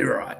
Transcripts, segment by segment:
right.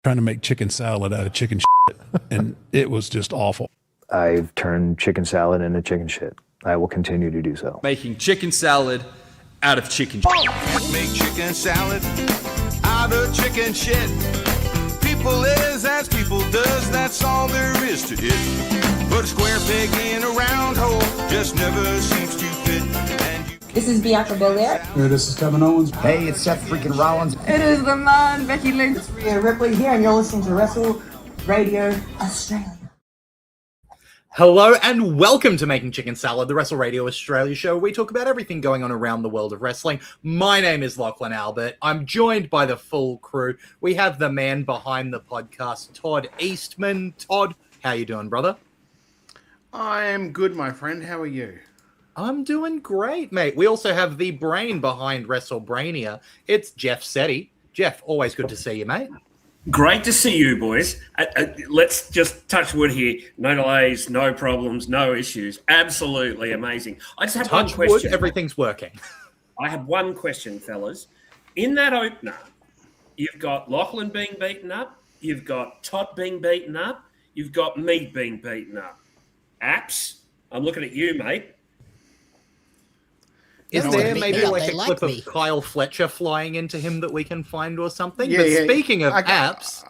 Trying to make chicken salad out of chicken shit, and it was just awful. I've turned chicken salad into chicken shit. I will continue to do so. Making chicken salad out of chicken shit. Make chicken salad out of chicken shit. People is as people does, that's all there is to it. But a square peg in a round hole just never seems to fit. This is Bianca Belair. Hey, this is Kevin Owens. Hey, it's Seth freaking Rollins. It is the man, Becky Lynch. It's Rhea Ripley here, and you're listening to Wrestle Radio Australia. Hello and welcome to Making Chicken Salad, the Wrestle Radio Australia show. We talk about everything going on around the world of wrestling. My name is Lachlan Albert. I'm joined by the full crew. We have the man behind the podcast, Todd Eastman. Todd, how you doing, brother? I'm good, my friend. How are you? I'm doing great, mate. We also have the brain behind WrestleBrania. It's Jeff Setti. Jeff, always good to see you, mate. Great to see you, boys. Let's just touch wood here. No delays, no problems, no issues. Absolutely amazing. I just have one question. Wood, everything's working. I have one question, fellas. In that opener, you've got Lachlan being beaten up. You've got Todd being beaten up. You've got me being beaten up. Apps, I'm looking at you, mate. Is there maybe like a clip of Kyle Fletcher flying into him that we can find or something? Yeah, but speaking of apps...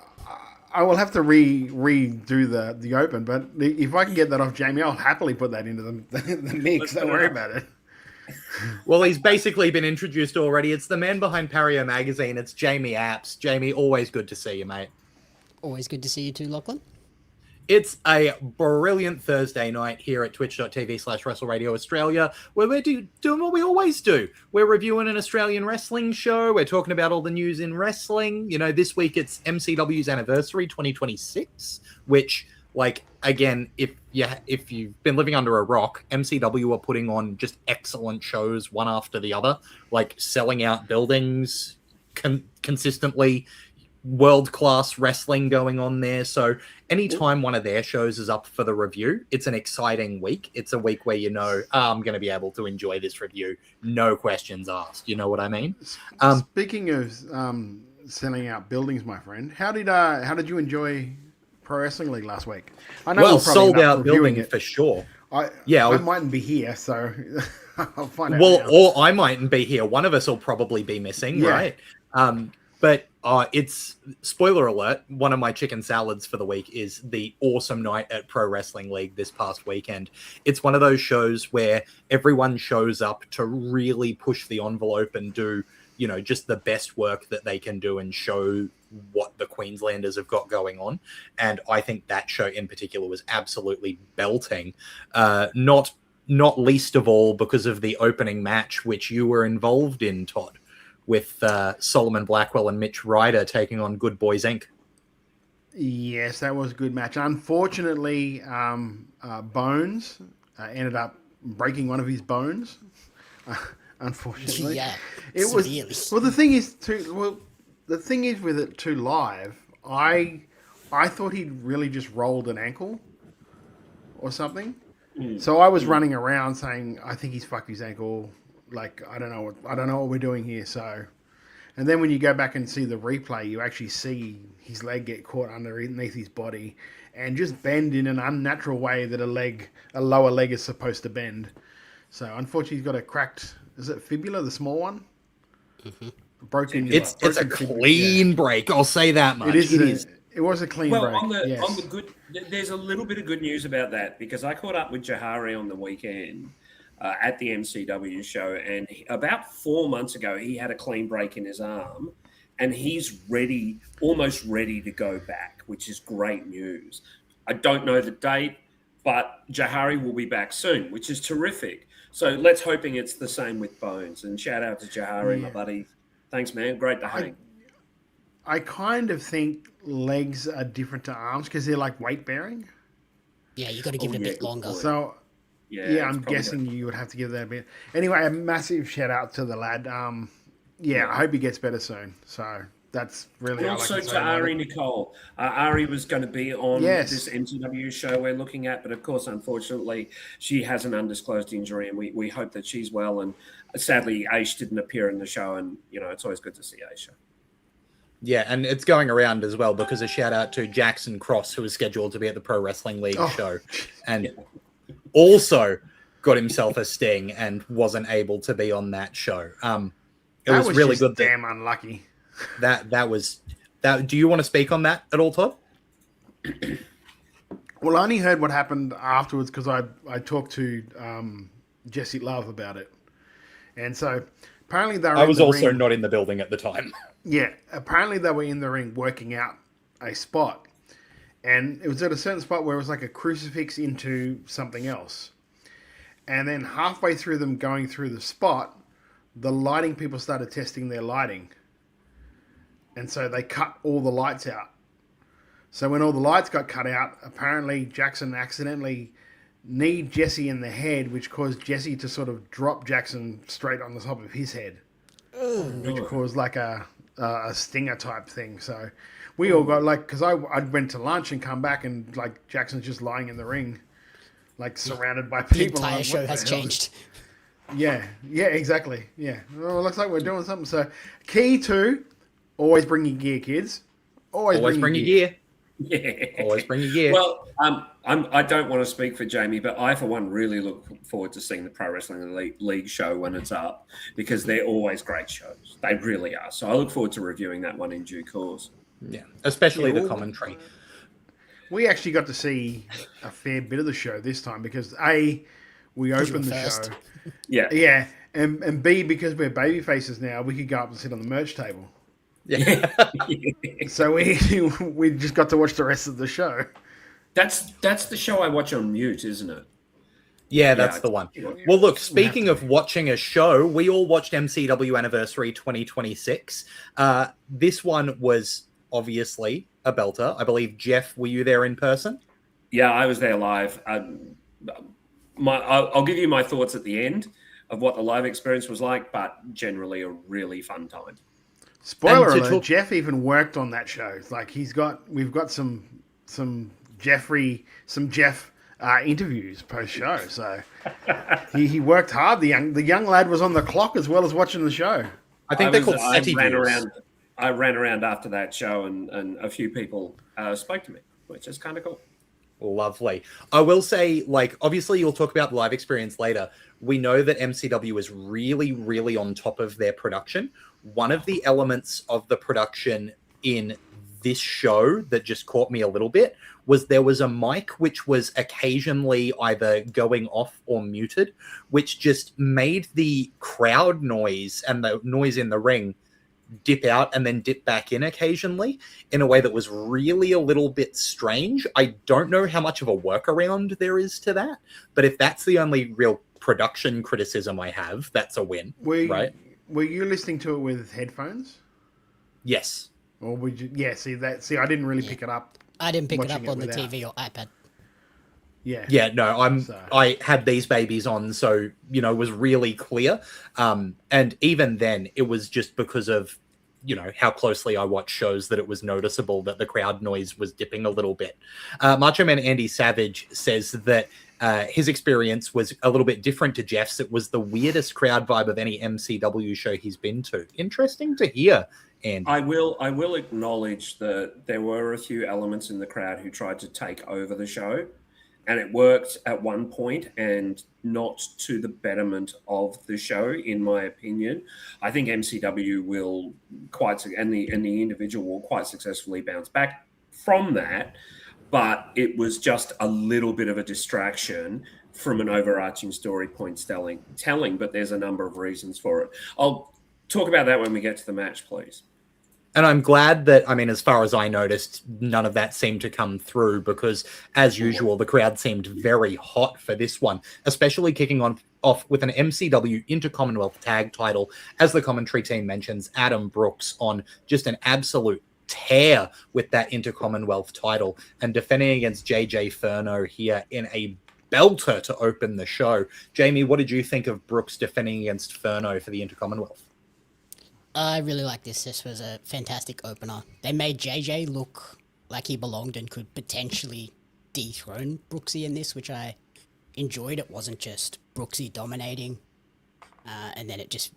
I will have to redo the open, but if I can get that off Jamie, I'll happily put that into the mix. Don't worry about it. Well, he's basically been introduced already. It's the man behind Pario Magazine. It's Jamie Apps. Jamie, always good to see you, mate. Always good to see you too, Lachlan. It's a brilliant Thursday night here at twitch.tv/WrestleRadio Australia, where we're doing what we always do. We're reviewing an Australian wrestling show. We're talking about all the news in wrestling. You know, this week it's MCW's Anniversary 2026, which, like, again, if you've been living under a rock, MCW are putting on just excellent shows one after the other, like selling out buildings consistently. world-class wrestling going on there. So anytime one of their shows is up for the review, it's an exciting week. It's a week where I'm going to be able to enjoy this review, no questions asked. You know what I mean? Speaking of selling out buildings, my friend, how did you enjoy Pro Wrestling League last week? I know we'll sold out building for sure. I mightn't be here, so I'll find out. Well, now. or I mightn't be here. One of us will probably be missing, right? But it's spoiler alert. One of my chicken salads for the week is the awesome night at Pro Wrestling League this past weekend. It's one of those shows where everyone shows up to really push the envelope and do, just the best work that they can do and show what the Queenslanders have got going on. And I think that show in particular was absolutely belting. Not least of all because of the opening match, which you were involved in, Todd, with Solomon Blackwell and Mitch Ryder taking on Good Boys Inc. Yes, that was a good match. Unfortunately, Bones ended up breaking one of his bones. Unfortunately, Yeah, it was. Well, the thing is with it too live. I thought he'd really just rolled an ankle or something. So I was running around saying, I think he's fucked his ankle. Like, I don't know what we're doing here. So, and then when you go back and see the replay, you actually see his leg get caught underneath his body and just bend in an unnatural way that a lower leg is supposed to bend. So unfortunately, he's got a cracked, is it fibula, the small one? Mm-hmm. Broken. It's a clean break. I'll say that much. It is. It was a clean break. On the good, there's a little bit of good news about that because I caught up with Jahari on the weekend. At the MCW show, and about 4 months ago, he had a clean break in his arm, and he's almost ready to go back, which is great news. I don't know the date, but Jahari will be back soon, which is terrific. So let's hoping it's the same with Bones. And shout out to Jahari, my buddy. Thanks, man. Great to hang. I kind of think legs are different to arms because they're like weight bearing. Yeah, you got to give it a bit longer. So. Yeah, I'm guessing you would have to give that a bit. Anyway, a massive shout out to the lad. I hope he gets better soon. So that's really and also to Ari Nicole. Ari was going to be on this MCW show we're looking at, but of course, unfortunately, she has an undisclosed injury, and we hope that she's well. And sadly, Aish didn't appear in the show, and it's always good to see Aisha. Yeah, and it's going around as well because a shout out to Jackson Cross, who was scheduled to be at the Pro Wrestling League show, and also got himself a sting and wasn't able to be on that show. It was really good. Damn unlucky. That was. Do you want to speak on that at all, Todd? Well, I only heard what happened afterwards because I talked to Jesse Love about it, and so apparently they were. I was also not in the building at the time. Yeah, apparently they were in the ring working out a spot. And it was at a certain spot where it was like a crucifix into something else. And then halfway through them going through the spot, the lighting people started testing their lighting. And so they cut all the lights out. So when all the lights got cut out, apparently Jackson accidentally kneed Jesse in the head, which caused Jesse to sort of drop Jackson straight on the top of his head. Which caused like a stinger type thing. So we all got because I went to lunch and come back and like Jackson's just lying in the ring, like surrounded by people. The entire like, show has changed. Yeah, exactly. Yeah, well, it looks like we're doing something. So key to always bring your gear, kids. Always bring your gear. Yeah. Always bring your gear. Well, I don't want to speak for Jamie, but I, for one, really look forward to seeing the Pro Wrestling League show when it's up because they're always great shows. They really are. So I look forward to reviewing that one in due course. Yeah, especially the commentary. We actually got to see a fair bit of the show this time because we opened the show. Yeah, and B, because we're baby faces now, we could go up and sit on the merch table. Yeah. So we just got to watch the rest of the show. That's the show I watch on mute, isn't it? Yeah, that's the one. Well, look, speaking of watching a show, we all watched MCW Anniversary 2026. This one was obviously a belter. I believe, Jeff, were you there in person? Yeah, I was there live. I'll give you my thoughts at the end of what the live experience was like, but generally a really fun time. Spoiler And to alert, talk- Jeff even worked on that show. It's like we've got some Jeff interviews post show. So he worked hard. The young lad was on the clock as well as watching the show. I think they're called I SETI ran views. around. I ran around after that show, and a few people spoke to me, which is kind of cool. Lovely. I will say, like, obviously you'll talk about the live experience later. We know that MCW is really, really on top of their production. One of the elements of the production in this show that just caught me a little bit was there was a mic which was occasionally either going off or muted, which just made the crowd noise and the noise in the ring dip out and then dip back in occasionally in a way that was really a little bit strange. I don't know how much of a workaround there is to that, but if that's the only real production criticism I have, that's a win, right? Were you listening to it with headphones? Yes. Or would you? Yeah. See, I didn't really pick it up. I didn't pick it watching up on the without. TV or iPad. Yeah. Yeah, no, I had these babies on, so, you know, it was really clear. And even then, it was just because of, you know, how closely I watch shows that it was noticeable that the crowd noise was dipping a little bit. Macho Man Andy Savage says that his experience was a little bit different to Jeff's. It was the weirdest crowd vibe of any MCW show he's been to. Interesting to hear, Andy. I will acknowledge that there were a few elements in the crowd who tried to take over the show, and it worked at one point and not to the betterment of the show, in my opinion. I think MCW will and the individual will quite successfully bounce back from that, but it was just a little bit of a distraction from an overarching story point telling, but there's a number of reasons for it. I'll talk about that when we get to the match, please. And I'm glad that, I mean, as far as I noticed, none of that seemed to come through because, as usual, the crowd seemed very hot for this one, especially kicking off with an MCW Intercommonwealth tag title. As the commentary team mentions, Adam Brooks on just an absolute tear with that Intercommonwealth title and defending against JJ Furno here in a belter to open the show. Jamie, what did you think of Brooks defending against Furno for the Intercommonwealth? I really like this. This was a fantastic opener. They made JJ look like he belonged and could potentially dethrone Brooksy in this, which I enjoyed. It wasn't just Brooksy dominating, and then it just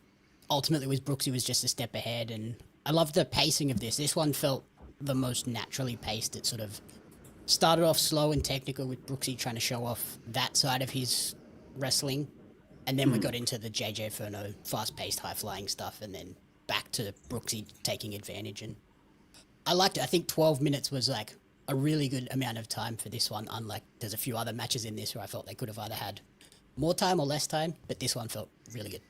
ultimately was Brooksy was just a step ahead. And I love the pacing of this. This one felt the most naturally paced. It sort of started off slow and technical with Brooksy trying to show off that side of his wrestling, and then we got into the JJ Furno fast-paced, high-flying stuff, and then back to Brooksy taking advantage. And I liked it. I think 12 minutes was like a really good amount of time for this one, unlike there's a few other matches in this where I felt they could have either had more time or less time, but this one felt really good.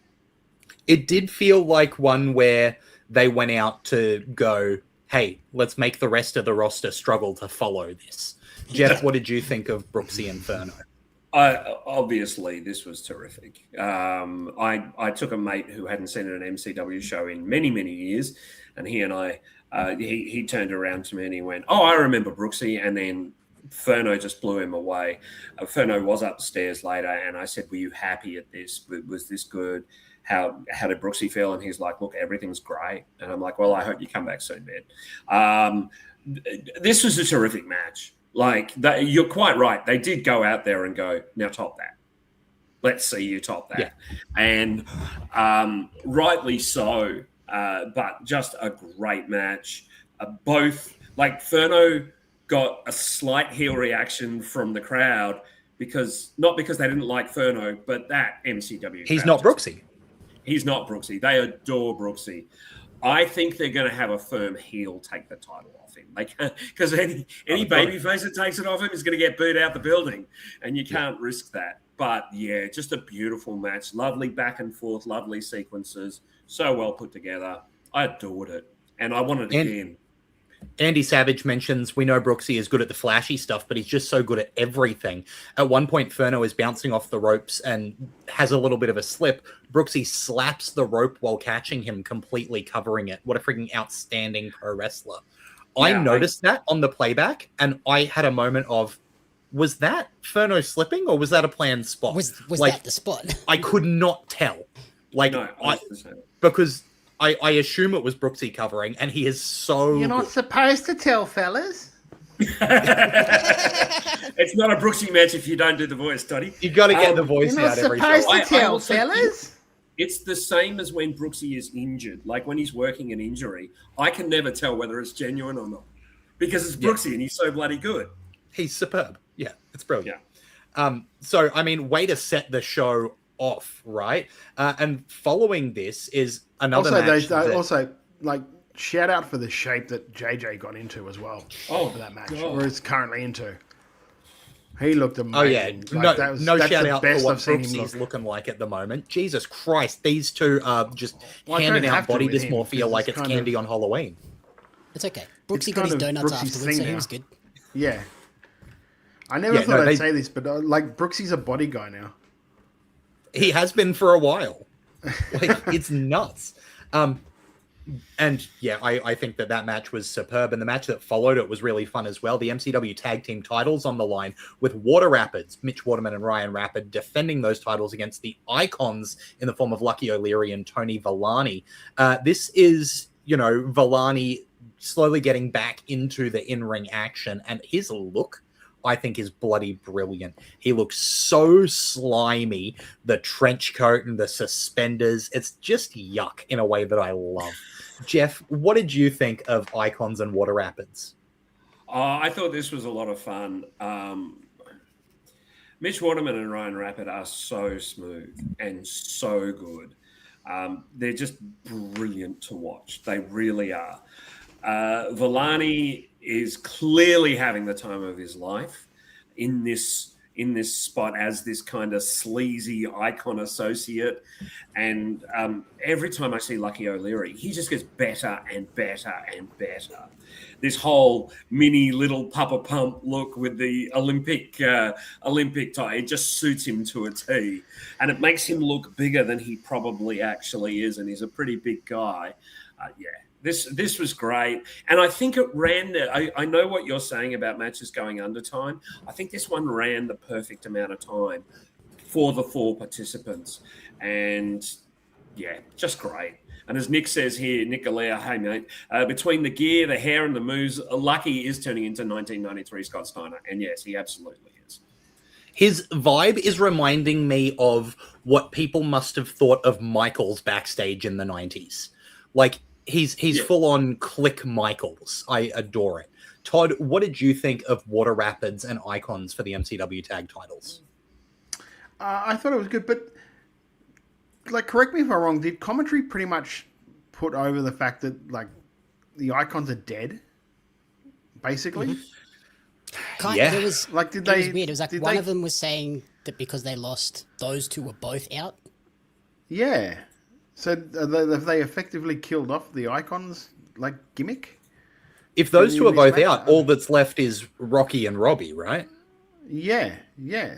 It did feel like one where they went out to go, hey, let's make the rest of the roster struggle to follow this. Jeff, what did you think of Brooksy and Furno? Obviously, this was terrific. I took a mate who hadn't seen an MCW show in many, many years, and he and I, he turned around to me and he went, "Oh, I remember Brooksy," and then Furno just blew him away. Furno was upstairs later, and I said, "Were you happy at this? Was this good? How did Brooksy feel?" And he's like, "Look, everything's great." And I'm like, "Well, I hope you come back soon, man." This was a terrific match. Like, you're quite right. They did go out there and go, now top that. Let's see you top that. Yeah. And rightly so, but just a great match. Both, like, Furno got a slight heel reaction from the crowd not because they didn't like Furno, but that MCW. He's not Brooksy. He's not Brooksy. They adore Brooksy. I think they're going to have a firm heel take the title off him. Because any babyface that takes it off him is going to get booed out the building, and you can't risk that. But, yeah, just a beautiful match. Lovely back and forth, lovely sequences. So well put together. I adored it, and I wanted it again. Andy Savage mentions, we know Brooksy is good at the flashy stuff, but he's just so good at everything. At one point, Furno is bouncing off the ropes and has a little bit of a slip. Brooksy slaps the rope while catching him, completely covering it. What a freaking outstanding pro wrestler. Yeah, I noticed that on the playback, and I had a moment of, was that Furno slipping, or was that a planned spot? Was that the spot? I could not tell. No, because I assume it was Brooksy covering, and he is so. You're not supposed to tell, fellas. It's not a Brooksy match if you don't do the voice, Toddy. You got to get the voice You're not out every supposed show. to tell, also think fellas. It's the same as when Brooksy is injured. Like when he's working an injury, I can never tell whether it's genuine or not because it's Brooksy and he's so bloody good. He's superb. Yeah, it's brilliant. Yeah. So, I mean, way to set the show off, right? And following this is another match. Also, like, shout out for the shape that JJ got into as well for that match, where it's currently into. He looked amazing. Oh, yeah. Like, no that's shout the out best for what I've seen him Brooksy's look. looking like at the moment. Jesus Christ, these two are just Well, I handing don't out have to body with him, dysmorphia because like it's it's kind candy of- on Halloween. It's okay. Brooksy got kind his of donuts Brooksy's afterwards, thing so he now. was good. Yeah. I never Yeah, thought no, I'd they- say this, but like Brooksy's a body guy now. He has been for a while. Like, it's nuts. And yeah, I think that match was superb. And the match that followed it was really fun as well. The MCW tag team titles on the line with Water Rapids, Mitch Waterman and Ryan Rapid defending those titles against the Icons in the form of Lucky O'Leary and Tony Villani. This is, Villani slowly getting back into the in-ring action, and his look, I think, is bloody brilliant. He looks so slimy, the trench coat and the suspenders. It's just yuck in a way that I love. Jeff, what did you think of Icons and Water Rapids? I thought this was a lot of fun. Mitch Waterman and Ryan Rapid are so smooth and so good. They're just brilliant to watch. They really are. Villani is clearly having the time of his life in this spot as this kind of sleazy Icon associate. And every time I see Lucky O'Leary, he just gets better and better and better. This whole mini little Papa Pump look with the Olympic tie, it just suits him to a T. And it makes him look bigger than he probably actually is. And he's a pretty big guy. This was great. And I think it ran I know what you're saying about matches going under time. I think this one ran the perfect amount of time for the 4 participants. And yeah, just great. And as Nick says here, Nick Galea, hey mate, between the gear, the hair, and the moves, Lucky is turning into 1993 Scott Steiner. And yes, he absolutely is. His vibe is reminding me of what people must have thought of Michaels backstage in the 90s. Like, he's full on Click Michaels. I adore it. Todd, what did you think of Water Rapids and Icons for the MCW tag titles? I thought it was good, but like, correct me if I'm wrong. Did commentary pretty much put over the fact that like the Icons are dead, basically? Yeah. It was Like, did it they? was weird. It was like did one they- of them was saying that because they lost, those two were both out. Yeah. So have they effectively killed off the Icons like gimmick? If those two are This both match? out, all that's left is Rocky and Robbie, right? Yeah.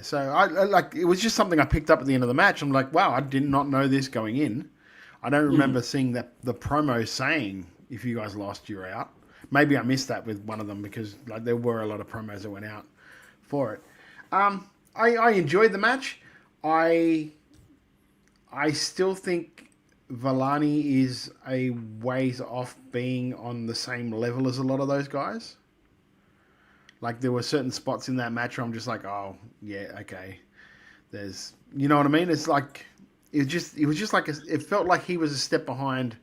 So I like, it was just something I picked up at the end of the match. I'm like, wow, I did not know this going in. I don't remember seeing the promo saying if you guys lost, you're out. Maybe I missed that with one of them because like there were a lot of promos that went out for it. I enjoyed the match. I still think Villani is a ways off being on the same level as a lot of those guys. Like, there were certain spots in that match where I'm just like, oh, yeah, okay. There's, you know what I mean? It's like, it was just like, it felt like he was a step behind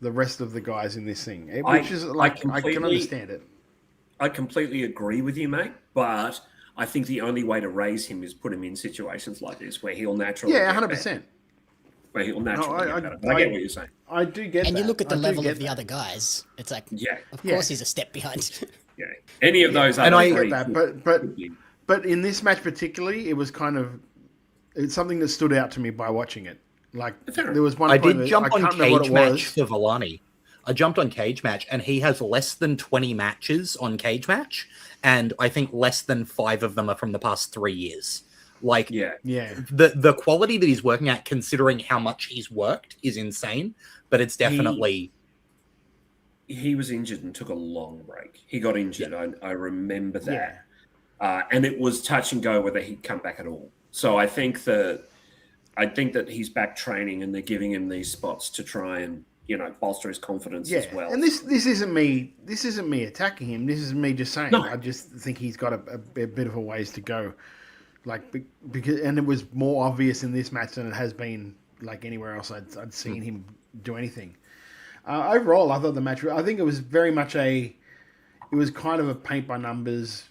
the rest of the guys in this thing. Which is like, I can understand it. I completely agree with you, mate. But I think the only way to raise him is put him in situations like this where he'll naturally Yeah, get 100%. better. Where he'll naturally No, get better. But I get what you're saying. I do get And that. you look at the I do level get of the that. other guys, it's like, Yeah. of Yeah. course he's a step behind. Yeah. Any of those And other I three get that, could- but could be- But in this match particularly, it was kind of, it's something that stood out to me by watching it. Like, Fair. there was one I point did that jump I on can't remember what Cage it Match was. for Villani. I jumped on Cage Match, and he has less than 20 matches on Cage Match, and I think less than 5 of them are from the past 3 years. Like, Yeah. Yeah. the quality that he's working at, considering how much he's worked, is insane. But it's definitely He was injured and took a long break. He got injured. I remember that. And it was touch and go whether he'd come back at all. So I think that he's back training and they're giving him these spots to try and, bolster his confidence Yeah, as well. and this isn't me. This isn't me attacking him. This is me just saying. No. I just think he's got a bit of a ways to go. Because it was more obvious in this match than it has been anywhere else I'd seen him do anything. Overall, I thought the match. I think it was very much it was kind of a paint by numbers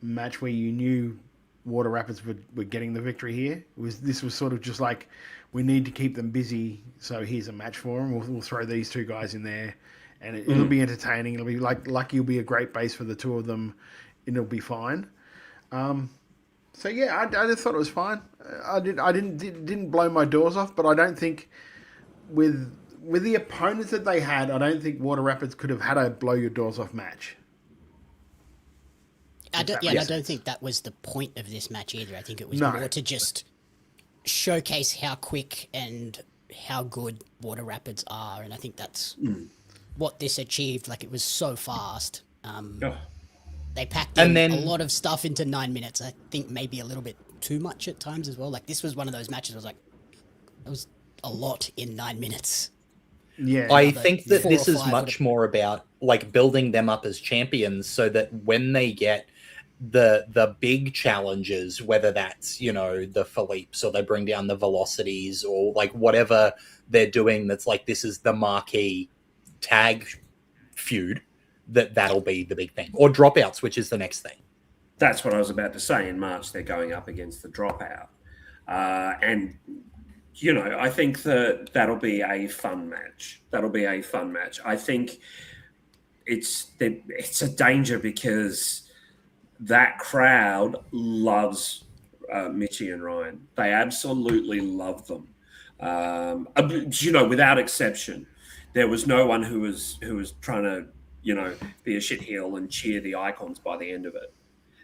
match where you knew Water Rapids were getting the victory here. This was sort of just like, we need to keep them busy, so here's a match for them. We'll throw these two guys in there, and it'll be entertaining. It'll be Lucky will be a great base for the two of them, and it'll be fine. So yeah, I just thought it was fine. I didn't blow my doors off, but I don't think with the opponents that they had, I don't think Water Rapids could have had a blow your doors off match. I don't think that was the point of this match either. I think it was more to just showcase how quick and how good Water Rapids are, and I think that's what this achieved. It was so fast. They packed in a lot of stuff into 9 minutes. I think maybe a little bit too much at times as well. This was one of those matches where it was a lot in 9 minutes. Yeah, I think that this is much more about building them up as champions, so that when they get the big challenges, whether that's the Philippe's or they bring down the Velocities or whatever they're doing, that's this is the marquee tag feud, that'll be the big thing, or Dropouts, which is the next thing. That's what I was about to say. In March, they're going up against the Dropout, and I think that'll be a fun match. I think it's a danger because that crowd loves Mitchie and Ryan. They absolutely love them. Without exception, there was no one who was trying to be a shit heel and cheer the Icons by the end of it.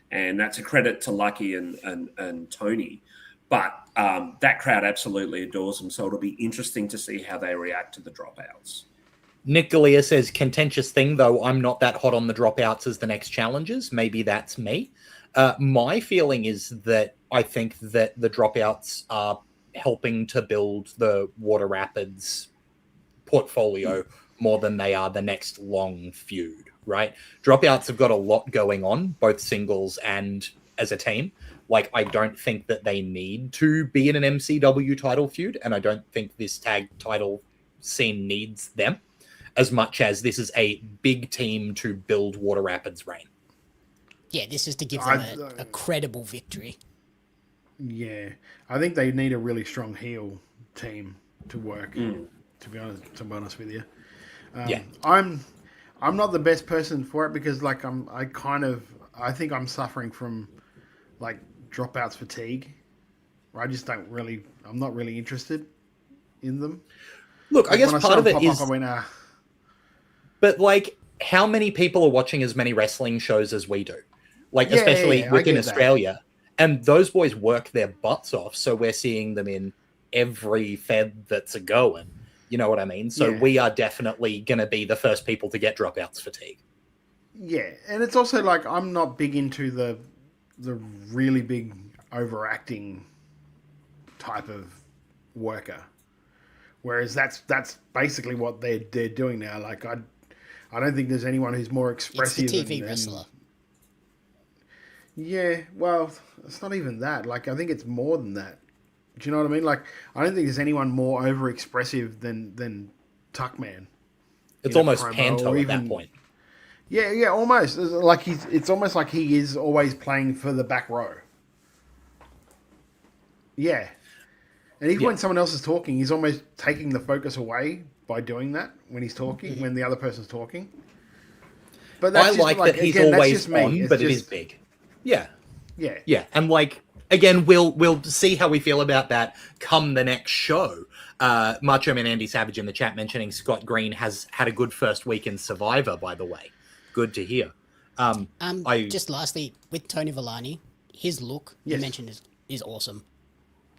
And that's a credit to Lucky and Tony. But that crowd absolutely adores them, so it'll be interesting to see how they react to the Dropouts. Nick Galea says, contentious thing, though I'm not that hot on the Dropouts as the next challengers. Maybe that's me. My feeling is that I think that the Dropouts are helping to build the Water Rapids portfolio more than they are the next long feud, right? Dropouts have got a lot going on, both singles and as a team. I don't think that they need to be in an MCW title feud, and I don't think this tag title scene needs them as much as this is a big team to build Water Rapids' reign. Yeah, this is to give them a credible victory. Yeah, I think they need a really strong heel team to work. To be honest with you, I'm not the best person for it because I think I'm suffering from Dropouts fatigue. I just I'm not really interested in them. Look, I guess part of it is, I but how many people are watching as many wrestling shows as we do? Especially within Australia. And those boys work their butts off, so we're seeing them in every fed that's a going. You know what I mean? So we are definitely going to be the first people to get Dropouts fatigue. Yeah, and it's also I'm not big into the really big overacting type of worker. Whereas that's basically what they're doing now. I don't think there's anyone who's more expressive. It's the TV wrestler. Yeah, well, it's not even that. I think it's more than that. Do you know what I mean? I don't think there's anyone more over-expressive than Tuckman. It's almost panto at that point. Yeah, almost. It's almost like he is always playing for the back row. Yeah. And even when someone else is talking, he's almost taking the focus away by doing that when he's talking, when the other person's talking. But that's that he's always on, but it is big. Yeah. Yeah. Yeah. And again, we'll see how we feel about that come the next show. Macho Man Andy Savage in the chat mentioning Scott Green has had a good first week in Survivor, by the way. Good to hear. Just lastly, with Tony Villani, his look, you mentioned, is awesome.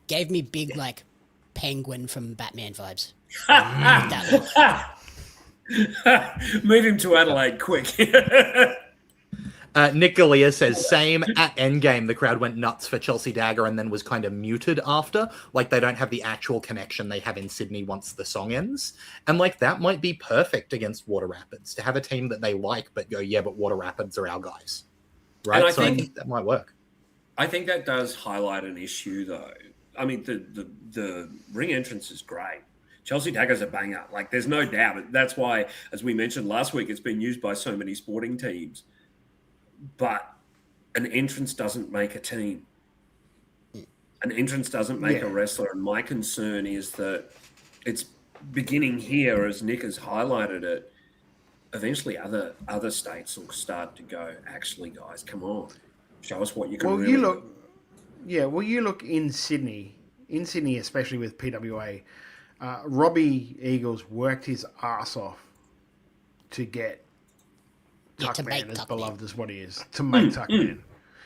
Gave me big, Penguin from Batman vibes. That look. Move him to Adelaide, quick. Nick Galea says, same at Endgame, the crowd went nuts for Chelsea Dagger and then was kind of muted after. Like, they don't have the actual connection they have in Sydney once the song ends. And, like, that might be perfect against Water Rapids, to have a team that they like, but go, yeah, but Water Rapids are our guys. Right? And I think that might work. I think that does highlight an issue, though. I mean, the ring entrance is great. Chelsea Dagger's a banger. Like, there's no doubt. That's why, as we mentioned last week, it's been used by so many sporting teams. But an entrance doesn't make a team. An entrance doesn't make a wrestler. And my concern is that it's beginning here, as Nick has highlighted it. Eventually, other states will start to go, actually, guys, come on. Show us what you can really do. You look in Sydney, especially with PWA, Robbie Eagles worked his ass off to get Tuckman as beloved as what he is, to make Tuckman.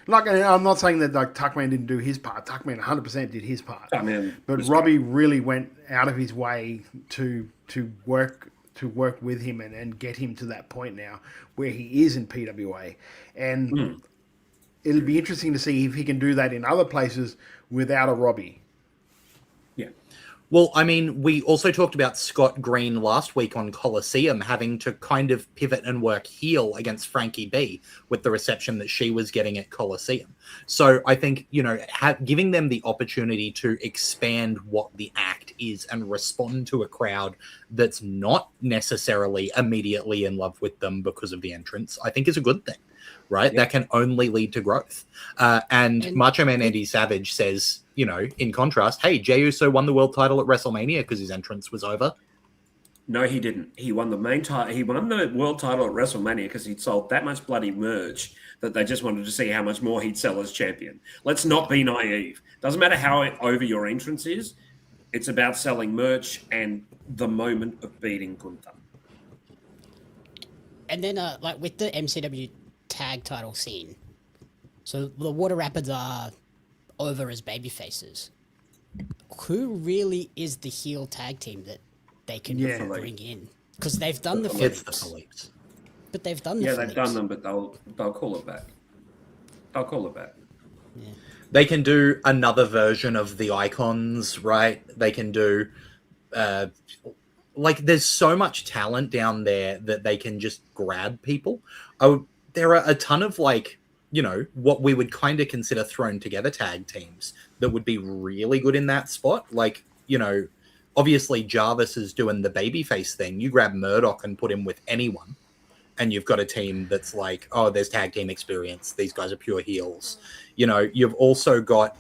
Like, I'm not saying that like Tuckman didn't do his part. Tuckman 100% did his part. But Robbie really went out of his way to work with him and get him to that point now where he is in PWA. And it'll be interesting to see if he can do that in other places without a Robbie. Yeah. Well, I mean, we also talked about Scott Green last week on Coliseum having to kind of pivot and work heel against Frankie B with the reception that she was getting at Coliseum. So I think, giving them the opportunity to expand what the act is and respond to a crowd that's not necessarily immediately in love with them because of the entrance, I think is a good thing. Right? Yep. That can only lead to growth. And Macho Man Andy Savage says, in contrast, hey, Jey Uso won the world title at WrestleMania because his entrance was over. No, he didn't. He won the main title. He won the world title at WrestleMania because he'd sold that much bloody merch that they just wanted to see how much more he'd sell as champion. Let's not be naive. Doesn't matter how over your entrance is. It's about selling merch and the moment of beating Gunther. And then, with the MCW tag title scene, so the Water Rapids are over as babyfaces. Who really is the heel tag team that they can bring in? Because they've done the Phillips. But they've done the they've done them, but they'll call it back. They'll call it back. Yeah. They can do another version of the Icons, right? They can do there's so much talent down there that they can just grab people. There are a ton of what we would kind of consider thrown together tag teams that would be really good in that spot. Obviously Jarvis is doing the babyface thing. You grab Murdoch and put him with anyone, and you've got a team that's like, oh, there's tag team experience. These guys are pure heels. You've also got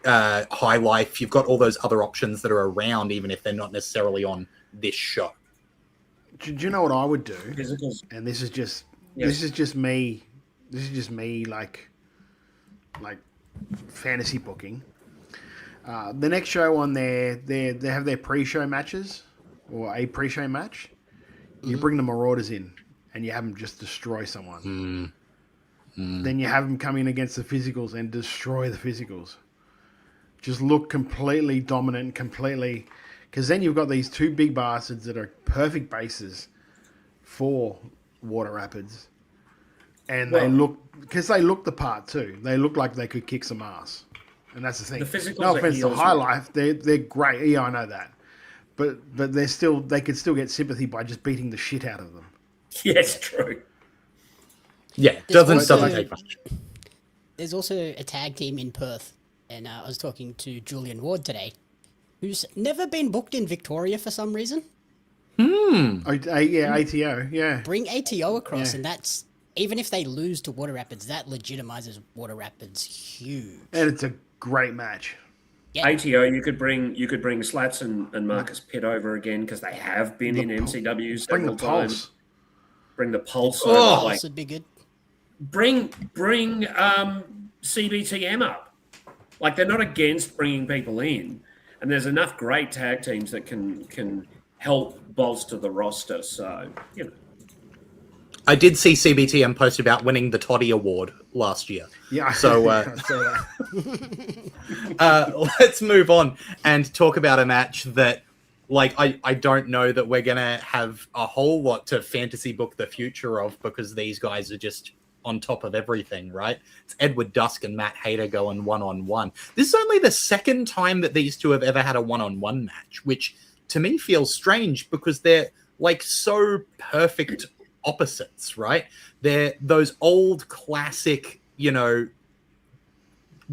High Life. You've got all those other options that are around, even if they're not necessarily on this show. Do you know what I would do? And this is just me. This is just me, like fantasy booking. The next show on there, they have their pre-show matches or a pre-show match. You bring the Marauders in and you have them just destroy someone. Then you have them come in against the physicals and destroy the physicals. Just look completely dominant, because then you've got these two big bastards that are perfect bases for Water Rapids. And they look the part too. They look like they could kick some ass. And that's the thing. No offense to High Life, they're great. Yeah, I know that. But they could still get sympathy by just beating the shit out of them. Yes, true. Yeah, doesn't take much. There's also a tag team in Perth, and I was talking to Julian Ward today, who's never been booked in Victoria for some reason. ATO, yeah. Bring ATO across, and that's, even if they lose to Water Rapids, that legitimizes Water Rapids huge. And it's a great match. Yeah. ATO, you could bring Slats and Marcus Pitt over again because they have been in MCW several times. Bring the Pulse. Pulse would be good. Bring CBTM up. Like, they're not against bringing people in, and there's enough great tag teams that can help bolster the roster. So I did see CBTM post about winning the Toddy Award last year. Yeah. So I saw that. Let's move on and talk about a match that, I don't know that we're going to have a whole lot to fantasy book the future of, because these guys are just on top of everything, right? It's Edward Dusk and Matt Hayter going one-on-one. This is only the second time that these two have ever had a one-on-one match, which to me feels strange because they're like so perfect opposites, right? They're those old classic,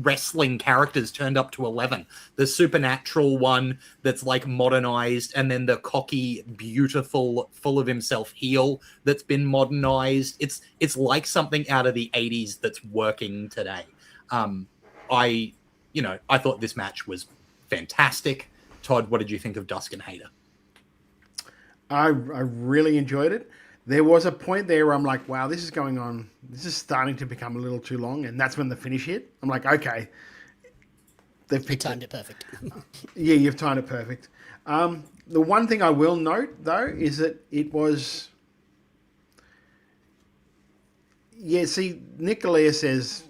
wrestling characters turned up to 11. The supernatural one that's like modernized, and then the cocky, beautiful, full of himself heel that's been modernized. It's like something out of the 80s that's working today. I thought this match was fantastic. Todd, what did you think of Dusk and Hayter? I really enjoyed it. There was a point there where I'm like, wow, this is going on. This is starting to become a little too long. And that's when the finish hit. I'm like, okay. They've picked timed it perfect. Yeah, you've timed it perfect. The one thing I will note, though, is that it was... Yeah, see, Nick Galea says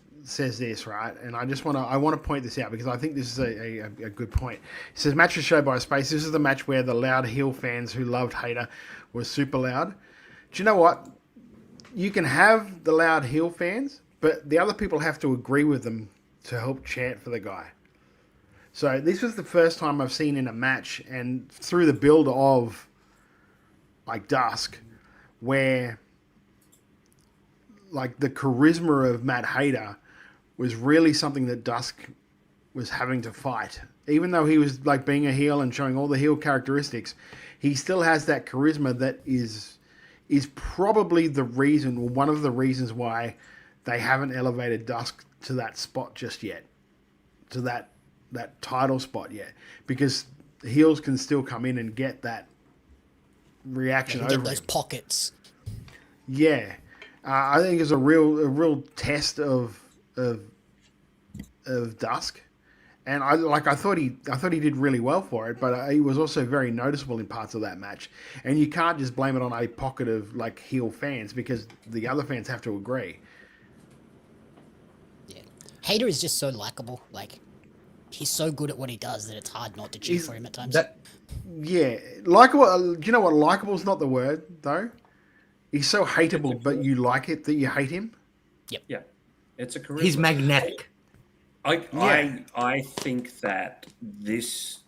this, right? And I want to point this out because I think this is a good point. He says, match was showed by space. This is the match where the loud heel fans who loved Hayter were super loud. Do you know what? You can have the loud heel fans, but the other people have to agree with them to help chant for the guy. So this was the first time I've seen in a match and through the build of like Dusk where like the charisma of Matt Hayter was really something that Dusk was having to fight. Even though he was like being a heel and showing all the heel characteristics, he still has that charisma that is probably the reason, or one of the reasons why they haven't elevated Dusk to that spot just yet, to that title spot yet, because heels can still come in and get that reaction over those him. Pockets. Yeah, I think it's a real test of Dusk, and I thought he did really well for it, but he was also very noticeable in parts of that match. And you can't just blame it on a pocket of like heel fans because the other fans have to agree. Yeah, Hayter is just so likable. Like he's so good at what he does that it's hard not to cheer for him at times. Yeah, likable. Do you know what? Likable is not the word though. He's so hateable, but you like it that you hate him. Yep. Yeah, it's a charisma. He's magnetic. I think that this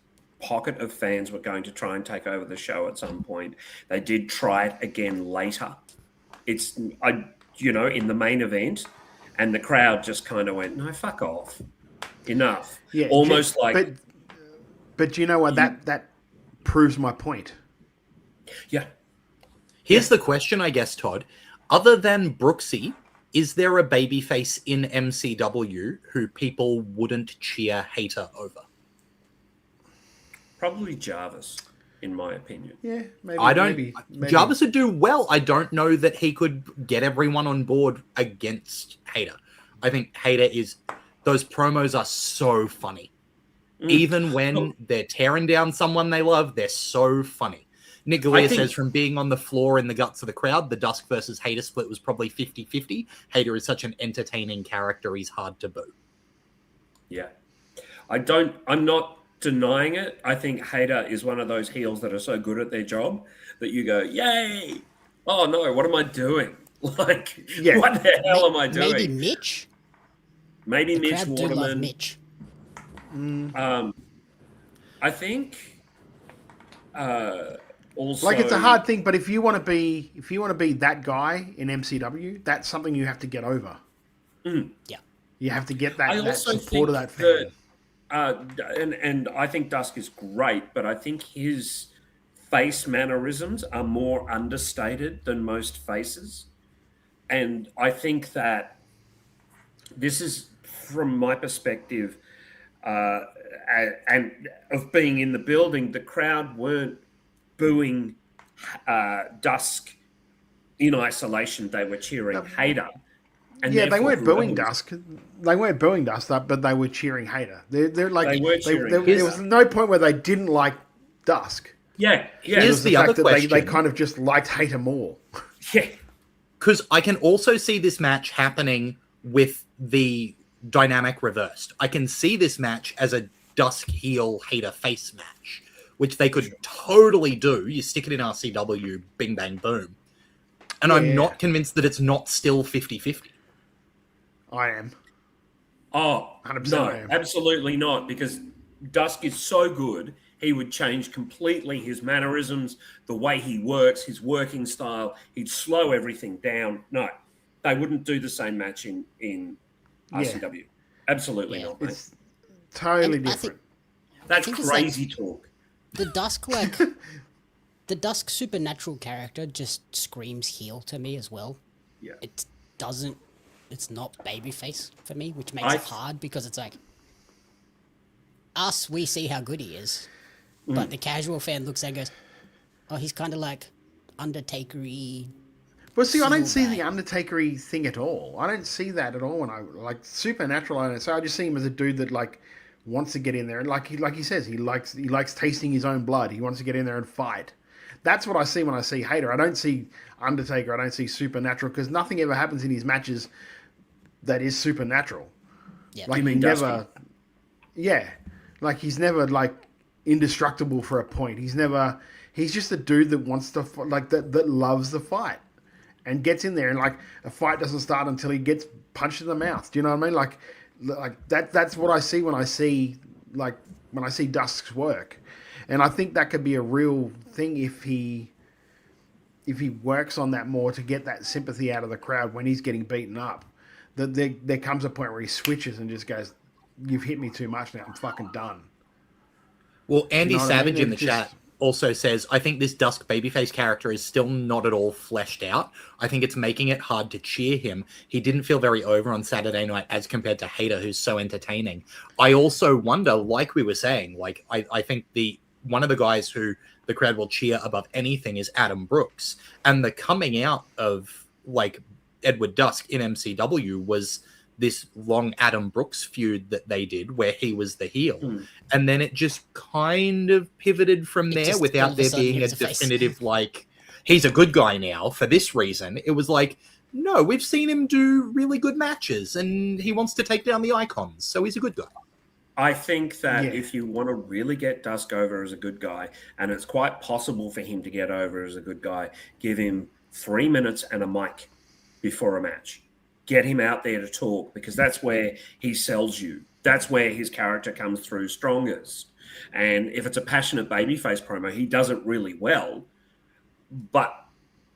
pocket of fans were going to try and take over the show at some point. They did try it again later. In the main event, and the crowd just kind of went, "No, fuck off, enough." Yeah, almost But you know what? That proves my point. Yeah. Here's the question, I guess, Todd. Other than Brooksy, is there a babyface in MCW who people wouldn't cheer Hayter over? Probably Jarvis, in my opinion. Yeah, maybe. I don't. Maybe. Jarvis would do well. I don't know that he could get everyone on board against Hayter. I think Hayter is. Those promos are so funny. Even when they're tearing down someone they love, they're so funny. Nick Galea says from being on the floor in the guts of the crowd, the Dusk versus Hayter split was probably 50-50. Hayter is such an entertaining character, he's hard to boo. Yeah. I'm not denying it. I think Hayter is one of those heels that are so good at their job that you go, yay! Oh no, what am I doing? Like, what the hell am I doing? Maybe Mitch? Maybe the Mitch crowd do Waterman. love Mitch. I think also like it's a hard thing, but if you want to be that guy in MCW, that's something you have to get over. Yeah, you have to get that also support of that fan. And I think Dusk is great, but I think his face mannerisms are more understated than most faces, and I think that this is, from my perspective, and of being in the building, the crowd weren't booing Dusk in isolation. They were cheering Hayter. And yeah, they weren't booing Dusk. They weren't booing Dusk, but they were cheering Hayter. They're like they were cheering. There was no point where they didn't like Dusk. Yeah. Here's the other question. They kind of just liked Hayter more. Yeah. Because I can also see this match happening with the dynamic reversed. I can see this match as a Dusk heel Hayter face match, which they could totally do. You stick it in RCW, bing, bang, boom. And I'm not convinced that it's not still 50-50. I am. Oh, 100% no, I am. absolutely not, because Dusk is so good, he would change completely his mannerisms, the way he works, his working style. He'd slow everything down. No, they wouldn't do the same match in RCW. Absolutely Yeah. not, mate. It's totally And I different. That's think it's like- crazy talk. The Dusk, the Dusk supernatural character just screams heel to me as well. Yeah. It doesn't, it's not babyface for me, which makes I- it hard because it's like, us, we see how good he is. But the casual fan looks and goes, oh, he's kind of like Undertaker-y. But see, I don't see Silver. the Undertaker-y thing at all. I don't see that at all when I like Supernatural. I don't. So I just see him as a dude that like wants to get in there and like he says he likes tasting his own blood. He wants to get in there and fight. That's what I see when I see Hater. I don't see Undertaker. I don't see Supernatural because nothing ever happens in his matches that is supernatural. Yeah. Like You mean he Dusty? never. Yeah, like he's never like indestructible for a point. He's never. He's just a dude that wants to that loves the fight. And gets in there, and like a fight doesn't start until he gets punched in the mouth. Do you know what I mean? Like that. That's what I see when I see Dusk's work, and I think that could be a real thing if he works on that more to get that sympathy out of the crowd when he's getting beaten up. That there comes a point where he switches and just goes, "You've hit me too much now. I'm fucking done." Well, Andy You know what I Savage mean? in the It's just- chat also says, I think this Dusk babyface character is still not at all fleshed out. I think it's making it hard to cheer him. He didn't feel very over on Saturday night as compared to Hater, who's so entertaining. I also wonder, like we were saying, like I think one of the guys who the crowd will cheer above anything is Adam Brooks. And the coming out of like Edward Dusk in MCW was this long Adam Brooks feud that they did where he was the heel. And then it just kind of pivoted from there just all without of a there sudden he being a was a face. definitive, like, he's a good guy now for this reason. It was like, no, we've seen him do really good matches and he wants to take down the icons. So he's a good guy. I think that Yeah. if you want to really get Dusk over as a good guy, and it's quite possible for him to get over as a good guy, give him 3 minutes and a mic before a match. Get him out there to talk, because that's where he sells you. That's where his character comes through strongest. And if it's a passionate babyface promo, he does it really well. But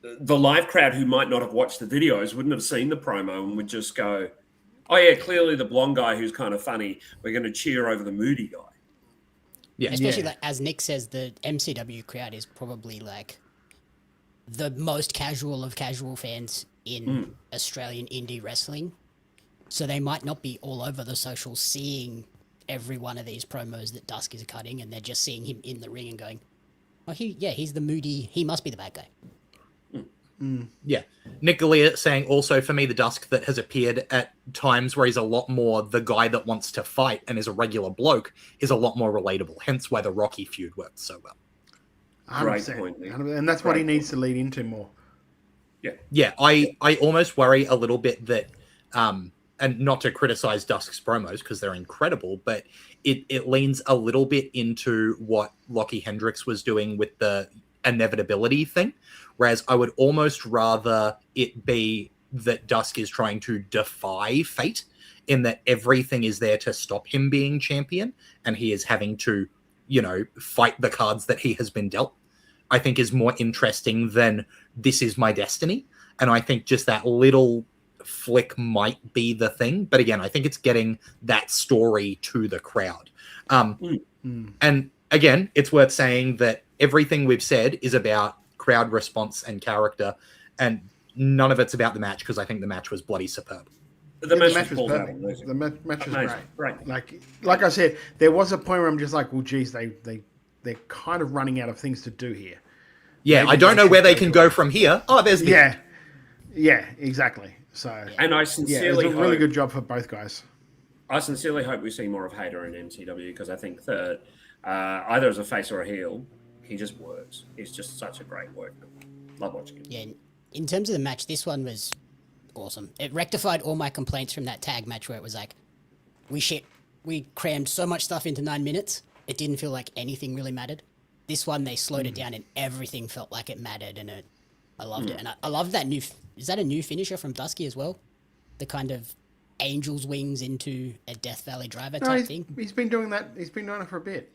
the live crowd who might not have watched the videos wouldn't have seen the promo and would just go, oh, yeah, clearly the blonde guy who's kind of funny, we're going to cheer over the moody guy. Yeah. Especially Yeah. like, as Nick says, the MCW crowd is probably like the most casual of casual fans in Australian indie wrestling. So they might not be all over the socials seeing every one of these promos that Dusk is cutting, and they're just seeing him in the ring and going, oh, he's the moody, he must be the bad guy. Yeah. Nick Galea saying also, for me, the Dusk that has appeared at times where he's a lot more the guy that wants to fight and is a regular bloke is a lot more relatable. Hence why the Rocky feud worked so well. 100%. Great point, Nick. 100%. And that's what he Great needs to lead into more. Yeah, I almost worry a little bit that, and not to criticize Dusk's promos because they're incredible, but it leans a little bit into what Lockie Hendricks was doing with the inevitability thing, whereas I would almost rather it be that Dusk is trying to defy fate, in that everything is there to stop him being champion, and he is having to, fight the cards that he has been dealt. I think is more interesting than this is my destiny. And I think just that little flick might be the thing. But again, I think it's getting that story to the crowd. And again, it's worth saying that everything we've said is about crowd response and character, and none of it's about the match, because I think the match was bloody superb. The Yeah, match was pulled out perfect. amazing. The match was Amazing. great. Great. Like I said, there was a point where I'm just like, well, geez, they're kind of running out of things to do here. Yeah, Maybe I don't they know where should they go can for go it. from here. Oh, there's the Yeah, exactly. So And I yeah, it sincerely was a really hope, good job for both guys. I sincerely hope we see more of Hader in MCW, because I think that either as a face or a heel, he just works. He's just such a great worker. Love watching him. Yeah, in terms of the match, this one was awesome. It rectified all my complaints from that tag match where it was like, we crammed so much stuff into 9 minutes, it didn't feel like anything really mattered. This one, they slowed it down and everything felt like it mattered, and I loved it. And I love that is that a new finisher from Dusky as well? The kind of angel's wings into a Death Valley driver No, type thing. he's been doing that. He's been doing it for a bit.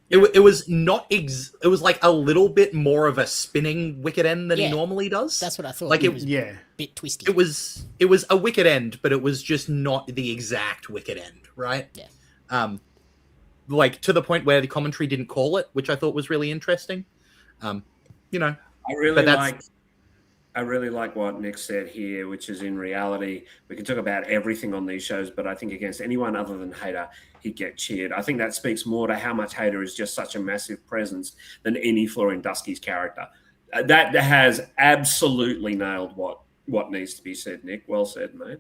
It was not it was like a little bit more of a spinning wicked end than he Yeah, normally does. That's what I thought. Like It it was Yeah. a bit twisty. it was a wicked end, but it was just not the exact wicked end, right? Yeah. Like to the point where the commentary didn't call it, which I thought was really interesting. You know, I really like what Nick said here, which is in reality, we can talk about everything on these shows, but I think against anyone other than Hater, he'd get cheered. I think that speaks more to how much Hater is just such a massive presence than any flaw in Dusky's character. That has absolutely nailed what needs to be said, Nick. Well said, mate.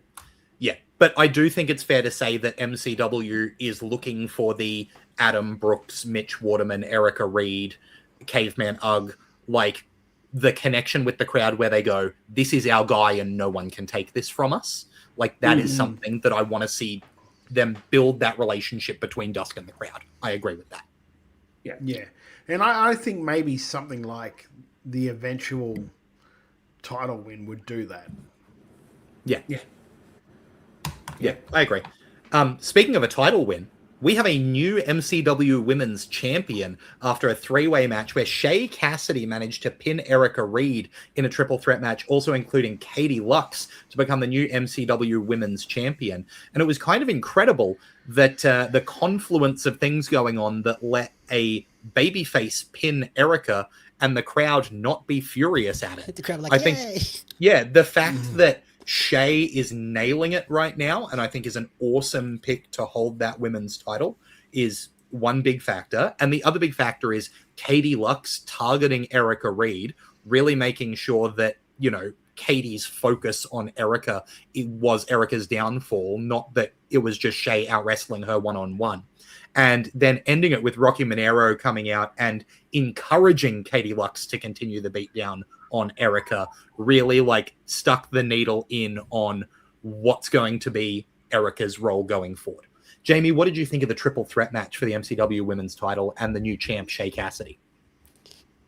yeah, but I do think it's fair to say that MCW is looking for the Adam Brooks, Mitch Waterman, Erica Reed, Caveman Ugg, like the connection with the crowd where they go, this is our guy and no one can take this from us. Like that is something that I want to see them build that relationship between Dusk and the crowd. I agree with that. Yeah. And I think maybe something like the eventual title win would do that. Yeah, I agree. Speaking of a title win, we have a new MCW Women's Champion after a three-way match where Shay Cassidy managed to pin Erica Reed in a triple threat match, also including Katie Lux to become the new MCW Women's Champion. And it was kind of incredible that the confluence of things going on that let a babyface pin Erica and the crowd not be furious at it. The crowd were like, Yeah, the fact that Shay is nailing it right now, and I think is an awesome pick to hold that women's title, is one big factor. And the other big factor is Katie Lux targeting Erica Reed, really making sure that, you know, Katie's focus on Erica, it was Erica's downfall, not that it was just Shay out wrestling her one-on-one. And then ending it with Rocky Monero coming out and encouraging Katie Lux to continue the beatdown on Erica, really like stuck the needle in on what's going to be Erica's role going forward. Jamie, what did you think of the triple threat match for the MCW women's title and the new champ, Shay Cassidy?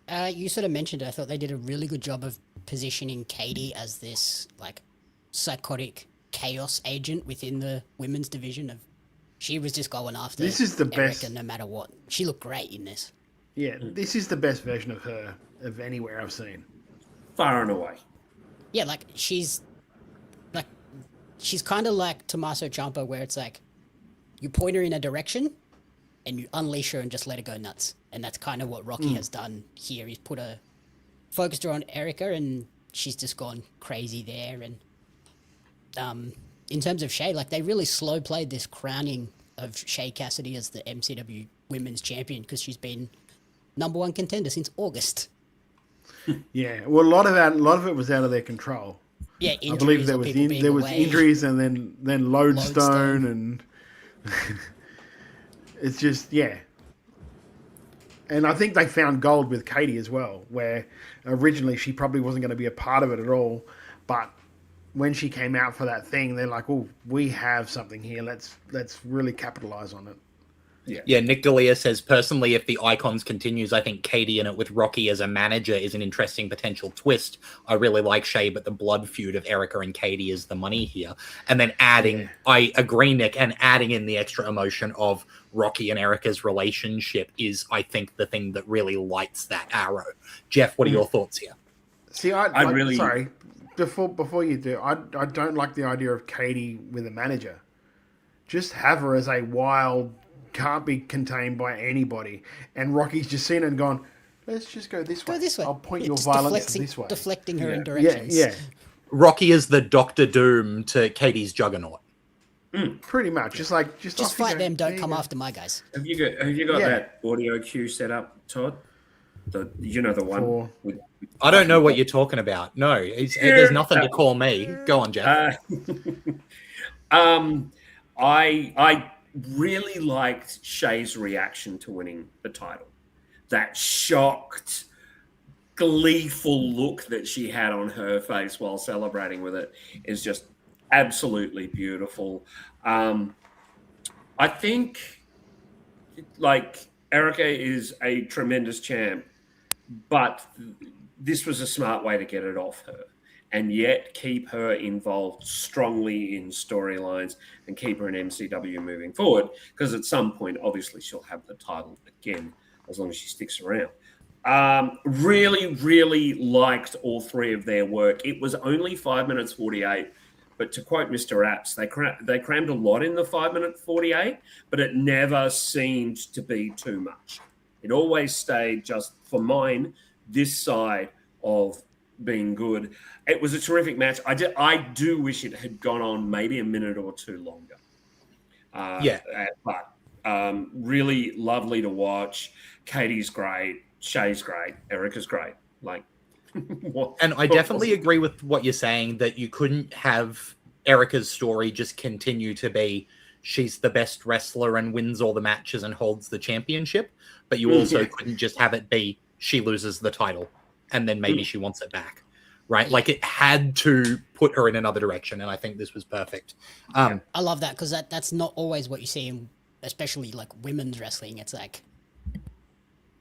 You sort of mentioned it. I thought they did a really good job of positioning Katie as this like psychotic chaos agent within the women's division. Of she was just going after this is the Erica best no matter what. She looked great in this. Yeah, this is the best version of her of anywhere I've seen. Far and away. Yeah, like she's kind of like Tommaso Ciampa, where it's like you point her in a direction and you unleash her and just let her go nuts. And that's kind of what Rocky has done here. He's focused her on Erica, and she's just gone crazy there. And in terms of Shay, like they really slow played this crowning of Shay Cassidy as the MCW Women's Champion because she's been #1 contender since August. Yeah, well, a lot of it was out of their control. Yeah, I believe there was injuries and then Lodestone and it's just And I think they found gold with Katie as well, where originally she probably wasn't going to be a part of it at all, but when she came out for that thing, they're like, "Oh, we have something here. Let's really capitalize on it." Yeah, Nick Galea says, personally, if the Icons continues, I think Katie in it with Rocky as a manager is an interesting potential twist. I really like Shay, but the blood feud of Erica and Katie is the money here. And then I agree, Nick, and adding in the extra emotion of Rocky and Erica's relationship is, I think, the thing that really lights that arrow. Jeff, what are your thoughts here? See, sorry, before you do, I don't like the idea of Katie with a manager. Just have her as a wild, can't be contained by anybody. And Rocky's just seen it and gone, let's just go this way. Go this way. I'll point your violence this way. Deflecting her in directions. Yeah. Rocky is the Dr. Doom to Katie's Juggernaut. Pretty much. Just fight them, don't come after my guys. Have you got that audio cue set up, Todd? The one. I don't know what you're talking about. No, there's nothing to call me. Go on, Jeff. I really liked Shay's reaction to winning the title. That shocked, gleeful look that she had on her face while celebrating with it is just absolutely beautiful. I think, like, Erica is a tremendous champ, but this was a smart way to get it off her. and yet keep her involved strongly in storylines and keep her in MCW moving forward, because at some point, obviously, she'll have the title again as long as she sticks around. Really, really liked all three of their work. It was only 5 minutes 48, but to quote Mr. Apps, they crammed a lot in the 5 minute 48, but it never seemed to be too much. It always stayed just, for mine, this side of being good. It was a terrific match. I do wish it had gone on maybe a minute or two longer. But really lovely to watch. Katie's great. Shay's great. Erica's great. Like, and I definitely agree with what you're saying, that you couldn't have Erica's story just continue to be she's the best wrestler and wins all the matches and holds the championship, but you also couldn't just have it be she loses the title and then maybe she wants it back, right? Like, it had to put her in another direction, and I think this was perfect. I love that, because that's not always what you see in, especially like women's wrestling. It's like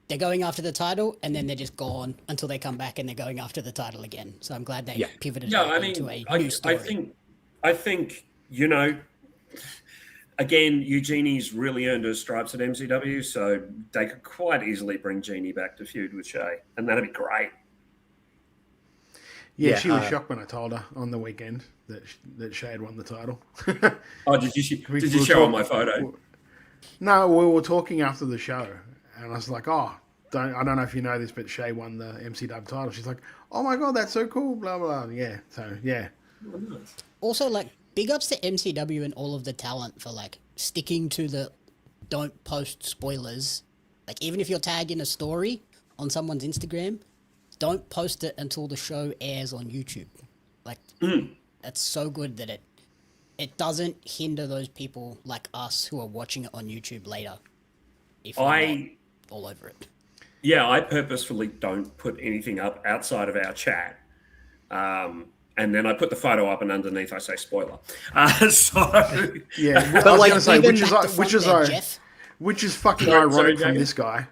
they're going after the title and then they're just gone until they come back and they're going after the title again. So I'm glad they pivoted into a new story. I think, you know, again, Eugenie's really earned her stripes at MCW, so they could quite easily bring Jeannie back to feud with Shay, and that'd be great. Yeah, she was shocked when I told her on the weekend that Shay had won the title. Oh, did you show her my photo? No, we were talking after the show, and I was like, I don't know if you know this, but Shay won the MCW title. She's like, oh my God, that's so cool, blah, blah. Yeah, so, yeah. Also, like, big ups to MCW and all of the talent for, like, sticking to the don't post spoilers. Like, even if you're tagged in a story on someone's Instagram, don't post it until the show airs on YouTube. Like, that's so good that it doesn't hinder those people like us who are watching it on YouTube later. If you're not all over it. Yeah, I purposefully don't put anything up outside of our chat. And then I put the photo up, and underneath I say spoiler. Yeah, but I was like, going to say, Jeff. which is fucking ironic from this guy.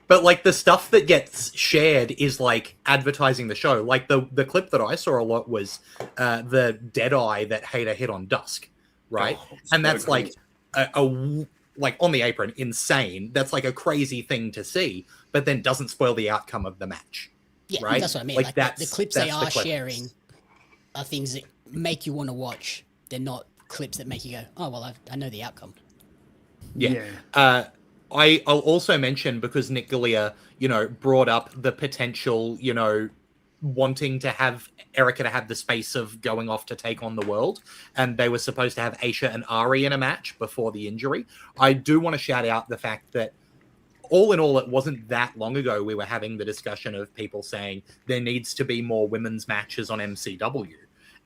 But like, the stuff that gets shared is like advertising the show. Like the clip that I saw a lot was the Deadeye that Hater hit on Dusk, right? And that's like like on the apron, insane. That's like a crazy thing to see, but then doesn't spoil the outcome of the match. Yeah, right? That's what I mean. Like the clips they are sharing are things that make you want to watch. They're not clips that make you go, oh, well, I know the outcome. Yeah. I'll also mention, because Nick Galea, brought up the potential, wanting to have Erica to have the space of going off to take on the world. And they were supposed to have Aisha and Ari in a match before the injury. I do want to shout out the fact that all in all, it wasn't that long ago we were having the discussion of people saying there needs to be more women's matches on MCW.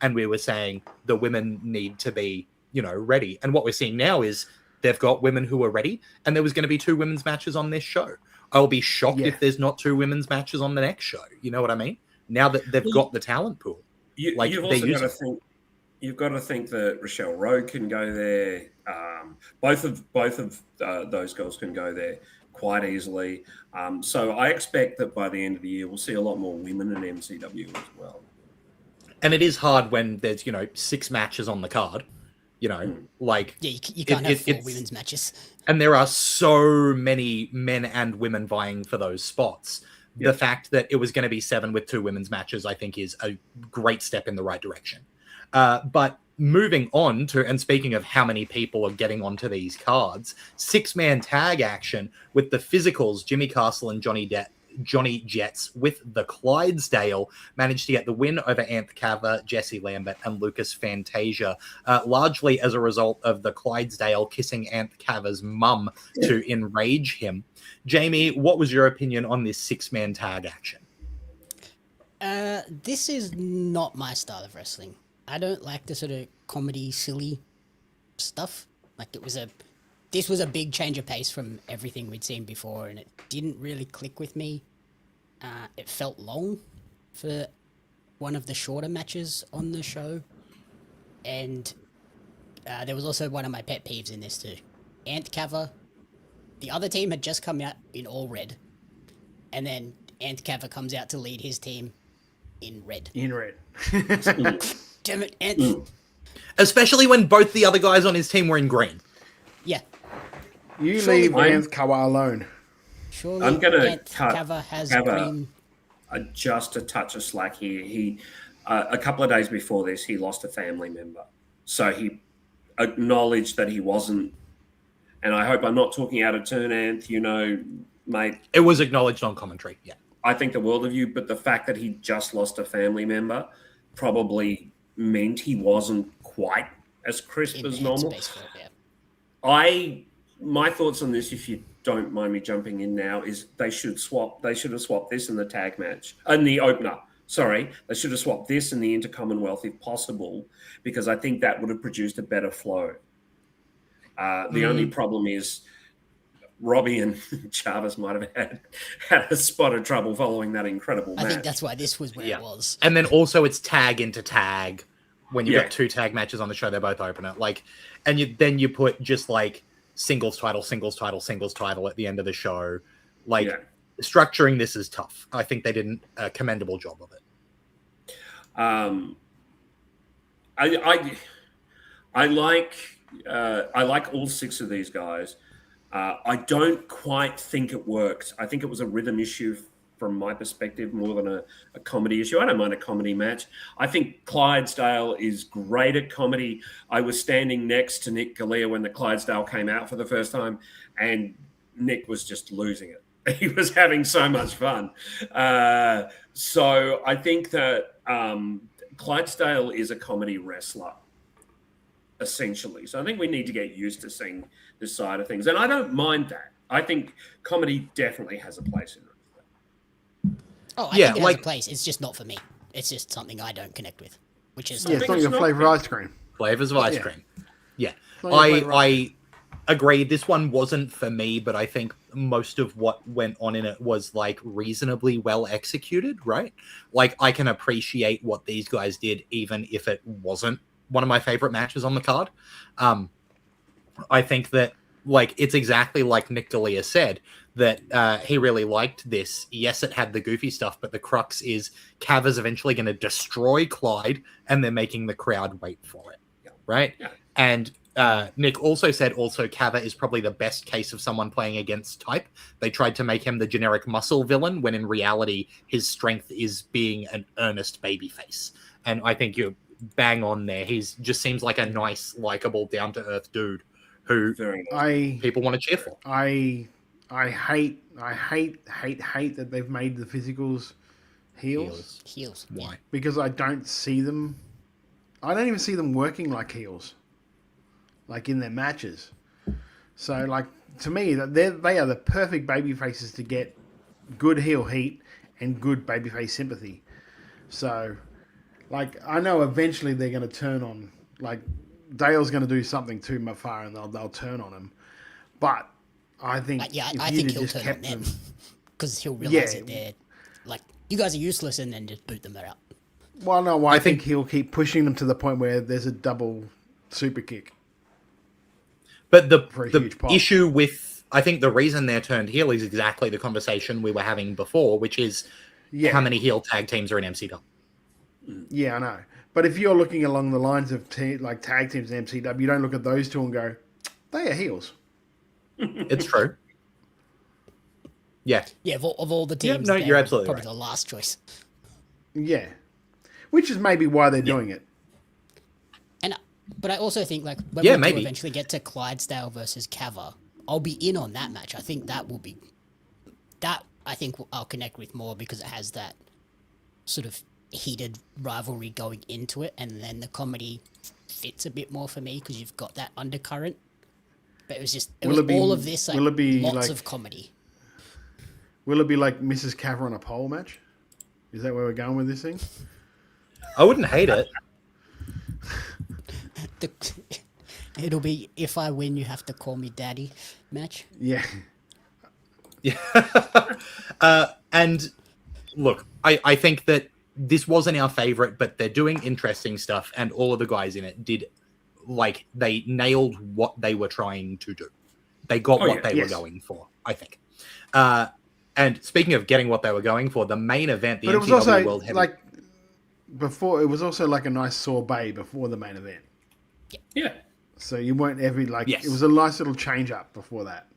And we were saying the women need to be, ready. And what we're seeing now is they've got women who are ready, and there was going to be 2 women's matches on this show. I'll be shocked if there's not 2 women's matches on the next show. You know what I mean? Now that they've got the talent pool. You've also got to think. You've got to think that Rochelle Rowe can go there. Both of those girls can go there quite easily. So I expect that by the end of the year, we'll see a lot more women in MCW as well. And it is hard when there's, 6 matches on the card. Like... Yeah, you can't have 4 women's matches. And there are so many men and women vying for those spots. The fact that it was going to be 7 with 2 women's matches, I think, is a great step in the right direction. But moving on to, and speaking of how many people are getting onto these cards, 6-man tag action with the Physicals, Jimmy Castle and Johnny Jets with the Clydesdale managed to get the win over Anth Kava, Jesse Lambert, and Lucas Fantasia, largely as a result of the Clydesdale kissing Anth Kava's mum to enrage him. Jamie, what was your opinion on this 6-man tag action? This is not my style of wrestling. I don't like the sort of comedy, silly stuff. Like, this was a big change of pace from everything we'd seen before, and it didn't really click with me. It felt long for one of the shorter matches on the show. And there was also one of my pet peeves in this too. Anth Kava, the other team had just come out in all red. And then Anth Kava comes out to lead his team in red. In red. Damn it, Ant. Especially when both the other guys on his team were in green. Yeah. You Surely leave I'm- Ant Kawa alone. Surely I'm gonna Ant cut Kava has Kava. green. Just a touch of slack here. He a couple of days before this, he lost a family member, so he acknowledged that he wasn't. And I hope I'm not talking out of turn, Anth. You know, mate. It was acknowledged on commentary. Yeah. I think the world of you, but the fact that he just lost a family member probably meant he wasn't quite as crisp In as the normal. headspace for it, yeah. My thoughts on this, if you don't mind me jumping in now, is they should have swapped this in the tag match, in the opener. Sorry, they should have swapped this in the Intercommonwealth if possible, because I think that would have produced a better flow. The only problem is Robbie and Chavez might have had a spot of trouble following that incredible match. I think that's why this was where Yeah. it was. And then also it's tag into tag. When you've Yeah. got 2 tag matches on the show, they're both opener. Like, and then you put just like singles title at the end of the show. Like, Yeah. structuring this is tough. I think they did a commendable job of it. I like all 6 of these guys. I don't quite think it worked. I think it was a rhythm issue from my perspective more than a comedy issue. I don't mind a comedy match. I think Clydesdale is great at comedy. I was standing next to Nick Galea when the Clydesdale came out for the first time, and Nick was just losing it. He was having so much fun. So I think that Clydesdale is a comedy wrestler, essentially. So I think we need to get used to seeing this side of things. And I don't mind that. I think comedy definitely has a place in it. Oh, I Yeah, think it has like- a place. It's just not for me. It's just something I don't connect with, which is Yeah, it's think not it's your not flavour good. ice cream. Flavors of ice Yeah. cream. Yeah. not your flavour I agree. This one wasn't for me, but I think most of what went on in it was like reasonably well executed, right? Like, I can appreciate what these guys did, even if it wasn't one of my favorite matches on the card. I think that, like, it's exactly like Nick D'Elia said, that he really liked this. Yes, it had the goofy stuff, but the crux is Cava's eventually going to destroy Clyde, and they're making the crowd wait for it, right? Yeah. And Nick also said Cava is probably the best case of someone playing against type. They tried to make him the generic muscle villain, when in reality, his strength is being an earnest babyface. And I think you're bang on there. He's just seems like a nice, likable, down-to-earth dude who Very nice. people want to cheer for. I hate that they've made the physicals heels heels. Why? because I don't see them. I don't even see them working like heels, like in their matches. So, like, to me, they are the perfect baby faces to get good heel heat and good babyface sympathy. So, like, I know eventually they're going to turn on, like, Dale's going to do something to Mafar and they'll turn on him. But I think Yeah, if I you'd think have he'll just turn on kept them them, because he'll realize Yeah. that they're like, you guys are useless, and then just boot them out. well, no, I think think- he'll keep pushing them to the point where there's a double super kick. But For a the huge pop. issue with, I think the reason they're turned heel is exactly the conversation we were having before, which is Yeah. how many heel tag teams are in MCW. Yeah, I know. But if you're looking along the lines of like tag teams in MCW, you don't look at those two and go, they are heels. It's true. Yeah. Yeah, of all the teams, no, they're you're absolutely probably right. the last choice. Yeah. Which is maybe why they're doing it. And but I also think, like, when Yeah, we do maybe. eventually get to Clydesdale versus Cava, I'll be in on that match. I think that will be that. I think I'll connect with more because it has that sort of heated rivalry going into it, and then the comedy fits a bit more for me because you've got that undercurrent. But it was just Will it be- all of this, like, will it be lots like- of comedy. Will it be like Mrs. Cava on a pole match? Is that where we're going with this thing? I wouldn't hate it. It'll be if I win, you have to call me daddy match. Yeah. And look, I think that this wasn't our favorite, but they're doing interesting stuff, and all of the guys in it did, like, they nailed what they were trying to do. They got what they were going for, I think. And speaking of getting what they were going for, the main event, the But it was MCW also World Heavy... like before, it was also like a nice sorbet before the main event. Yeah. So you weren't every like Yes. it was a nice little change up before that.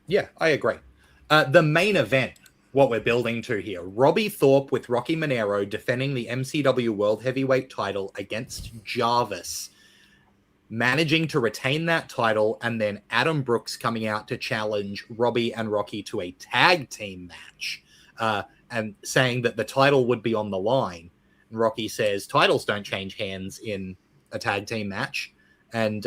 Yeah, I agree. The main event, what we're building to here, Robbie Thorpe with Rocky Monero defending the MCW World Heavyweight title against Jarvis, managing to retain that title, and then Adam Brooks coming out to challenge Robbie and Rocky to a tag team match, and saying that the title would be on the line. And Rocky says titles don't change hands in a tag team match. And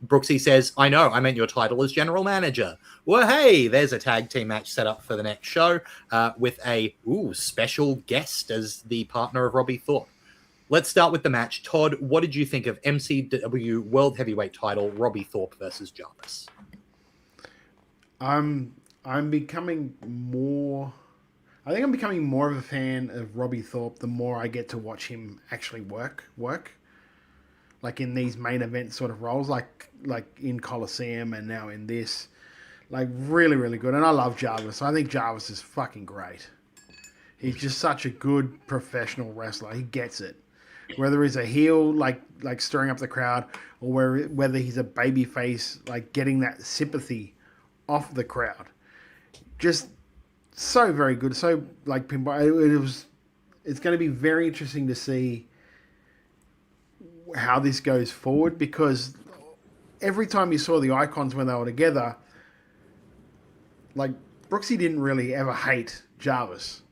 Brooksy says, I know, I meant your title as general manager. Well, hey, there's a tag team match set up for the next show with a special guest as the partner of Robbie Thorpe. Let's start with the match. Todd, what did you think of MCW World Heavyweight title, Robbie Thorpe versus Jarvis? I'm becoming more. I think I'm becoming more of a fan of Robbie Thorpe the more I get to watch him actually work. Like in these main event sort of roles, like in Coliseum and now in this. Like really, really good. And I love Jarvis. I think Jarvis is fucking great. He's just such a good professional wrestler. He gets it. Whether he's a heel, like stirring up the crowd, or whether he's a baby face, like getting that sympathy off the crowd. Just so very good. So like pinball. It's going to be very interesting to see how this goes forward, because every time you saw the Icons when they were together, like Brooksy didn't really ever hate Jarvis.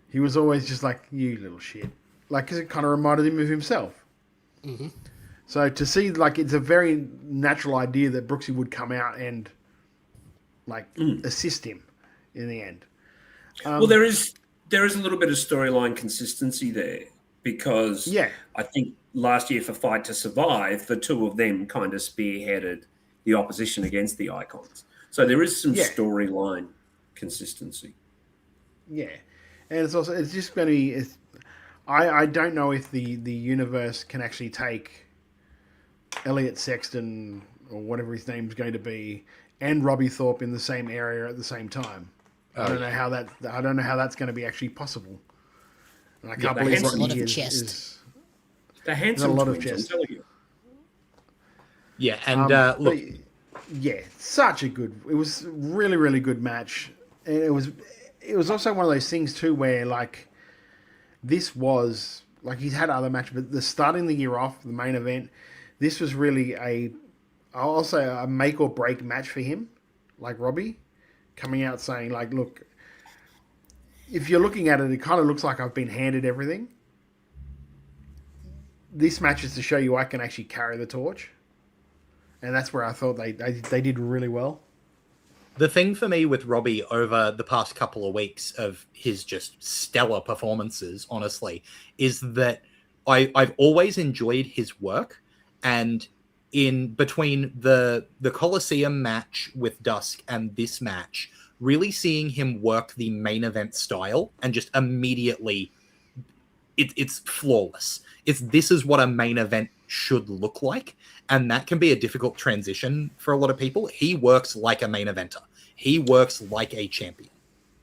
He was always just like, you little shit. Like, because it kind of reminded him of himself. Mm-hmm. So to see, like, it's a very natural idea that Brooksy would come out and, like, assist him in the end. Well, there is a little bit of storyline consistency there, because I think last year for Fight to Survive, the two of them kind of spearheaded the opposition against the Icons. So there is some storyline consistency. Yeah. And it's just going to be... I don't know if the universe can actually take Elliot Sexton, or whatever his name's going to be, and Robbie Thorpe in the same area at the same time. I don't know how that's going to be actually possible. And I can't believe a lot of he chest. is The handsome a lot of twins, chest. I'm telling you. Yeah, and look, such a good. It was a really, really good match, and it was also one of those things too where like this was like he's had other matches, but the starting the year off, the main event, this was really I'll say a make or break match for him, like Robbie coming out saying like, look, if you're looking at it, it kind of looks like I've been handed everything. This match is to show you I can actually carry the torch. And that's where I thought they did really well. the thing for me with Robbie over the past couple of weeks of his just stellar performances, honestly, is that I've always enjoyed his work. And in between the Coliseum match with Dusk and this match, really seeing him work the main event style and just immediately it's flawless. This is what a main event should look like, and that can be a difficult transition for a lot of people. He works like a main eventer. He works like a champion.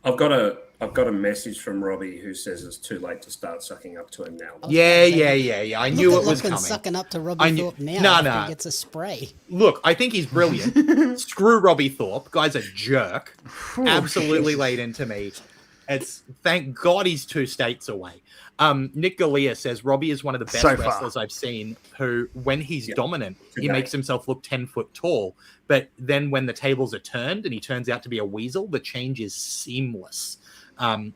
I've got a message from Robbie who says it's too late to start sucking up to him now. Yeah. I knew it was coming. Sucking up to Robbie Thorpe now. He gets a spray. Look, I think he's brilliant. Screw Robbie Thorpe. Guy's a jerk. Absolutely laid into me. Thank God he's 2 states away. Nick Galea says Robbie is one of the best wrestlers I've seen who, when he's dominant, he makes himself look 10 foot tall. But then when the tables are turned and he turns out to be a weasel, the change is seamless.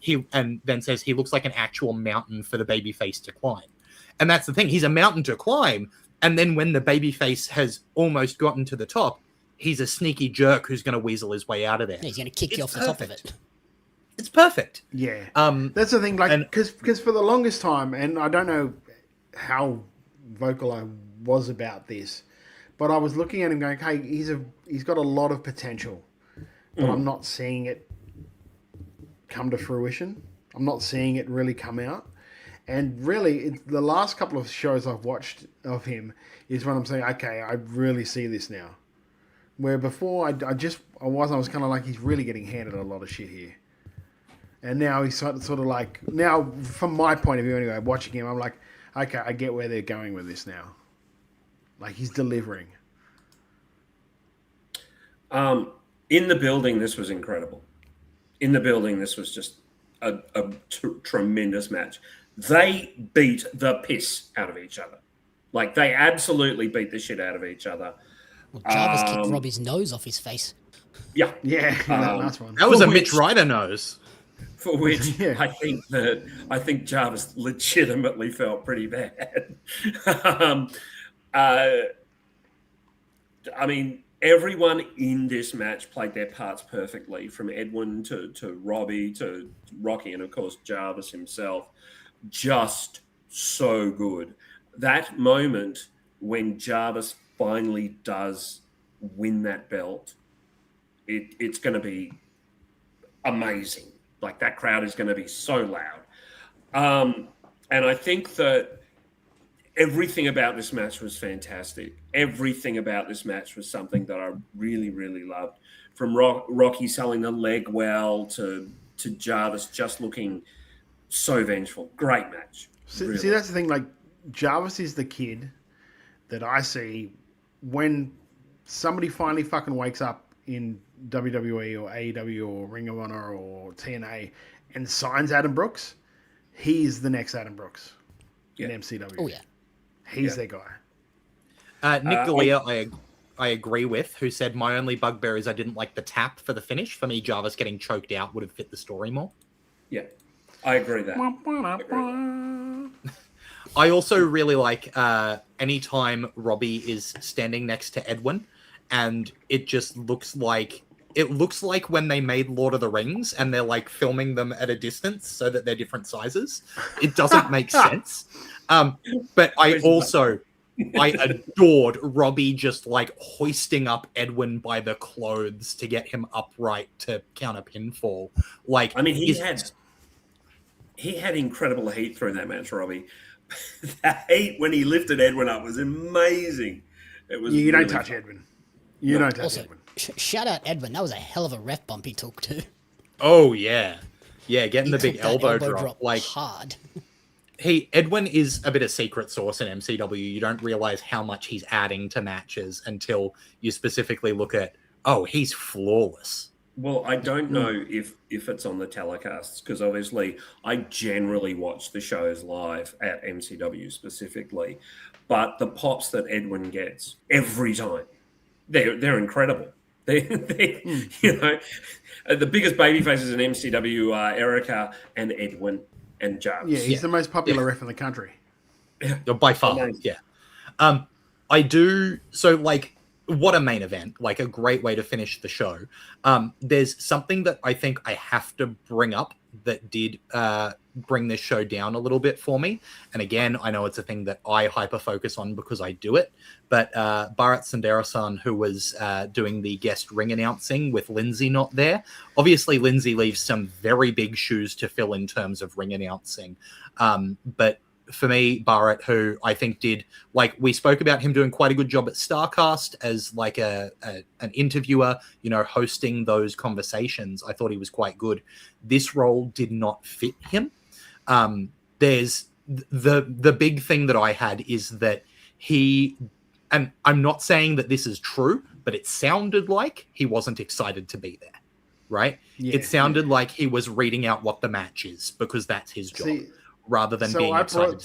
He then says he looks like an actual mountain for the babyface to climb. And that's the thing. He's a mountain to climb. And then when the babyface has almost gotten to the top, he's a sneaky jerk who's going to weasel his way out of there. He's going to kick you off the top of it. It's perfect. Yeah. That's the thing, like, because for the longest time, and I don't know how vocal I was about this, but I was looking at him going, hey, he's got a lot of potential, but I'm not seeing it come to fruition. I'm not seeing it really come out. And really, the last couple of shows I've watched of him is when I'm saying, okay, I really see this now. Where before I was kind of like, he's really getting handed a lot of shit here. And now he's sort of like, now from my point of view anyway, watching him, I'm like, okay, I get where they're going with this now. Like, he's delivering. In the building, this was incredible. In the building, this was just a tremendous match. They beat the piss out of each other. Like, they absolutely beat the shit out of each other. Well, Jarvis kicked Robbie's nose off his face. Yeah. Yeah, that last one. That was a Mitch Ryder nose. For which Yeah. I think Jarvis legitimately felt pretty bad. I mean, everyone in this match played their parts perfectly, from Edwin to Robbie to Rocky, and of course Jarvis himself. Just so good. That moment when Jarvis finally does win that belt, it's going to be amazing. Like, that crowd is going to be so loud. And I think that everything about this match was fantastic. Everything about this match was something that I really, really loved. From Rocky selling the leg well to Jarvis just looking so vengeful. Great match. Really. See, that's the thing. Like, Jarvis is the kid that I see when somebody finally fucking wakes up in WWE or AEW or Ring of Honor or TNA and signs Adam Brooks. He's the next Adam Brooks in MCW. Oh, yeah. He's their guy. Nick Galea, I agree with, who said, my only bugbear is I didn't like the tap for the finish. For me, Jarvis getting choked out would have fit the story more. Yeah, I agree with that. I also really like anytime Robbie is standing next to Edwin, and it just looks like when they made Lord of the Rings and they're like filming them at a distance so that they're different sizes. It doesn't make sense. But I adored Robbie just like hoisting up Edwin by the clothes to get him upright to count a pinfall. Like, I mean, he had incredible heat through that match, Robbie. The heat when he lifted Edwin up was amazing. It was. You really don't touch fun. Edwin. You don't touch Also, Edwin. shout out Edwin. That was a hell of a ref bump he took too. Oh yeah, getting He the big took that elbow drop. Like, hard. Edwin is a bit of secret sauce in MCW. You don't realize how much he's adding to matches until you specifically look at, oh, he's flawless. Well, I don't know if it's on the telecasts, because obviously I generally watch the shows live at MCW specifically, but the pops that Edwin gets every time, they're incredible. They you know, the biggest baby faces in MCW are Erica and Edwin and Jarvis. Yeah, he's the most popular ref in the country. By far. Amazing. Yeah. I do. So, like, what a main event. Like, a great way to finish the show. There's something that I think I have to bring up that did bring this show down a little bit for me. And again, I know it's a thing that I hyper-focus on because I do it. But Bharat Sundarasan, who was doing the guest ring announcing with Lindsay not there, obviously Lindsay leaves some very big shoes to fill in terms of ring announcing. But for me, Bharat, who I think did, like, we spoke about him doing quite a good job at StarCast as like an interviewer, you know, hosting those conversations. I thought he was quite good. This role did not fit him. There's the big thing that I had is that and I'm not saying that this is true, but it sounded like he wasn't excited to be there, right? Yeah, it sounded like he was reading out what the match is because that's his job. Rather than being excited.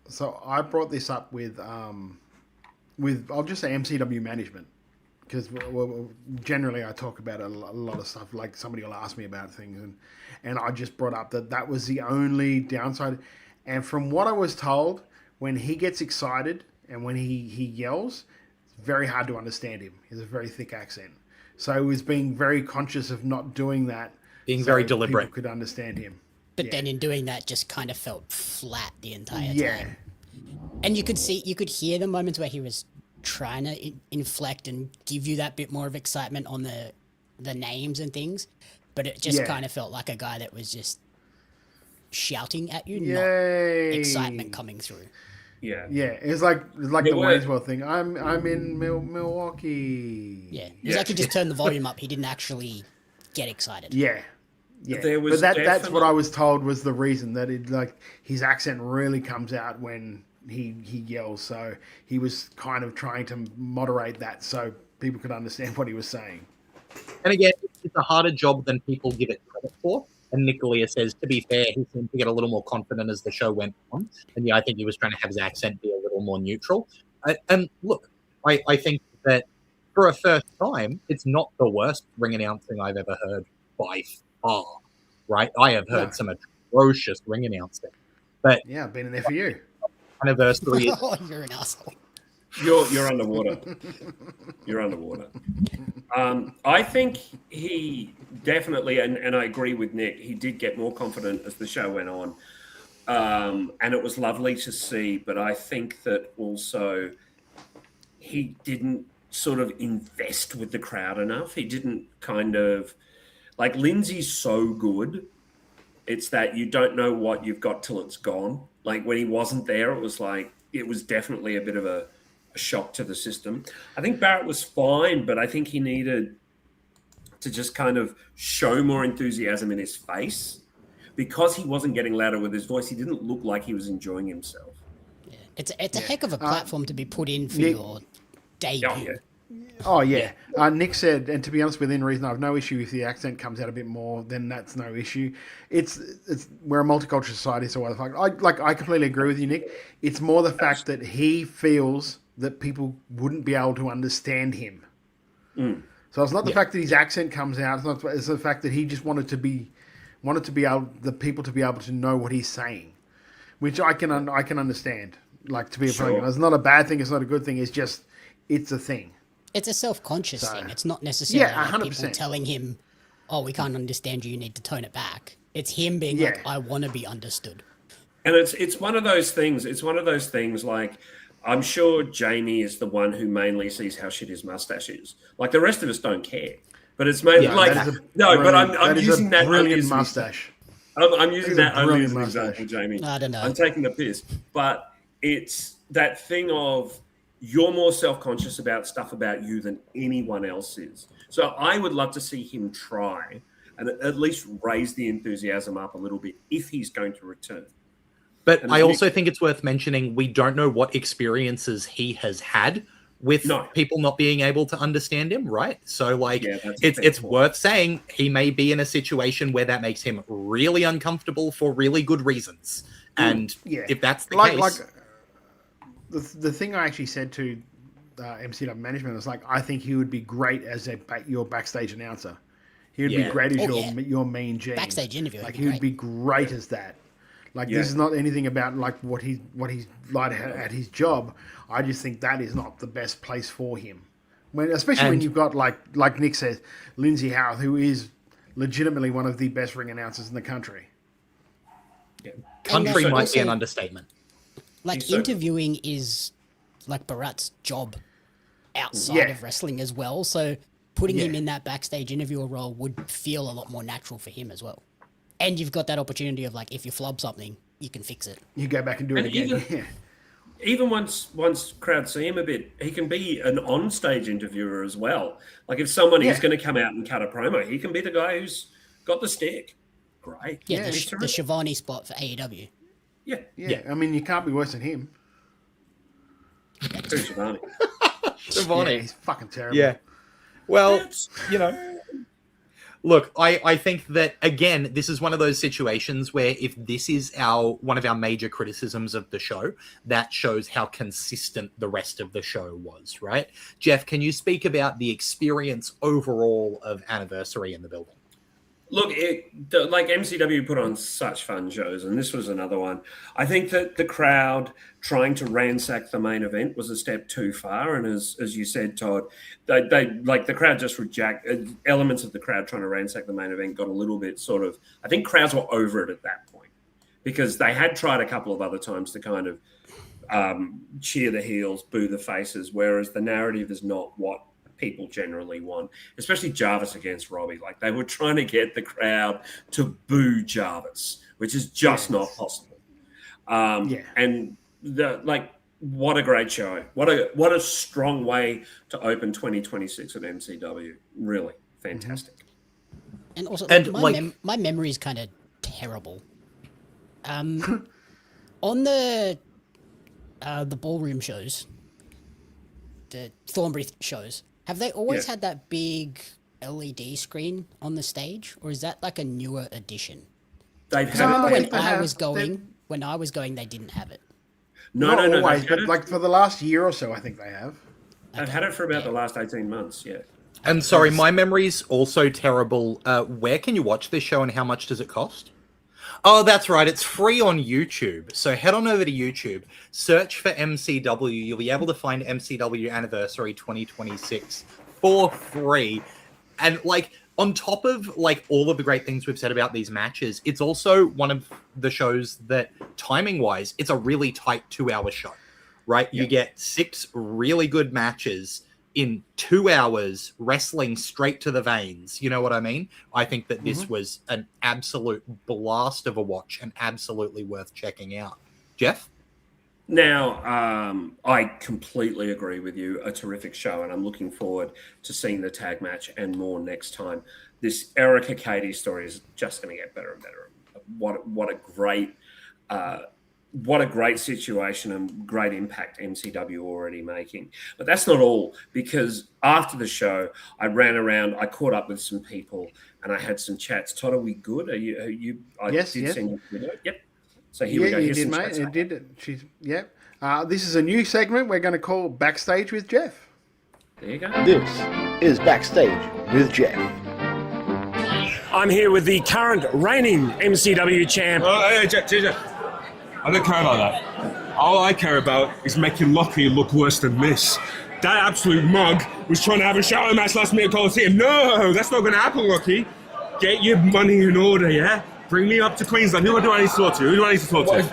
So I brought this up with I'll just say MCW management, because generally I talk about a lot of stuff. Like, somebody will ask me about things, and I just brought up that was the only downside. And from what I was told, when he gets excited and when he yells, it's very hard to understand him. He has a very thick accent, so he was being very conscious of not doing that. Being very deliberate. People could understand him. But then in doing that, just kind of felt flat the entire time. Yeah. And you could hear the moments where he was trying to inflect and give you that bit more of excitement on the names and things. But it just kind of felt like a guy that was just shouting at you, not excitement coming through. Yeah. Yeah, it's like the Wayne's World thing. I'm in Milwaukee. Yeah. It was like he just turned the volume up. He didn't actually get excited. Yeah. Yeah, There was but that's what definite- I was told was the reason that it like his accent really comes out when he yells. So he was kind of trying to moderate that so people could understand what he was saying. And again, it's a harder job than people give it credit for. And Nicolia says, to be fair, he seemed to get a little more confident as the show went on. And yeah, I think he was trying to have his accent be a little more neutral. And look, I think that for a first time, it's not the worst ring announcing I've ever heard by far, right? I have heard some atrocious ring announcing. But yeah, I've been in there for you. Anniversary. Oh, you're an asshole. You're underwater. You're underwater. I think he definitely, and I agree with Nick, he did get more confident as the show went on. And it was lovely to see, but I think that also he didn't sort of invest with the crowd enough. He didn't kind of, like Lindsay's so good. It's that you don't know what you've got till it's gone. Like when he wasn't there, it was like, it was definitely a bit of a shock to the system. I think Barrett was fine, but I think he needed to just kind of show more enthusiasm in his face because he wasn't getting louder with his voice. He didn't look like he was enjoying himself. Yeah. It's a heck of a platform to be put in for Nick- your debut. Oh yeah. Nick said, and to be honest, within reason, I have no issue if the accent comes out a bit more. Then that's no issue. It's we're a multicultural society, so I completely agree with you, Nick. It's more the fact that he feels that people wouldn't be able to understand him. So it's not the fact that his accent comes out. It's the fact that he just wanted to be able the people to be able to know what he's saying, which I can understand. Like to be a program, it's not a bad thing. It's not a good thing. It's a thing. It's a self-conscious thing. It's not necessarily like 100%. people telling him, "Oh, we can't understand you. You need to tone it back." It's him being like, "I want to be understood." And it's one of those things. It's one of those things like I'm sure Jamie is the one who mainly sees how shit his mustache is. Like the rest of us don't care. But it's mainly I'm using that brilliant mustache. I'm using that only as an mustache. example, Jamie. I don't know. I'm taking the piss. But it's that thing of you're more self-conscious about stuff about you than anyone else is. So I would love to see him try and at least raise the enthusiasm up a little bit if he's going to return. But I also think it's worth mentioning we don't know what experiences he has had with people not being able to understand him, right? So, like, it's worth saying he may be in a situation where that makes him really uncomfortable for really good reasons. And if that's the case... The thing I actually said to MCW management was like, I think he would be great as your backstage announcer. He would be great as your Mean Gene. Backstage interview. Like he would be great as that. Like this is not anything about like what he's like at his job. I just think that is not the best place for him. Especially when you've got like Nick says, Lindsay Howarth, who is legitimately one of the best ring announcers in the country. Yeah. Country might be an understatement. Like interviewing is like Bharat's job outside of wrestling as well. So putting him in that backstage interviewer role would feel a lot more natural for him as well. And you've got that opportunity of like, if you flub something, you can fix it. You go back and do it again. Even once crowds see him a bit, he can be an on-stage interviewer as well. Like if someone is going to come out and cut a promo, he can be the guy who's got the stick. Great. Yeah, the Shivani spot for AEW. Yeah. I mean, you can't be worse than him. Who's Shivani? Shivani. Yeah, he's fucking terrible. Yeah. Well, look, I think that, again, this is one of those situations where if this is one of our major criticisms of the show, that shows how consistent the rest of the show was, right? Jeff, can you speak about the experience overall of Anniversary in the building? Look, like MCW put on such fun shows, and this was another one. I think that the crowd trying to ransack the main event was a step too far, and as you said, Todd, they like the crowd just elements of the crowd trying to ransack the main event got a little bit sort of. I think crowds were over it at that point because they had tried a couple of other times to kind of cheer the heels, boo the faces, whereas the narrative is not what people generally want, especially Jarvis against Robbie. Like they were trying to get the crowd to boo Jarvis, which is just not possible. And what a great show. What a strong way to open 2026 at MCW. Really fantastic. And also, And, my memory is kind of terrible. On the ballroom shows, the Thornbury shows, have they always had that big LED screen on the stage, or is that like a newer addition? They've Because I remember had when I was going, they didn't have it. no, Not no, no. always, They've had but it, like for the last year or so, I think they have. they've had it for about the last 18 months. Yeah. And sorry, my memory's also terrible. Where can you watch this show and how much does it cost? Oh, that's right. It's free on YouTube. So head on over to YouTube, search for MCW. You'll be able to find MCW Anniversary 2026 for free. And like on top of like all of the great things we've said about these matches, it's also one of the shows that timing wise, it's a really tight 2-hour show, right? You get 6 really good matches in 2 hours, wrestling straight to the veins. You know what I mean? I think that this was an absolute blast of a watch and absolutely worth checking out. Jeff? Now, I completely agree with you. A terrific show, and I'm looking forward to seeing the tag match and more next time. This Erica Katie story is just going to get better and better. What a great situation and great impact MCW already making. But that's not all, because after the show, I ran around, I caught up with some people, and I had some chats. Todd, are we good? Are you? Yes. Send you video. Yep. So here we go. You Here's did, some mate. chats. It did. This is a new segment we're going to call Backstage with Jeff. There you go. This is Backstage with Jeff. I'm here with the current reigning MCW champ. Hey, Jeff. I don't care about that. All I care about is making Lockie look worse than this. That absolute mug was trying to have a shower match last minute Coliseum. No, that's not going to happen, Lockie. Get your money in order, yeah? Bring me up to Queensland. Who do I need to talk to?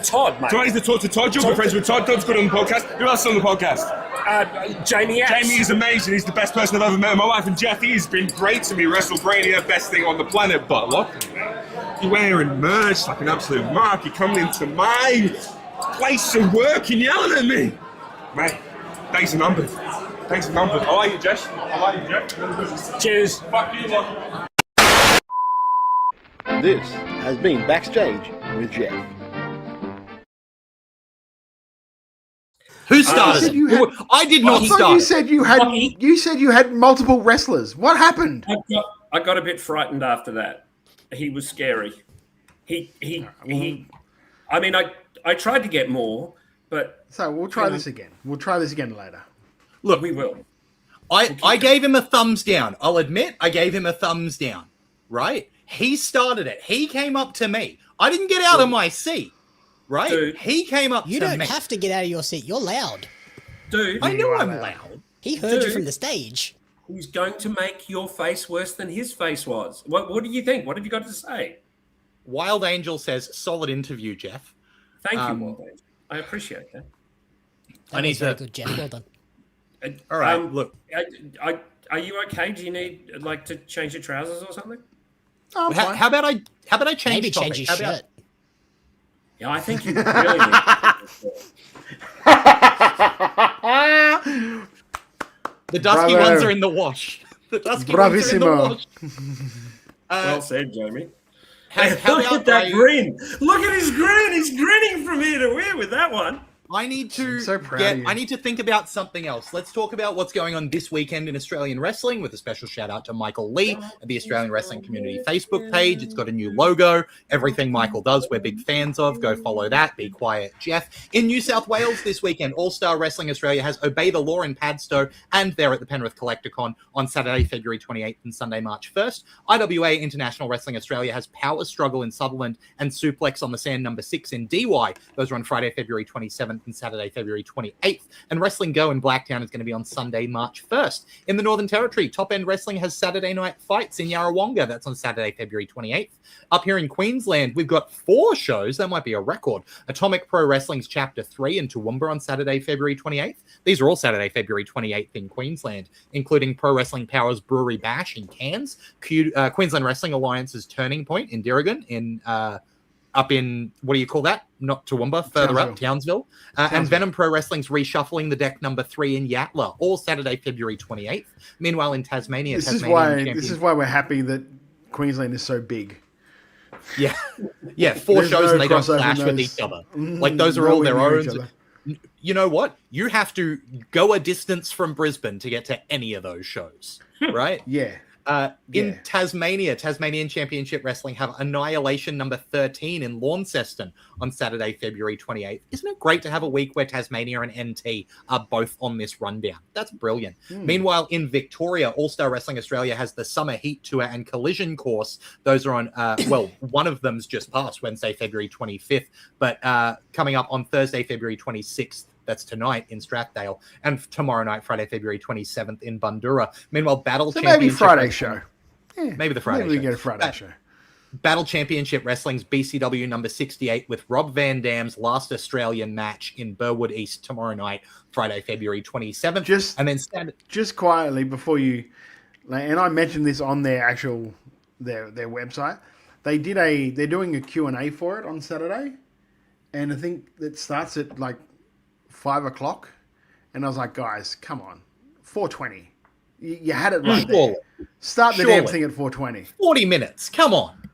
Todd, mate. Do I need to talk to Todd? You're good friends with Todd. Todd's good on the podcast. Who else is on the podcast? Jamie Apps. Jamie is amazing. He's the best person I've ever met in my life. And Jeff, he's been great to me. WrestleMania, best thing on the planet. But look, you're wearing merch like an absolute mark. You're coming into my place of work and yelling at me. Mate, thanks a number. I like you, Jeff. Cheers. Fuck you, Lockie. This has been Backstage with Jeff. Who started it? I did not start. You said you had. You said you had multiple wrestlers. What happened? I got a bit frightened after that. He was scary. I mean, I tried to get more, but So we'll try this again. We'll try this again later. Look, we will. I gave him a thumbs down. I'll admit I gave him a thumbs down, right? He started it. He came up to me. I didn't get out of my seat, right? Dude, he came up to me. You don't have to get out of your seat. You're loud. Dude, I know I'm loud. He heard you from the stage. He's going to make your face worse than his face was. What do you think? What have you got to say? Wild Angel says, solid interview, Jeff. Thank you, Wild Angel. I appreciate that. That was very good, Jeff. Well done. All right, look. Are you okay? Do you need to change your trousers or something? Oh, how about I change Maybe topic? change his How about- shirt. Yeah, I think you really need. The dusky Bravo. ones are in the wash. The dusky ones are in the Bravissimo. wash. Well said, Jamie. How Look about at that I- grin. Look at his grin. He's grinning from ear to ear with that one. I need to so proud of you. I need to think about something else. Let's talk about what's going on this weekend in Australian wrestling with a special shout out to Michael Lee at the Australian Wrestling Community Facebook page. It's got a new logo. Everything Michael does, we're big fans of. Go follow that. Be quiet, Jeff. In New South Wales this weekend, All Star Wrestling Australia has Obey the Law in Padstow, and they're at the Penrith Collecticon on Saturday, February 28th and Sunday, March 1st. IWA International Wrestling Australia has Power Struggle in Sutherland and Suplex on the Sand number 6 in DY. Those are on Friday, February 27th and Saturday, February 28th, and Wrestling Go in Blacktown is going to be on Sunday, March 1st. In the Northern Territory, Top End Wrestling has Saturday Night Fights in Yarrawonga. That's on Saturday, February 28th. Up here in Queensland, we've got 4 shows. That might be a record. Atomic Pro Wrestling's Chapter 3 in Toowoomba on Saturday, February 28th. These are all Saturday, February 28th in Queensland, including Pro Wrestling Power's Brewery Bash in Cairns, Queensland Wrestling Alliance's Turning Point in Dirrigan, in up in, what do you call that? Not Toowoomba, further up, Townsville. And Venom Pro Wrestling's Reshuffling the Deck number 3 in Yatla, all Saturday, February 28th. Meanwhile, in Tasmania, This is why we're happy that Queensland is so big. Yeah, yeah, 4 There's shows no and they don't crossover clash with those. each other. Like those are all their Nowhere near each own. other. You know what? You have to go a distance from Brisbane to get to any of those shows, right? Yeah. In Tasmania, Tasmanian Championship Wrestling have Annihilation number 13 in Launceston on Saturday, February 28th. Isn't it great to have a week where Tasmania and NT are both on this rundown? That's brilliant. Meanwhile, in Victoria, All Star Wrestling Australia has the Summer Heat Tour and Collision course. Those are on, well, one of them's just passed Wednesday, February 25th, but coming up on Thursday, February 26th. That's tonight in Strathdale, and tomorrow night, Friday, February 27th in Bundoora. Meanwhile, Battle Championship... maybe Friday show. Yeah, maybe the Friday show. Maybe we get a Friday show. Battle Championship Wrestling's BCW number 68 with Rob Van Dam's last Australian match in Burwood East tomorrow night, Friday, February 27th. Just quietly before you... And I mentioned this on their actual... their website. They're doing a Q&A for it on Saturday, and I think it starts at 5 o'clock, and I was like, guys, come on, 4:20. You had it right there. Start the damn thing at 4:20. 40 minutes, come on.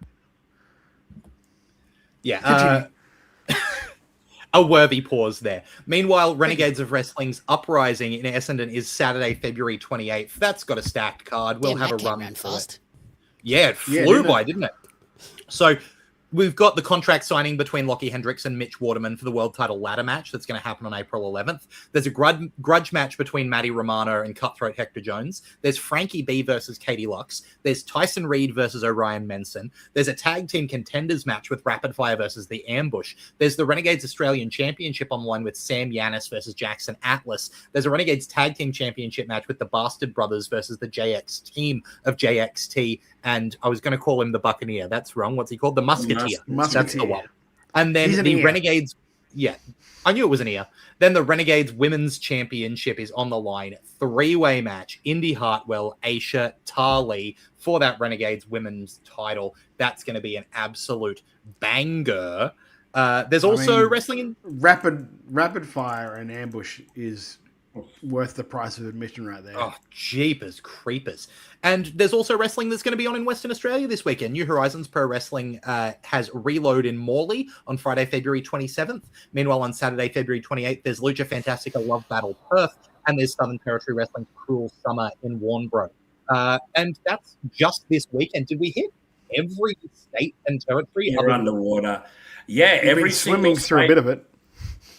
Yeah, a worthy pause there. Meanwhile, Renegades of Wrestling's Uprising in Essendon is Saturday, February 28th. That's got a stacked card. We'll have a run fast. Yeah, it flew by, didn't it? So we've got the contract signing between Lockie Hendricks and Mitch Waterman for the world title ladder match that's going to happen on April 11th. There's a grudge match between Matty Romano and Cutthroat Hector Jones. There's Frankie B versus Katie Lux. There's Tyson Reed versus Orion Menson. There's a tag team contenders match with Rapid Fire versus The Ambush. There's the Renegades Australian Championship on the line with Sam Yanis versus Jackson Atlas. There's a Renegades Tag Team Championship match with the Bastard Brothers versus the JX team of JXT. And I was going to call him the Buccaneer. That's wrong. What's he called? The Musketeer. That's the one. And then the Renegades... Yeah, I knew it was an ear. Then the Renegades Women's Championship is on the line. 3-way match. Indy Hartwell, Aisha, Tali for that Renegades Women's title. That's going to be an absolute banger. There's also wrestling in... Rapid Fire and Ambush is worth the price of admission right there. Oh, jeepers creepers. And there's also wrestling that's going to be on in Western Australia this weekend. New Horizons Pro Wrestling has Reload in Morley on Friday, February 27th. Meanwhile, on Saturday, February 28th, there's Lucha Fantastica Love Battle Perth, and there's Southern Territory Wrestling's Cruel Summer in Warnbro. And that's just this weekend. Did we hit every state and territory? You're underwater. Yeah, every swimming through a bit of it.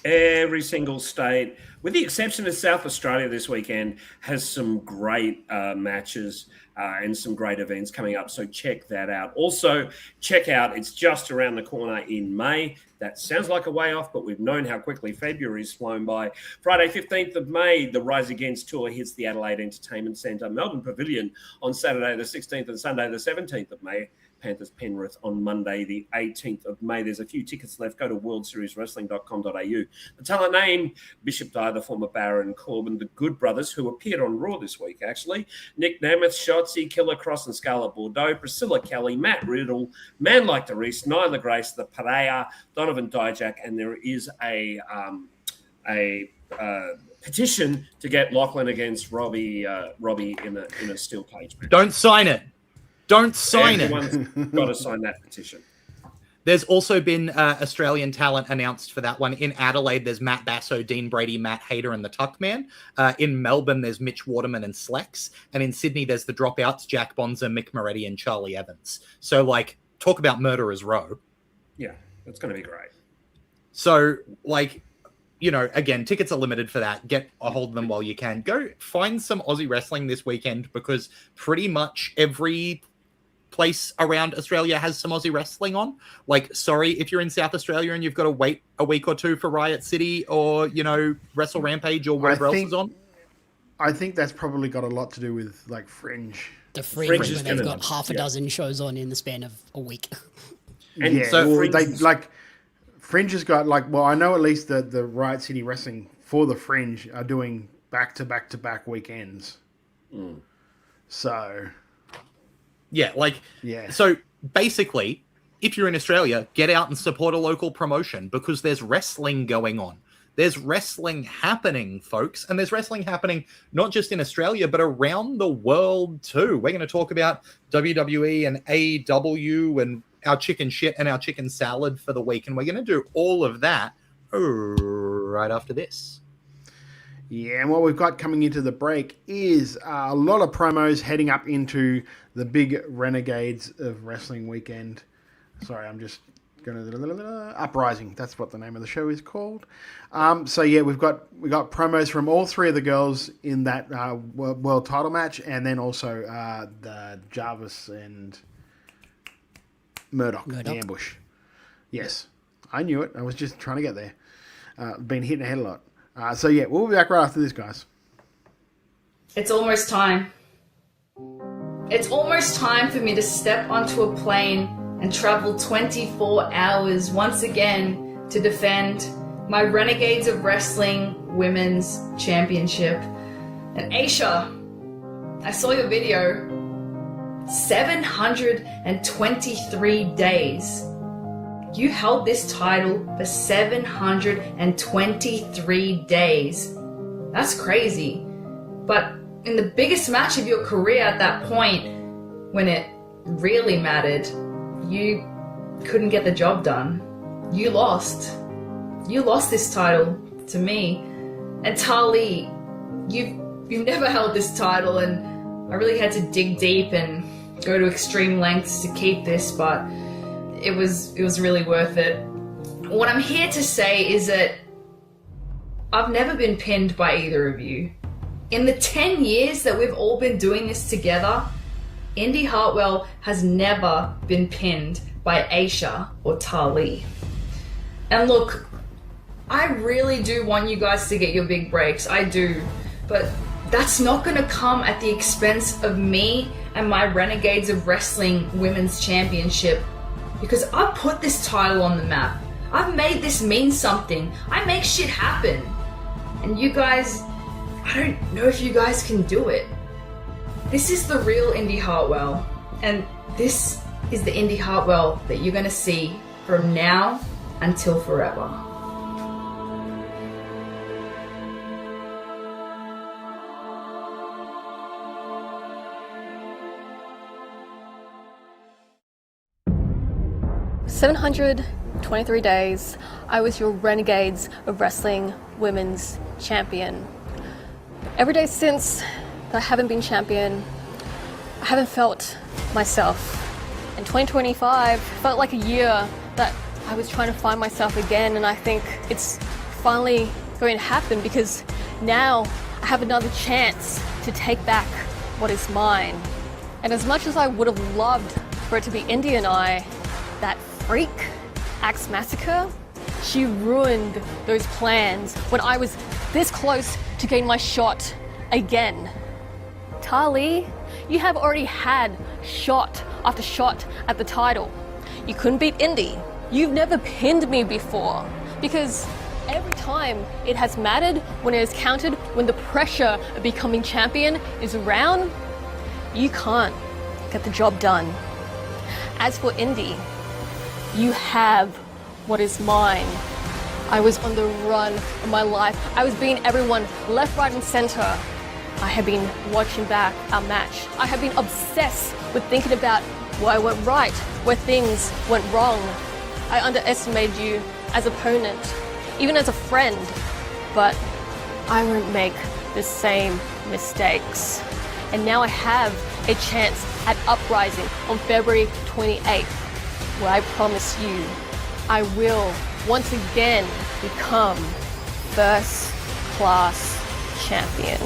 Every single state, with the exception of South Australia this weekend, has some great matches and some great events coming up. So check that out. Also, check out, it's just around the corner in May. That sounds like a way off, but we've known how quickly February's flown by. Friday, 15th of May, the Rise Against Tour hits the Adelaide Entertainment Centre, Melbourne Pavilion on Saturday the 16th and Sunday the 17th of May. Panthers Penrith on Monday, the 18th of May. There's a few tickets left. Go to worldserieswrestling.com.au. The talent name, Bishop Dye, the former Baron Corbin, the Good Brothers, who appeared on Raw this week, actually. Nick Nemeth, Shotzi, Killer Cross and Scarlett Bordeaux, Priscilla Kelly, Matt Riddle, Man Like the Reese, Nyla Grace, the Pareya, Donovan Dijak, and there is a petition to get Lachlan against Robbie in a steel cage match. Don't sign it. Don't sign Everyone's got to sign that petition. There's also been Australian talent announced for that one. In Adelaide, there's Matt Basso, Dean Brady, Matt Hayter, and the Tuckman. In Melbourne, there's Mitch Waterman and Slex. And in Sydney, there's the Dropouts, Jack Bonza, Mick Moretti, and Charlie Evans. So, talk about Murderers Row. Yeah, that's going to be great. So, again, tickets are limited for that. Get a hold of them while you can. Go find some Aussie wrestling this weekend because pretty much every place around Australia has some Aussie wrestling on. Sorry if you're in South Australia and you've got to wait a week or two for Riot City or, Wrestle Rampage or whatever else is on. I think that's probably got a lot to do with Fringe. The Fringe where they've got half a dozen shows on in the span of a week. And yeah, so Fringe has got I know at least the Riot City Wrestling for the Fringe are doing back-to-back-to-back weekends. So... Yeah, So basically, if you're in Australia, get out and support a local promotion because there's wrestling going on. There's wrestling happening, folks, and there's wrestling happening not just in Australia, but around the world too. We're going to talk about WWE and AEW and our chicken shit and our chicken salad for the week, and we're going to do all of that right after this. Yeah, and what we've got coming into the break is a lot of promos heading up into the big Renegades of Wrestling weekend. Sorry, I'm just going to Uprising. That's what the name of the show is called. So yeah, we got promos from all three of the girls in that world title match, and then also the Jarvis and Murdoch, the ambush. Yes, I knew it. I was just trying to get there. Been hitting ahead a lot. So yeah, we'll be back right after this, guys. It's almost time. It's almost time for me to step onto a plane and travel 24 hours once again to defend my Renegades of Wrestling Women's Championship. And Aisha, I saw your video. 723 days. You held this title for 723 days. That's crazy. But in the biggest match of your career at that point, when it really mattered, you couldn't get the job done. You lost. You lost this title to me. And Tali, you've never held this title, and I really had to dig deep and go to extreme lengths to keep this, but it was really worth it. What I'm here to say is that I've never been pinned by either of you. In the 10 years that we've all been doing this together, Indy Hartwell has never been pinned by Aisha or Tali. And look, I really do want you guys to get your big breaks, I do, but that's not going to come at the expense of me and my Renegades of Wrestling Women's Championship, because I've put this title on the map. I've made this mean something. I make shit happen. And you guys, I don't know if you guys can do it. This is the real Indy Hartwell, and this is the Indy Hartwell that you're going to see from now until forever. "723 days, I was your Renegades of Wrestling Women's Champion. Every day since that I haven't been champion, I haven't felt myself. And 2025 felt like a year that I was trying to find myself again, and I think it's finally going to happen because now I have another chance to take back what is mine. And as much as I would have loved for it to be Indy and I, that freak, Axe Massacre, she ruined those plans when I was this close to getting my shot again. Tali, you have already had shot after shot at the title. You couldn't beat Indy. You've never pinned me before because every time it has mattered, when it is counted, when the pressure of becoming champion is around, you can't get the job done. As for Indy, you have what is mine. I was on the run of my life. I was beating everyone left, right, and center. I have been watching back our match. I have been obsessed with thinking about where I went right, where things went wrong. I underestimated you as opponent, even as a friend, but I won't make the same mistakes. And now I have a chance at Uprising on February 28th, where I promise you I will once again become first class champion.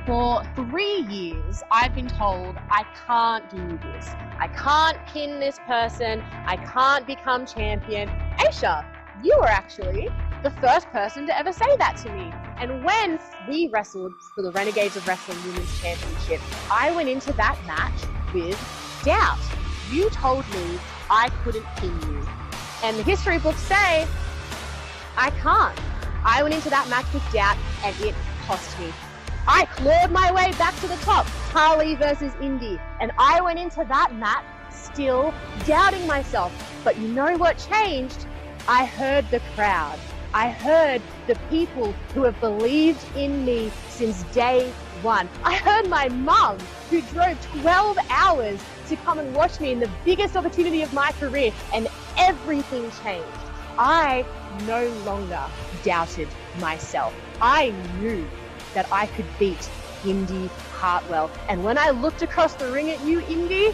For 3 years, I've been told I can't do this. I can't pin this person. I can't become champion. Aisha, you were actually the first person to ever say that to me. And when we wrestled for the Renegades of Wrestling Women's Championship, I went into that match with doubt. You told me I couldn't pin you. And the history books say I can't. I went into that match with doubt and it cost me. I clawed my way back to the top. Harley versus Indy. And I went into that match still doubting myself. But you know what changed? I heard the crowd. I heard the people who have believed in me since day one. I heard my mum, who drove 12 hours to come and watch me in the biggest opportunity of my career, and everything changed. I no longer doubted myself. I knew that I could beat Indy Hartwell. And when I looked across the ring at you, Indy,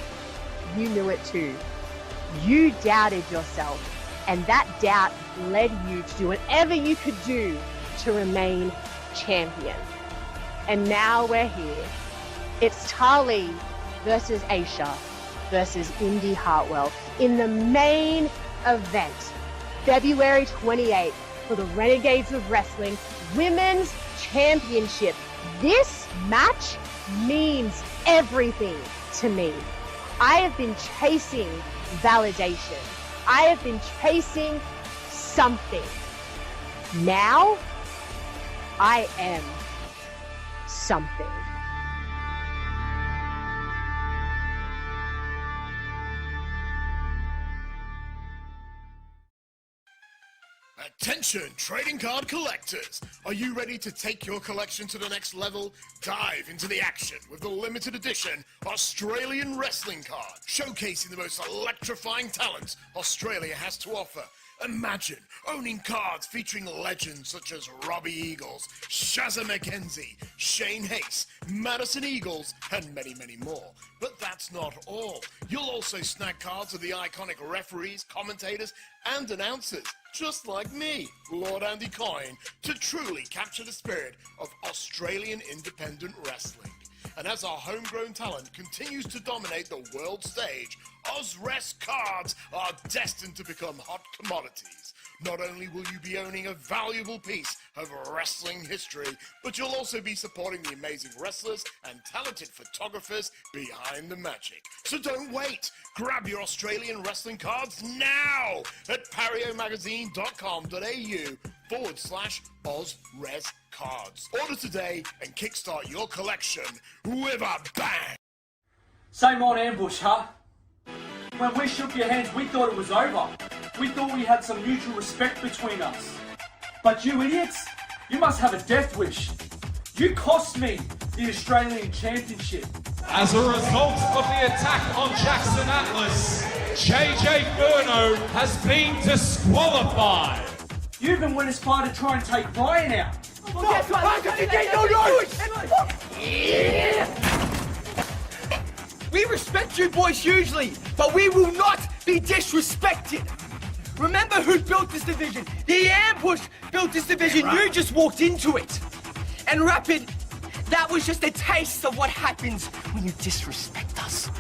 you knew it too. You doubted yourself, and that doubt led you to do whatever you could do to remain champion. And now we're here. It's Tali versus Aisha versus Indy Hartwell in the main event, February 28th, for the Renegades of Wrestling Women's Championship. This match means everything to me. I have been chasing validation. I have been chasing something. Now, I am something. Attention, trading card collectors! Are you ready to take your collection to the next level? Dive into the action with the limited edition Australian Wrestling Card, showcasing the most electrifying talents Australia has to offer. Imagine owning cards featuring legends such as Robbie Eagles, Shazza McKenzie, Shane Hayes, Madison Eagles, and many, many more. But that's not all. You'll also snag cards of the iconic referees, commentators, and announcers, just like me, Lord Andy Coyne, to truly capture the spirit of Australian independent wrestling. And as our homegrown talent continues to dominate the world stage, Ozrest cards are destined to become hot commodities. Not only will you be owning a valuable piece of wrestling history, but you'll also be supporting the amazing wrestlers and talented photographers behind the magic. So don't wait! Grab your Australian wrestling cards now at pariomagazine.com.au/Ozres cards. Order today and kickstart your collection with a bang! Same old ambush, huh? When we shook your hands, we thought it was over. We thought we had some mutual respect between us. But you idiots, you must have a death wish. You cost me the Australian Championship. As a result of the attack on Jackson Atlas, JJ Furno has been disqualified. You even went as far to try and take Ryan out. We respect you boys hugely, but we will not be disrespected. Remember who built this division? The Ambush built this division. You just walked into it. And Rapid, that was just a taste of what happens when you disrespect us.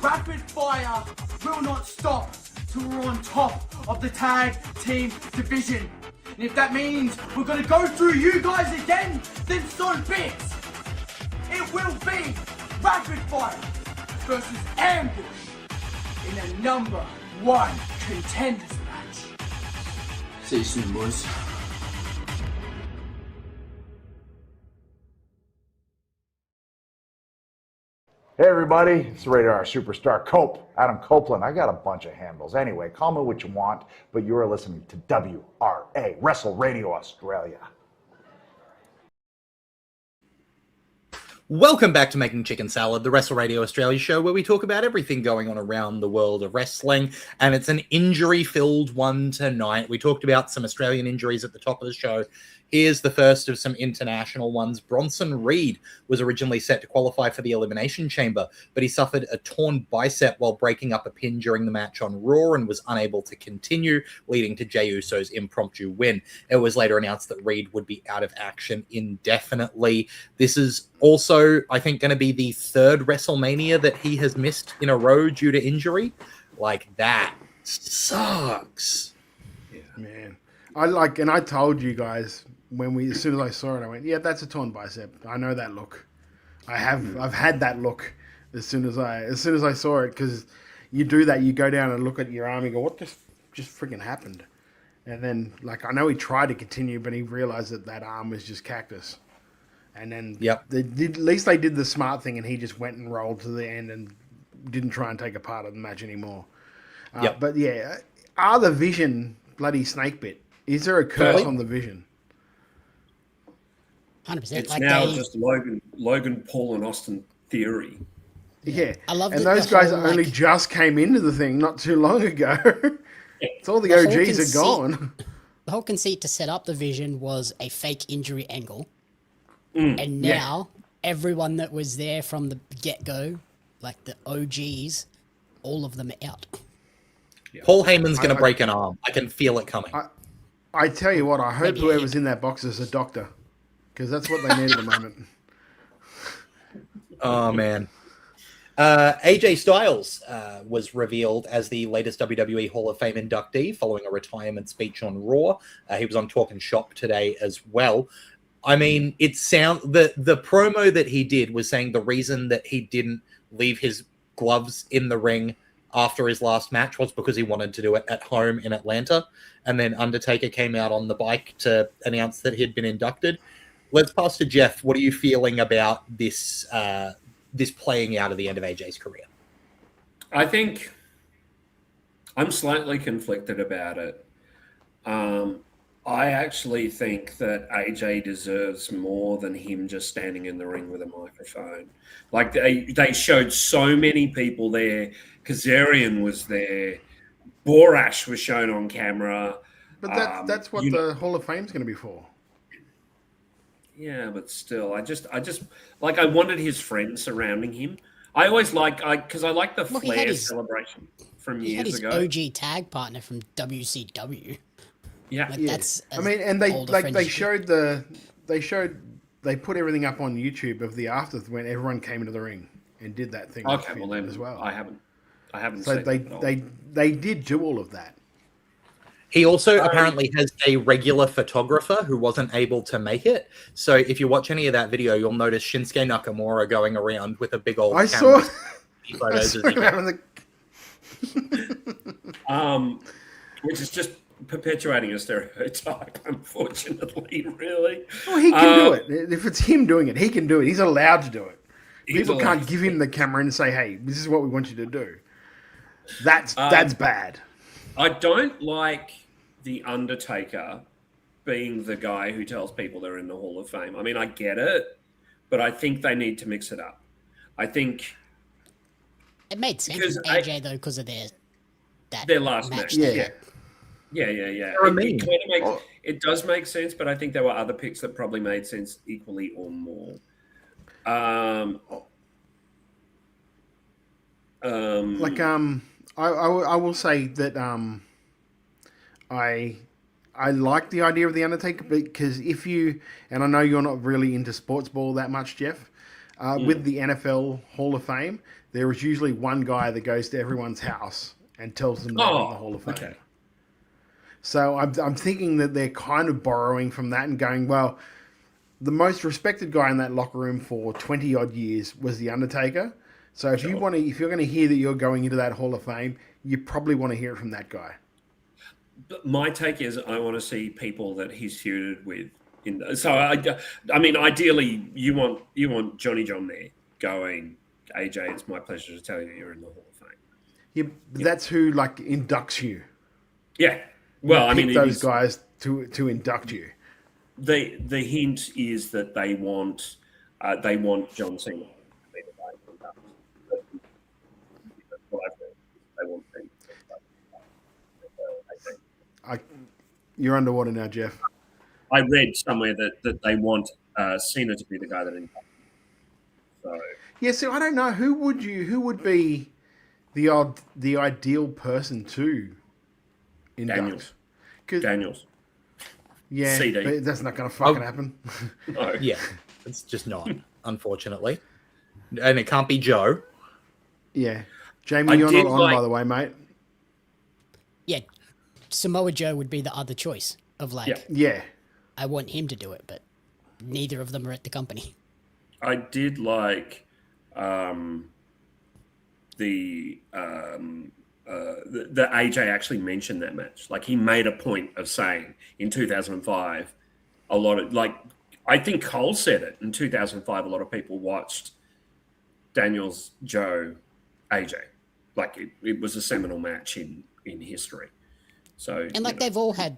Rapid Fire will not stop till we're on top of the tag team division. And if that means we're going to go through you guys again, then so be it. It will be Rapid Fire versus Ambush in a number 1 contenders match. See you soon, boys. Hey everybody, it's Radar Superstar Adam Copeland. I got a bunch of handles. Anyway, call me what you want, but you are listening to WRA, Wrestle Radio Australia. Welcome back to Making Chicken Salad, the Wrestle Radio Australia show where we talk about everything going on around the world of wrestling, and it's an injury-filled one tonight. We talked about some Australian injuries at the top of the show. Here's the first of some international ones. Bronson Reed was originally set to qualify for the Elimination Chamber, but he suffered a torn bicep while breaking up a pin during the match on Raw and was unable to continue, leading to Jey Uso's impromptu win. It was later announced that Reed would be out of action indefinitely. This is also, I think, going to be the third WrestleMania that he has missed in a row due to injury. Like, that sucks. Yeah, man. I told you guys as soon as I saw it, I went, yeah, that's a torn bicep. I know that look. I've had that look as soon as I saw it, because you do that, you go down and look at your arm and go, what just freaking happened? And then, I know he tried to continue, but he realized that arm was just cactus. And then Yep. at least they did the smart thing, and he just went and rolled to the end and didn't try and take a part of the match anymore. Yep. But yeah, are the Vision bloody snake bit? Is there a curse on the Vision? 100%. It's like now they, just Logan Paul and Austin Theory. Yeah. I love and that those the guys whole, only like- just came into the thing not too long ago. It's all the whole OGs are conceit- gone. The whole conceit to set up the Vision was a fake injury angle. Mm, And now everyone that was there from the get-go, like the OGs, all of them are out. Paul Heyman's going to break an arm. I can feel it coming. I tell you what, I hope Maybe whoever's in that box is a doctor, because that's what they need at the moment. Oh, man. AJ Styles was revealed as the latest WWE Hall of Fame inductee following a retirement speech on Raw. He was on Talking Shop today as well. I mean, the promo that he did was saying the reason that he didn't leave his gloves in the ring after his last match was because he wanted to do it at home in Atlanta. And then Undertaker came out on the bike to announce that he had been inducted. Let's pass to Jeff. What are you feeling about this this playing out at the end of AJ's career? I think I'm slightly conflicted about it. I actually think that AJ deserves more than him just standing in the ring with a microphone. Like they showed so many people there. Kazarian was there. Borash was shown on camera. But that's what the Hall of Fame's going to be for. Yeah, but still, I just like I wanted his friends surrounding him. I always because I like the Look, he had Flair his- celebration from He had years his ago. OG tag partner from WCW. Yeah, Like, Yeah. that's I mean, and they older like friends they you- showed they put everything up on YouTube of the after when everyone came into the ring and did that thing. Okay, well then as well. I haven't So seen they that at all. they did do all of that. He also apparently has a regular photographer who wasn't able to make it. So if you watch any of that video, you'll notice Shinsuke Nakamura going around with a big old I camera. saw. taking I photos saw as he him goes. having Which is just perpetuating a stereotype, unfortunately, really. Well, he can do it. If it's him doing it, he can do it. He's allowed to do it. He's People allowed can't give him the camera and say, "Hey, this is what we want you to do." That's bad. I don't like The Undertaker being the guy who tells people they're in the Hall of Fame. I mean, I get it, but I think they need to mix it up. I think It made sense Because with AJ though because of their last match. Yeah. Yeah. It does make sense, but I think there were other picks that probably made sense equally or more. I will say that I like the idea of the Undertaker because if you, and I know you're not really into sports ball that much, Jeff, with the NFL Hall of Fame, there is usually one guy that goes to everyone's house and tells them they're in the Hall of Fame. Okay. So I'm thinking that they're kind of borrowing from that and going, well, the most respected guy in that locker room for 20 odd years was the Undertaker. So if you're going to hear that you're going into that Hall of Fame, you probably want to hear it from that guy. But my take is I want to see people that he's feuded with. I mean, ideally, you want Johnny John there going, AJ, it's my pleasure to tell you you're in the Hall of Fame. Yeah, that's who inducts you. Yeah. Well, I Pick mean, those guys to induct you. The hint is that they want John Cena to be the guy who inducts. That's what I've heard. They want Cena. You're underwater now, Jeff. I read somewhere that they want Cena to be the guy that inducts. So Yeah, so I don't know who would be the ideal person to induct. Daniels. Yeah, CD. but that's not going to fucking happen. No. Yeah, it's just not, unfortunately. And it can't be Joe. Yeah. Jamie, you're not on, by the way, mate. Yeah, Samoa Joe would be the other choice of Yeah. I want him to do it, but neither of them are at the company. I did like the AJ actually mentioned that match. Like he made a point of saying in 2005, a lot of I think Cole said it in 2005. A lot of people watched Daniels, Joe, AJ. Like it was a seminal match in history. So And like they've all had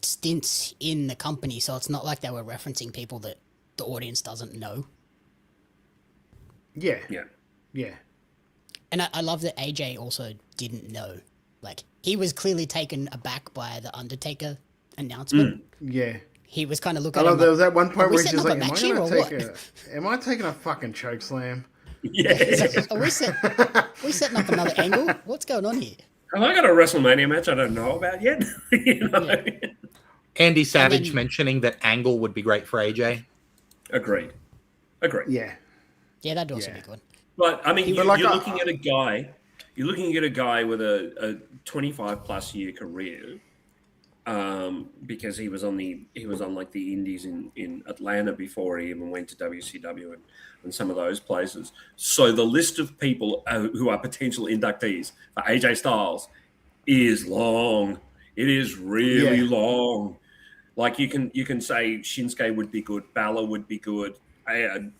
stints in the company, so it's not like they were referencing people that the audience doesn't know. Yeah. Yeah. Yeah. And I love that AJ also didn't know. Like, he was clearly taken aback by the Undertaker announcement. Yeah. He was kind of I looking love at there was that one point we where he's setting just up a like, match here or what? am I taking a fucking choke slam? Yeah. He's like, are we setting up another angle? What's going on here? Have I got a WrestleMania match I don't know about yet? You know? Andy Savage mentioning that Angle would be great for AJ. Agreed. Yeah. Yeah, that'd also be good. But I mean, you're like looking at a guy. You're looking at a guy with a 25+ year career, because he was on like the Indies in Atlanta before he even went to WCW and some of those places. So the list of people who are potential inductees for AJ Styles is long. It is really long. Like you can say Shinsuke would be good, Balor would be good,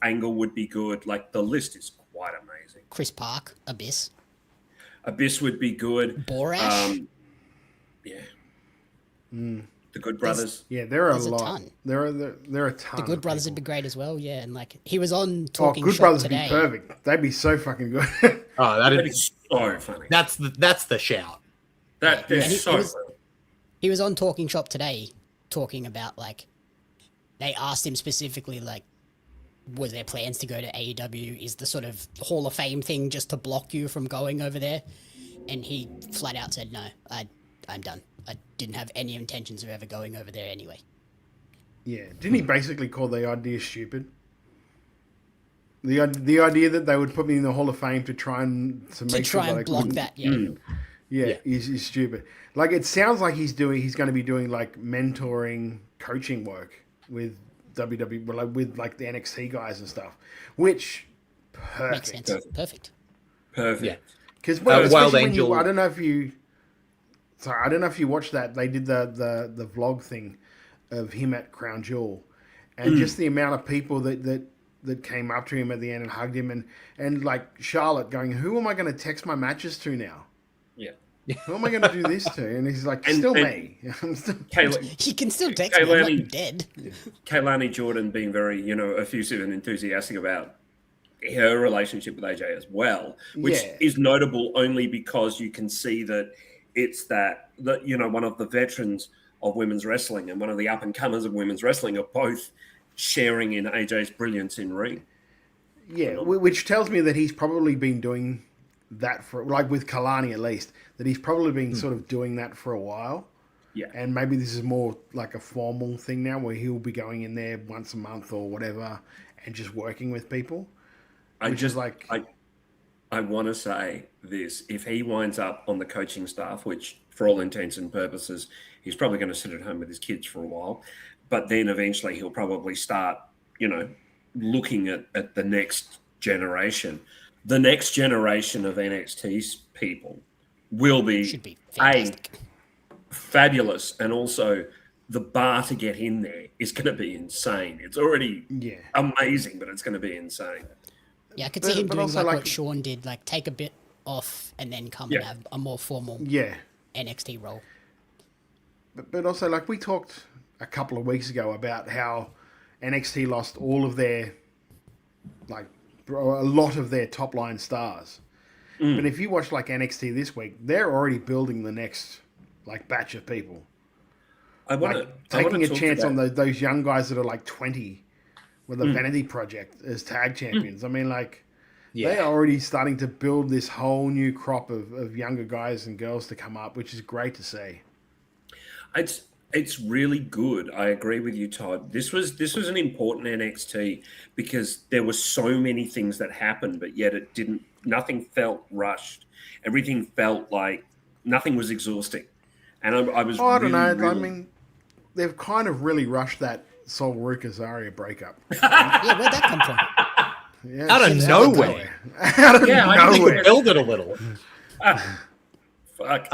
Angle would be good. Like the list is quite amazing. Chris Park, Abyss. Abyss would be good. Borash. Yeah. The Good Brothers. Yeah, there are There's a a lot. ton. There are a ton. The Good of Brothers people. would be great as well, yeah. And like he was on Talking Good Shop Brothers today. would be perfect. They'd be so fucking good. Oh, That'd be so funny. That's the shout. That is And so funny. he was on Talking Shop today talking about like they asked him specifically like was there plans to go to AEW? Is the sort of Hall of Fame thing just to block you from going over there? And he flat out said, no, I'm done. I didn't have any intentions of ever going over there anyway. Yeah, didn't he basically call the idea stupid? The idea that they would put me in the Hall of Fame to try and make sure that I block couldn't- that, yeah. Yeah, Is stupid. Like it sounds like he's going to be doing like mentoring, coaching work with WWE, with like the NXT guys and stuff, which perfect. Makes sense. Perfect. Yeah. Because Wild Angel. I don't know if you watched that. They did the vlog thing of him at Crown Jewel, and just the amount of people that came up to him at the end and hugged him, and like Charlotte going, "Who am I going to text my matches to now? Yeah. Who am I going to do this to?" And he's like, "Still me." I'm still... He can still text me. I'm not dead. Kaylani Jordan being very, effusive and enthusiastic about her relationship with AJ as well, which is notable only because you can see that it's that one of the veterans of women's wrestling and one of the up and comers of women's wrestling are both sharing in AJ's brilliance in ring. Yeah, which tells me that he's probably been doing that for, like with Kalani at least, that he's probably been sort of doing that for a while. Yeah. And maybe this is more like a formal thing now where he'll be going in there once a month or whatever and just working with people. I want to say this. If he winds up on the coaching staff, which for all intents and purposes, he's probably going to sit at home with his kids for a while, but then eventually he'll probably start, looking at the next generation. The next generation of NXT's people will be fabulous, and also the bar to get in there is going to be insane. It's already amazing, but it's going to be insane. Yeah, I could see him doing like what Sean did, like take a bit off and then come and have a more formal NXT role. But also, like we talked a couple of weeks ago about how NXT lost all of their, like a lot of their top line stars. But if you watch like NXT this week, they're already building the next like batch of people. Taking a chance on those young guys that are like 20 with the Vanity Project as tag champions. I mean, like they are already starting to build this whole new crop of younger guys and girls to come up, which is great to see. It's really good. I agree with you, Todd. This was an important NXT because there were so many things that happened, but yet it didn't. Nothing felt rushed. Everything felt like nothing was exhausting, and I was. I don't know. I mean, they've kind of really rushed that Sol Ruka Zarya breakup. Yeah, where'd that come from? Yeah, out of nowhere. Out of I think nowhere. they build it a little. Fuck.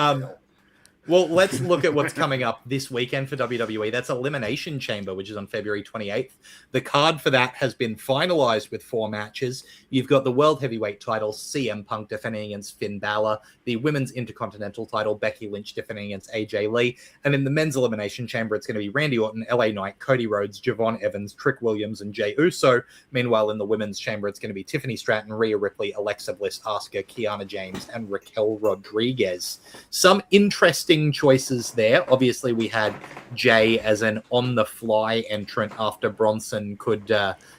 Well, let's look at what's coming up this weekend for WWE. That's Elimination Chamber, which is on February 28th. The card for that has been finalized with 4 matches. You've got the World Heavyweight title, CM Punk defending against Finn Balor, the Women's Intercontinental title, Becky Lynch defending against AJ Lee, and in the Men's Elimination Chamber, it's going to be Randy Orton, LA Knight, Cody Rhodes, Javon Evans, Trick Williams, and Jey Uso. Meanwhile, in the Women's Chamber, it's going to be Tiffany Stratton, Rhea Ripley, Alexa Bliss, Asuka, Kiana James, and Raquel Rodriguez. Some interesting choices there. Obviously, we had Jay as an on-the-fly entrant after Bronson could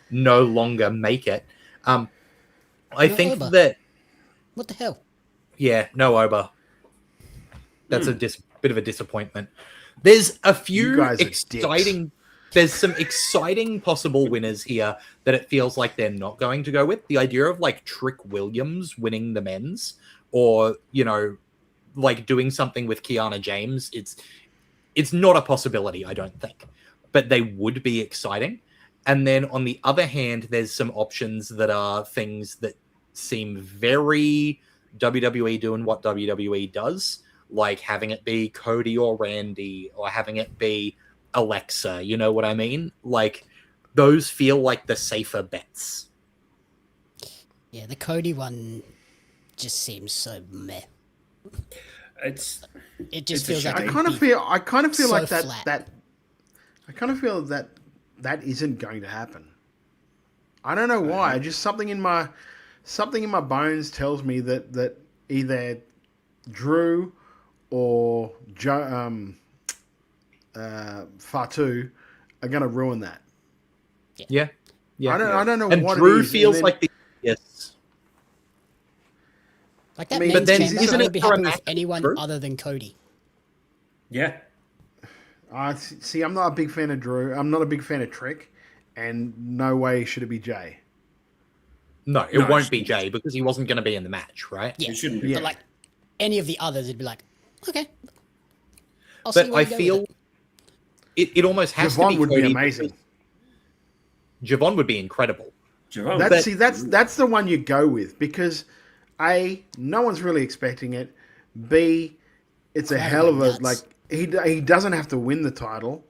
no longer make it. I think Oba. that... What the hell? Yeah, no Oba. That's a bit of a disappointment. There's a few guys are exciting... There's some exciting possible winners here that it feels like they're not going to go with. The idea of, like, Trick Williams winning the men's, or, you know, like doing something with Kiana James, it's not a possibility, I don't think. But they would be exciting. And then on the other hand, there's some options that are things that seem very WWE doing what WWE does, like having it be Cody or Randy, or having it be Alexa, you know what I mean? Like, those feel like the safer bets. Yeah, the Cody one just seems so meh. It just feels like I kind of feel so like flat. that isn't going to happen. I don't know why. Just something in my bones tells me that either Drew or Fatu are going to ruin that. Yeah. I don't know and what Drew it is. feels And then- like the yes. Like that I mean, men's but then chamber isn't would it be for a happy with match, anyone Drew? other than Cody. Yeah. See, I'm not a big fan of Drew. I'm not a big fan of Trick, and no way should it be Jay. No, it won't be Jay because he wasn't going to be in the match, right? Yeah, shouldn't be. But like any of the others, it'd be like, okay. I'll see But where I you go with feel it almost has to Javon be would Cody be amazing. because Javon would be incredible. Javon, That's the one you go with because A, no one's really expecting it. B, it's a hell of a like he doesn't have to win the title,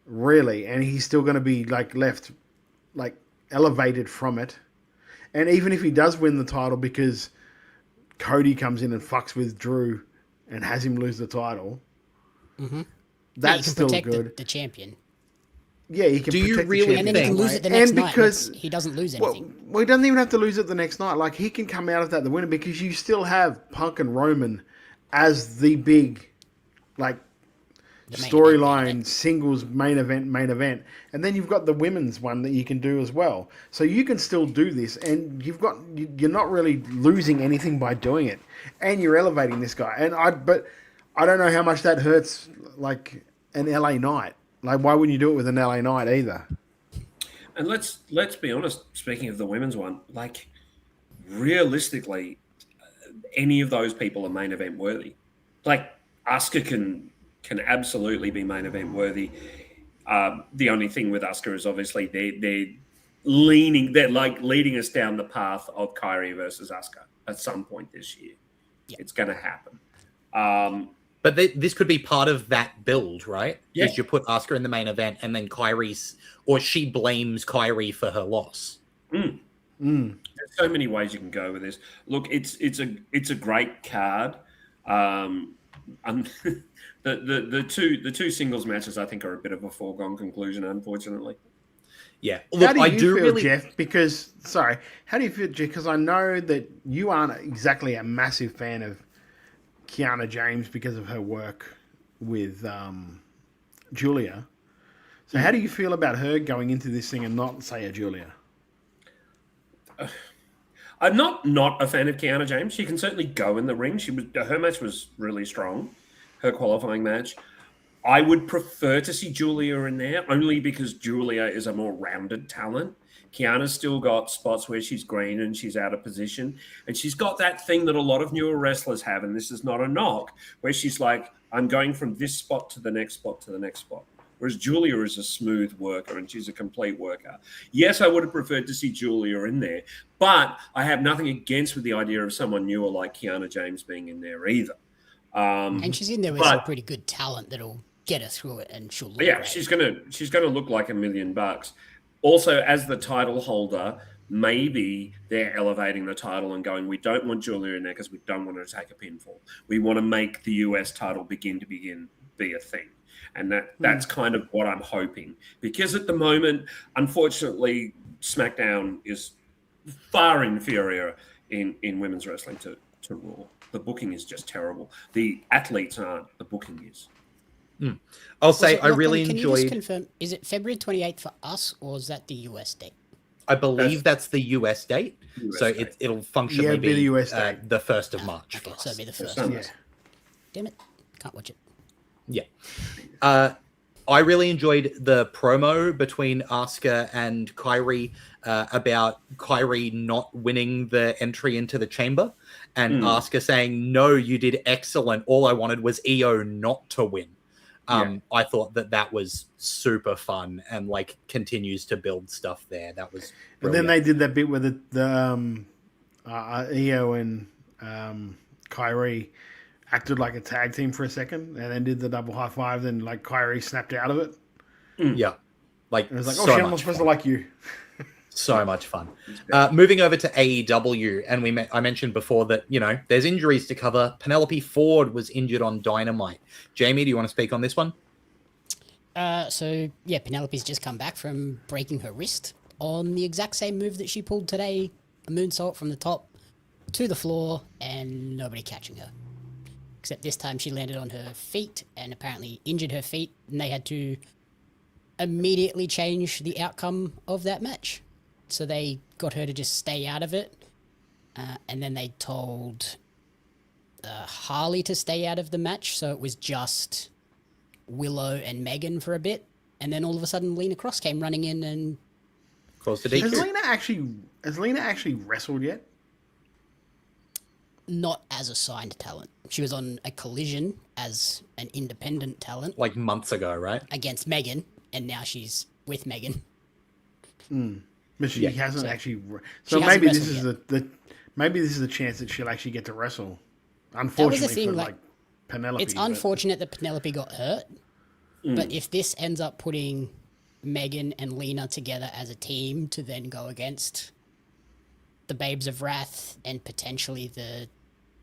really, and he's still going to be like left like elevated from it. And even if he does win the title because Cody comes in and fucks with Drew and has him lose the title, that's you still can protect good. the champion. Yeah, he can Do you protect really the And champion. then he can think- lose it the next and night. because He doesn't lose anything. well, he doesn't even have to lose it the next night. Like, he can come out of that the winner because you still have Punk and Roman as the big, like, storyline singles main event. And then you've got the women's one that you can do as well. So you can still do this, and you're not really losing anything by doing it. And you're elevating this guy. But I don't know how much that hurts, like, an LA Knight. Like, why wouldn't you do it with an LA Knight either? And let's be honest, speaking of the women's one, like, realistically, any of those people are main event worthy. Like, Asuka can absolutely be main event worthy. The only thing with Asuka is obviously they're leading us down the path of Kyrie versus Asuka at some point this year. Yeah. It's going to happen. But this could be part of that build, right? Yeah. Is you put Asuka in the main event and then she blames Kyrie for her loss. There's so many ways you can go with this. Look, it's a great card. The two singles matches I think are a bit of a foregone conclusion, unfortunately. Yeah. How do you feel, Jeff? Because how do you feel, Jeff? Because I know that you aren't exactly a massive fan of Kiana James because of her work with Julia. So how do you feel about her going into this thing and not, say, a Julia? I'm not a fan of Kiana James. She can certainly go in the ring. Her match was really strong, her qualifying match. I would prefer to see Julia in there only because Julia is a more rounded talent. Kiana's still got spots where she's green and she's out of position. And she's got that thing that a lot of newer wrestlers have, and this is not a knock, where she's like, I'm going from this spot to the next spot to the next spot. Whereas Julia is a smooth worker and she's a complete worker. Yes, I would have preferred to see Julia in there, but I have nothing against with the idea of someone newer like Kiana James being in there either. And she's in there with some pretty good talent that'll get her through it, and she'll look great. she's gonna look like $1 million. Also, as the title holder, maybe they're elevating the title and going, we don't want Julia Neckers, we don't want her to take a pinfall. We want to make the US title be a thing. And that's kind of what I'm hoping. Because at the moment, unfortunately, SmackDown is far inferior in women's wrestling to Raw. The booking is just terrible. The athletes aren't, the booking is. I'll say I really Can enjoyed... you just confirm, is it February 28th for us, or is that the US date? I believe that's the US date. It'll functionally be the US date. The 1st of March. Okay, so it'll be the 1st. Yeah. Damn it. Can't watch it. Yeah. I really enjoyed the promo between Asuka and Kairi about Kairi not winning the entry into the chamber, and Asuka saying, no, you did excellent. All I wanted was EO not to win. I thought that was super fun and like continues to build stuff there. That was brilliant. And then they did that bit with the EO and Kyrie acted like a tag team for a second, and then did the double high five. Then like Kyrie snapped out of it. Yeah, like and it was like, so oh shit, I'm not supposed to like you. So much fun. Moving over to AEW, and I mentioned before that, there's injuries to cover. Penelope Ford was injured on Dynamite. Jamie, do you want to speak on this one? Penelope's just come back from breaking her wrist on the exact same move that she pulled today, a moonsault from the top to the floor, and nobody catching her. Except this time she landed on her feet and apparently injured her feet, and they had to immediately change the outcome of that match. So they got her to just stay out of it, and then they told Harley to stay out of the match, so it was just Willow and Megan for a bit, and then all of a sudden Lena Cross came running in and caused the DQ. Has Lena actually wrestled yet? Not as a signed talent. She was on a Collision as an independent talent. Like months ago, right? Against Megan, and now she's with Megan. But she hasn't actually. So she maybe hasn't this is wrestled maybe this is a chance that she'll actually get to wrestle. That was Unfortunately the thing, for like, Penelope. It's unfortunate that Penelope got hurt, but if this ends up putting Megan and Lena together as a team to then go against the Babes of Wrath and potentially the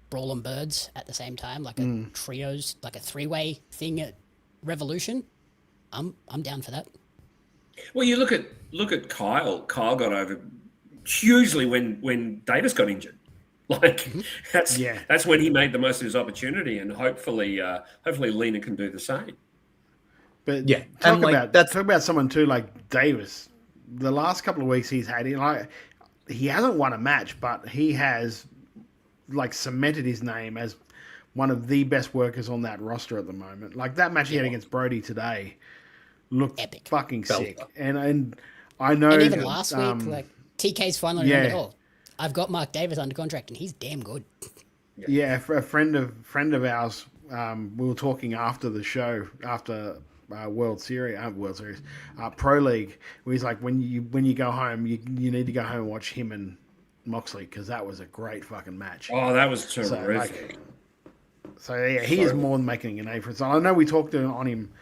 Brawlin' Birds at the same time, like a trios, like a three-way thing at Revolution, I'm down for that. Well, you look at Kyle. Kyle got over hugely when Davis got injured. Like that's when he made the most of his opportunity, and hopefully Lena can do the same. But talk about someone too like Davis. The last couple of weeks he's had, he hasn't won a match, but he has like cemented his name as one of the best workers on that roster at the moment. Like that match he had against Brody today looked epic, fucking sick. And I know, and even last week, like TK's finally remembered, I've got Mark Davis under contract, and he's damn good. Yeah, for a friend of ours, we were talking after the show, after World Series, Pro League. Where he's like, when you go home, you need to go home and watch him and Moxley, because that was a great fucking match. Oh, that was terrific. So he is more than making a name for himself. I know we talked on him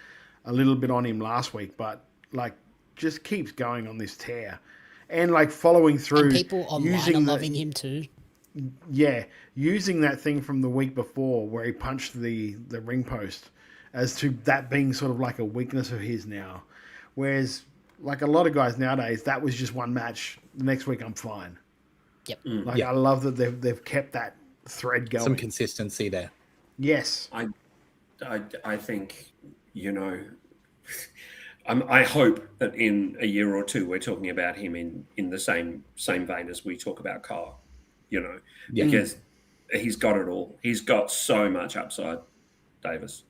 a little bit last week, but like just keeps going on this tear, and like following through. And people online are loving him too. Yeah, using that thing from the week before where he punched the ring post as to that being sort of like a weakness of his now, whereas like a lot of guys nowadays, that was just one match. The next week I'm fine. Yep. I love that they've kept that thread going. Some consistency there. Yes. I think, I hope that in a year or two we're talking about him in the same vein as we talk about Carl, because he's got it all. He's got so much upside, Davis.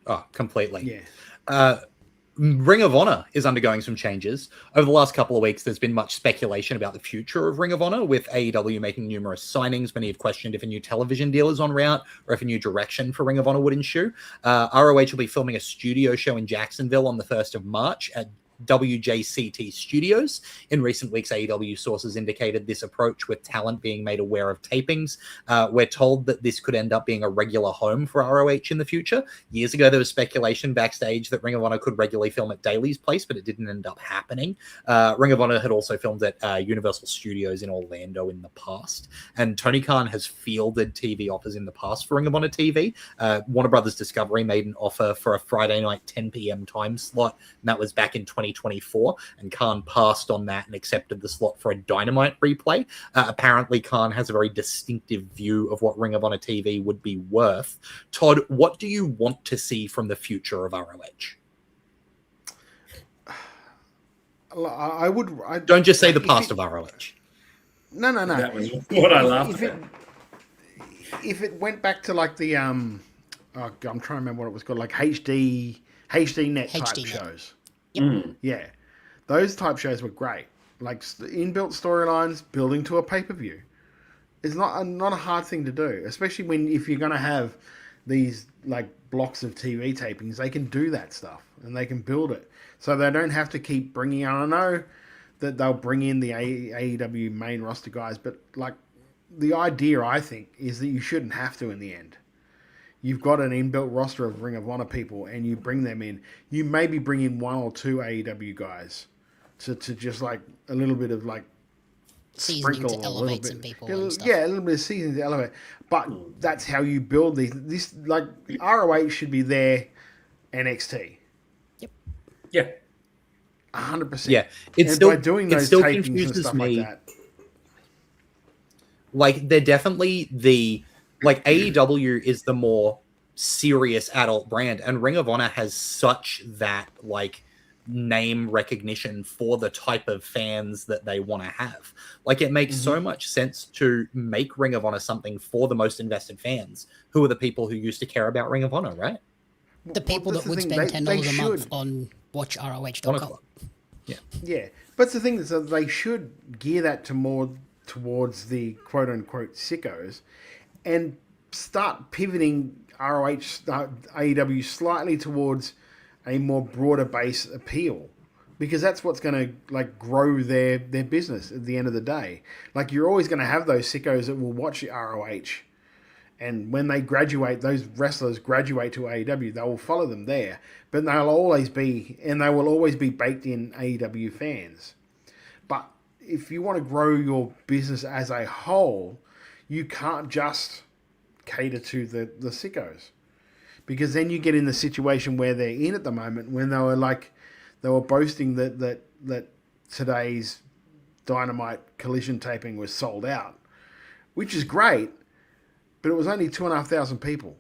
Oh, completely. Yeah. Ring of Honor is undergoing some changes. Over the last couple of weeks, there's been much speculation about the future of Ring of Honor, with AEW making numerous signings. Many have questioned if a new television deal is en route or if a new direction for Ring of Honor would ensue. ROH will be filming a studio show in Jacksonville on the 1st of March at WJCT Studios. In recent weeks, AEW sources indicated this approach with talent being made aware of tapings. We're told that this could end up being a regular home for ROH in the future. Years ago, there was speculation backstage that Ring of Honor could regularly film at Daly's place, but it didn't end up happening. Ring of Honor had also filmed at Universal Studios in Orlando in the past, and Tony Khan has fielded TV offers in the past for Ring of Honor TV. Warner Brothers Discovery made an offer for a Friday night 10 p.m. time slot, and that was back in 2024, and Khan passed on that and accepted the slot for a Dynamite replay. Apparently, Khan has a very distinctive view of what Ring of Honor TV would be worth. Todd, what do you want to see from the future of ROH? Don't just say the past of ROH. No. That was what I laughed at. If it went back to like the I'm trying to remember what it was called, like HD net type shows. Yep. Yeah, those type shows were great. Like inbuilt storylines, building to a pay-per-view. It's not a hard thing to do, especially if you're going to have these like blocks of TV tapings. They can do that stuff and they can build it, so they don't have to keep bringing. I know that they'll bring in the AEW main roster guys, but like the idea, I think, is that you shouldn't have to in the end. You've got an inbuilt roster of Ring of Honor people, and you bring them in. You maybe bring in one or two AEW guys to just like a little bit of like seasoning to elevate some people. Yeah, a little bit of seasoning to elevate. But that's how you build these. This like ROH should be their NXT. Yep. Yeah. 100%. Yeah, by doing those tapings and stuff like that. Like they're definitely like AEW is the more serious adult brand, and Ring of Honor has such that like name recognition for the type of fans that they want to have. Like it makes so much sense to make Ring of Honor something for the most invested fans, who are the people who used to care about Ring of Honor, right? The people that would spend $10 a month on watchroh.com. Yeah, but the thing is that they should gear that to more towards the quote-unquote sickos and start pivoting AEW slightly towards a more broader base appeal, because that's what's going to like grow their business at the end of the day. Like you're always going to have those sickos that will watch ROH, and when they graduate, those wrestlers graduate to AEW, they will follow them there, but they will always be baked in AEW fans. But if you want to grow your business as a whole, you can't just cater to the sickos, because then you get in the situation where they're in at the moment, when they were boasting that today's Dynamite Collision taping was sold out, which is great, but it was only 2,500 people.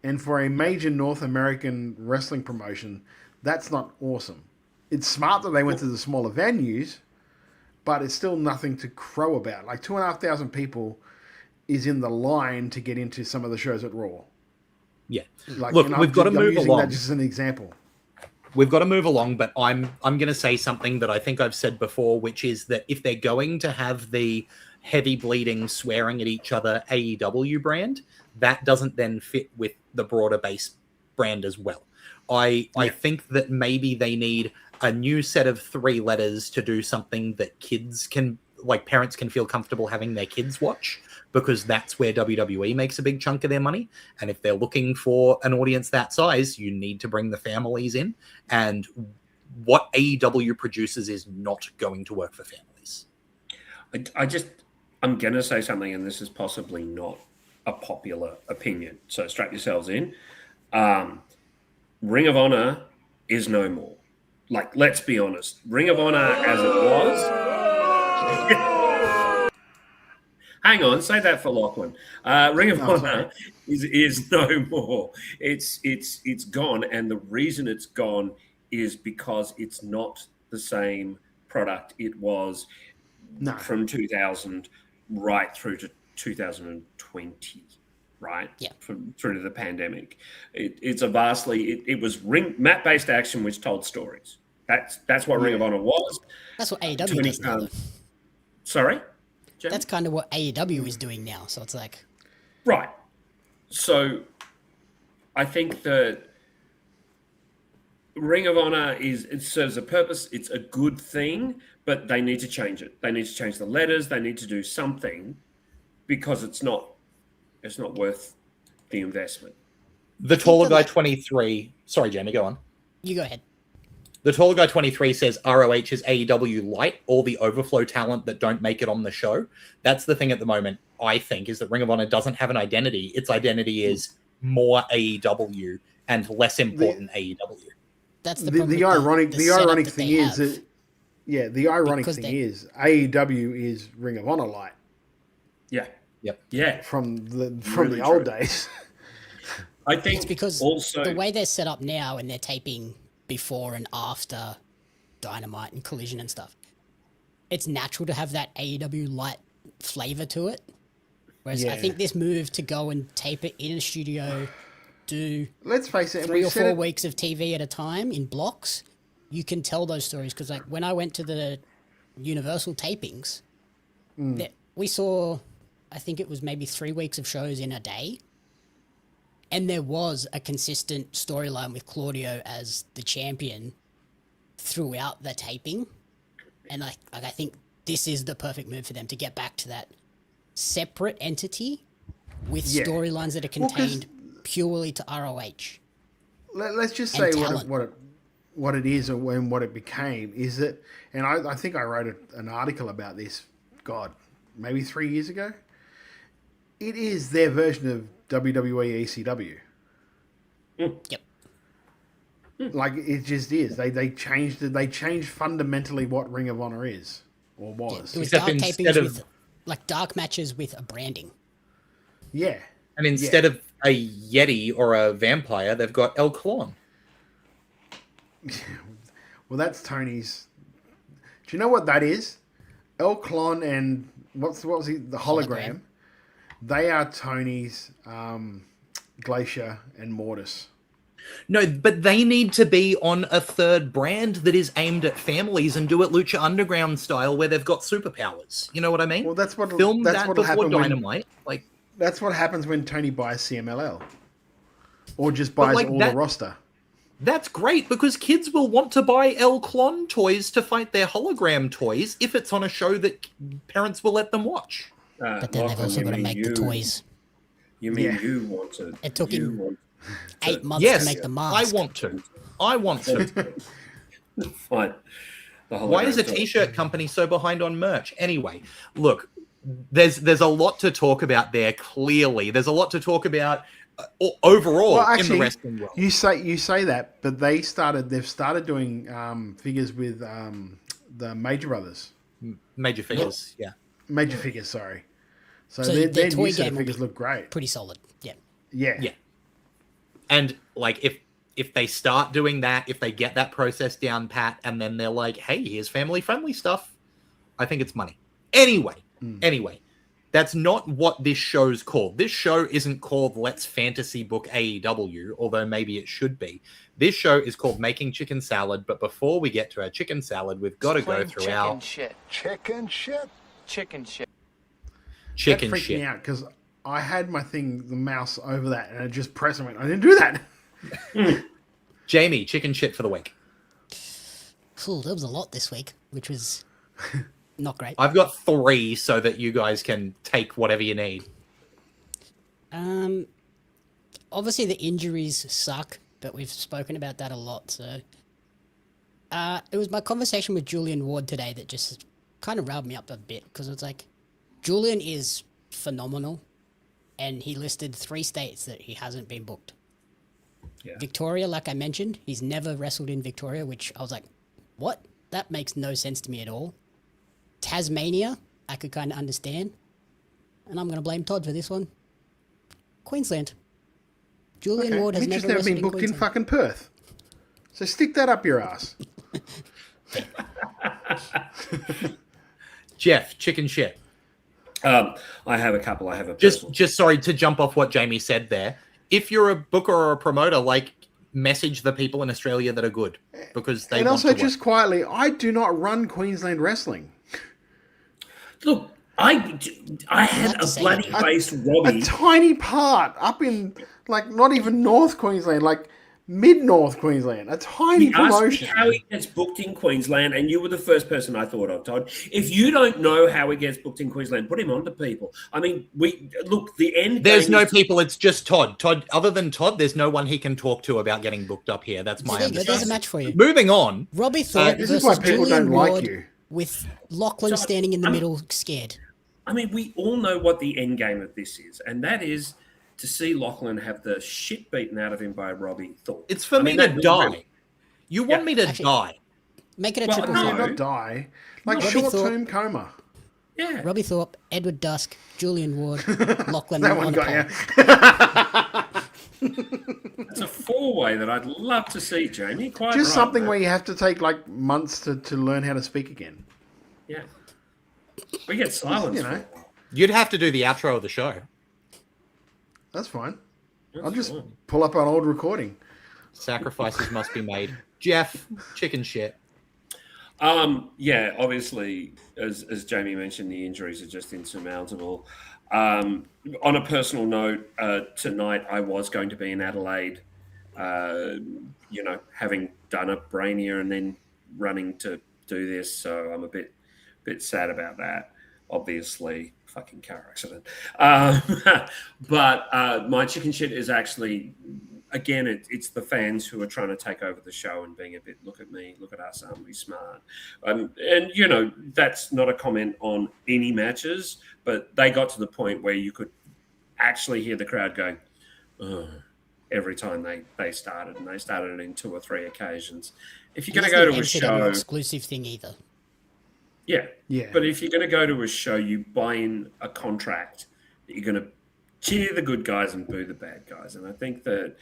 And for a major North American wrestling promotion, that's not awesome. It's smart that they went to the smaller venues, but it's still nothing to crow about. Like 2,500 people is in the line to get into some of the shows at Raw. Yeah. Like, look, we've got to move along. That just as an example. We've got to move along, but I'm going to say something that I think I've said before, which is that if they're going to have the heavy bleeding, swearing at each other AEW brand, that doesn't then fit with the broader base brand as well. I think that maybe they need a new set of 3 letters to do something that parents can feel comfortable having their kids watch, because that's where WWE makes a big chunk of their money. And if they're looking for an audience that size, you need to bring the families in. And what AEW produces is not going to work for families. I'm going to say something, and this is possibly not a popular opinion, so strap yourselves in. Ring of Honor is no more. Like, let's be honest. Ring of Honor as it was... Hang on, say that for Lachlan. Ring of Honor is no more. It's gone, and the reason it's gone is because it's not the same product it was from 2000 right through to 2020, right? Yeah. Through to the pandemic. It's a vastly... It was mat-based action which told stories. That's what Ring of Honor was. That's what AEW does now, though. Sorry? Jim? That's kind of what AEW is doing now, so it's like... Right. So I think that Ring of Honor it serves a purpose. It's a good thing, but they need to change it. They need to change the letters. They need to do something because it's not worth the investment. The taller guy 23. Sorry, Jamie, go on. You go ahead. The taller guy 23 says ROH is AEW light, all the overflow talent that don't make it on the show. That's the thing at the moment, I think, is that Ring of Honor doesn't have an identity. Its identity is more AEW and less important AEW. That's the ironic thing is have. that the ironic thing is AEW is Ring of Honor light. Yeah. Yep. Yeah. From the Really old true. days. I think It's because also the way they're set up now and they're taping before and after Dynamite and Collision and stuff, it's natural to have that AEW light flavor to it. Whereas I think this move to go and tape it in a studio, do let's face it, 3 or 4 weeks of TV at a time in blocks, you can tell those stories. Because like when I went to the Universal tapings, we saw, I think it was maybe 3 weeks of shows in a day. And there was a consistent storyline with Claudio as the champion throughout the taping. And I think this is the perfect move for them to get back to that separate entity with storylines that are contained purely to ROH. Let's just And say talent. what it is and what it became is that, and I think I wrote an article about this, God, maybe 3 years ago. It is their version of WWE ECW. Yep. Like it just is. They changed it. They changed fundamentally what Ring of Honor is or was. It was Except dark instead tapings of- with like dark matches with a branding. Yeah. And instead of a Yeti or a vampire, they've got El Clon. Well, that's Tony's. Do you know what that is? El Clon and what was he? The hologram. They are Tony's Glacier and Mortis. No, but they need to be on a third brand that is aimed at families and do it Lucha Underground style where they've got superpowers. You know what I mean? Well, that's what Film that's that what'll before happen Dynamite. That's what happens when Tony buys CMLL, or just buys all the roster. That's great because kids will want to buy El Clon toys to fight their hologram toys if it's on a show that parents will let them watch. But then they've also got to make the toys. You mean you want to? It took him 8 months Yes, to make the mask. I want to. Fine. Why is a t-shirt company so behind on merch? Anyway, look, there's a lot to talk about there. Clearly, there's a lot to talk about overall in the wrestling world. You say that, but they've started doing figures with the Major Brothers. Major Figures, yeah. Major Figures, sorry. So, their their toy new set of game will figures be look great. Pretty solid. Yeah. Yeah. And like if they start doing that, if they get that process down pat, and then they're like, hey, here's family friendly stuff, I think it's money. Anyway, that's not what this show's called. This show isn't called Let's Fantasy Book AEW, although maybe it should be. This show is called Making Chicken Salad, but before we get to our chicken salad, we've got to go through our Chicken shit. chicken That freaked shit. me out because I had the mouse over that, and I just pressed and went, I didn't do that. Jamie, chicken shit for the week. Cool, there was a lot this week, which was not great. I've got 3 so that you guys can take whatever you need. Obviously the injuries suck, but we've spoken about that a lot. So, it was my conversation with Julian Ward today that just kind of riled me up a bit because it's like, Julian is phenomenal, and he listed 3 states that he hasn't been booked. Yeah. Victoria, like I mentioned, he's never wrestled in Victoria, which I was like, what? That makes no sense to me at all. Tasmania, I could kind of understand. And I'm going to blame Todd for this one. Queensland. Julian Ward has Mitch never never wrestled been booked in Queensland. fucking Perth. So stick that up your ass. Jeff, chicken shit. I have a couple. I have a Just sorry to jump off what Jamie said there. If you're a booker or a promoter, message the people in Australia that are good because they And want also, to just quietly, I do not run Queensland wrestling. Look, I had a bloody-faced Robbie. A tiny part up in, not even North Queensland, Mid-North Queensland, a tiny He asked me promotion. how he gets booked in Queensland, and you were the first person I thought of, Todd. If you don't know how he gets booked in Queensland, put him on to people. I mean, the end. There's game no is- people. It's just Todd. Todd. Other than Todd, there's no one he can talk to about getting booked up here. That's my There you go, understanding. there's a match for you. Moving on. Robbie Thorpe this versus is why people Julian don't like Ward you. with Lachlan standing in the middle, scared. I mean, we all know what the end game of this is, and that is to see Lachlan have the shit beaten out of him by Robbie Thorpe. It's for me to die. You want me to die? Make it a Well, triple no. threat. Not die. Like Robbie short-term coma. Yeah. Robbie Thorpe, Edward Dusk, Julian Ward, Lachlan That one on a got pole. you. It's a four-way that I'd love to see, Jamie. Quite Just right, something mate. where you have to take like months to learn how to speak again. Yeah. We get silence. You know. You'd have to do the outro of the show. That's fine. I'll just pull up an old recording. Sacrifices must be made. Jeff, chicken shit. Yeah, obviously, as Jamie mentioned, the injuries are just insurmountable. On a personal note, tonight I was going to be in Adelaide, having done a Brainier and then running to do this, so I'm a bit sad about that. Obviously, fucking car accident. But my chicken shit is actually, again, it's the fans who are trying to take over the show and being a bit, look at me, look at us, aren't we smart? And, that's not a comment on any matches, but they got to the point where you could actually hear the crowd going, "Ugh," every time they started, and they started it in 2 or 3 occasions. If you're going to go to a show... exclusive thing either. Yeah. Yeah. But if you're going to go to a show, you buy in a contract that you're going to cheer the good guys and boo the bad guys. And I think that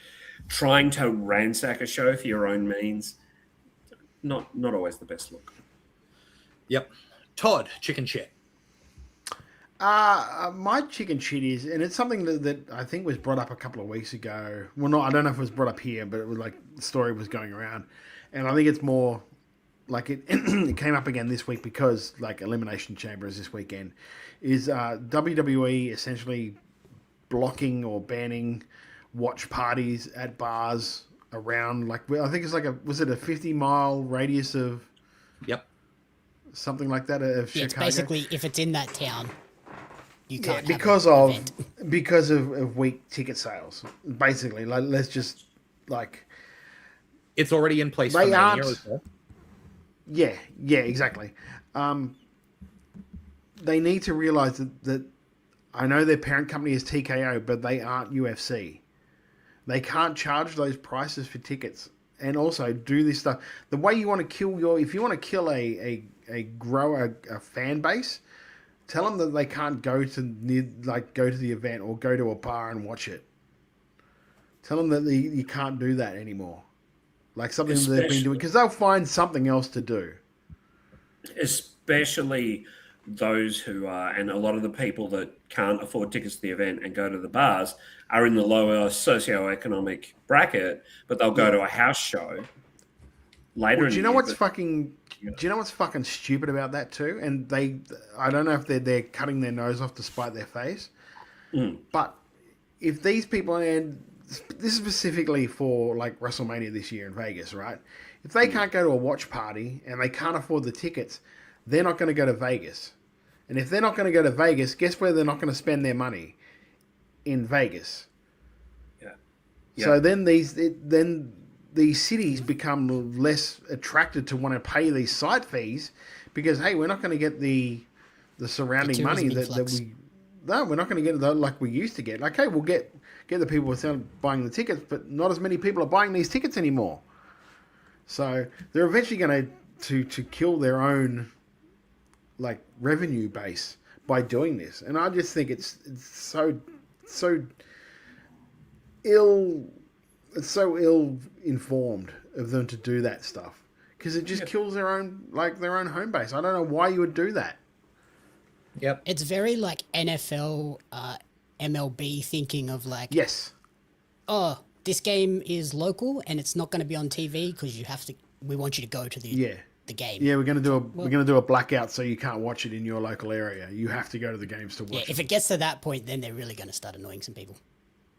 trying to ransack a show for your own means, not always the best look. Yep. Todd, chicken shit. My chicken shit is, and it's something that I think was brought up a couple of weeks ago. Well, I don't know if it was brought up here, but it was like the story was going around. And I think it's more like it came up again this week because like Elimination Chamber is this weekend, is WWE essentially blocking or banning watch parties at bars around, like, I think it's like was it a 50-mile radius of something like that of Yeah, it's Chicago? basically if it's in that town, you can't have because an of event. because of weak ticket sales. Basically, like let's just like It's already in place for they Mania aren't. as well. Yeah, exactly. They need to realize that I know their parent company is TKO, but they aren't UFC. They can't charge those prices for tickets, and also do this stuff. The way you want to kill if you want to kill a fan base, tell them that they can't go to the event or go to a bar and watch it. Tell them that you can't do that anymore. Like something that they've been doing, because they'll find something else to do. Especially those who are, and a lot of the people that can't afford tickets to the event and go to the bars are in the lower socioeconomic bracket, but they'll go to a house show later. Well, do you know what's fucking stupid about that too? And I don't know if they're cutting their nose off to spite their face, but if these people, and this is specifically for like WrestleMania this year in Vegas, right? If they can't go to a watch party and they can't afford the tickets, they're not going to go to Vegas. And if they're not going to go to Vegas, guess where they're not going to spend their money? In Vegas. Yeah. So then these cities become less attracted to want to pay these site fees because, hey, we're not going to get the surrounding money that we're not going to get it like we used to get. Like, hey, we'll get the people without buying the tickets, but not as many people are buying these tickets anymore. So they're eventually going to kill their own like revenue base by doing this, and I just think it's so ill informed of them to do that stuff because it just kills their own home base. I don't know why you would do that. Yep, it's very like NFL, MLB thinking of like, yes, oh, this game is local and it's not going to be on TV because we want you to go to the game. Yeah, we're gonna do a blackout so you can't watch it in your local area. You have to go to the games to watch. Yeah, if it gets to that point, then they're really going to start annoying some people.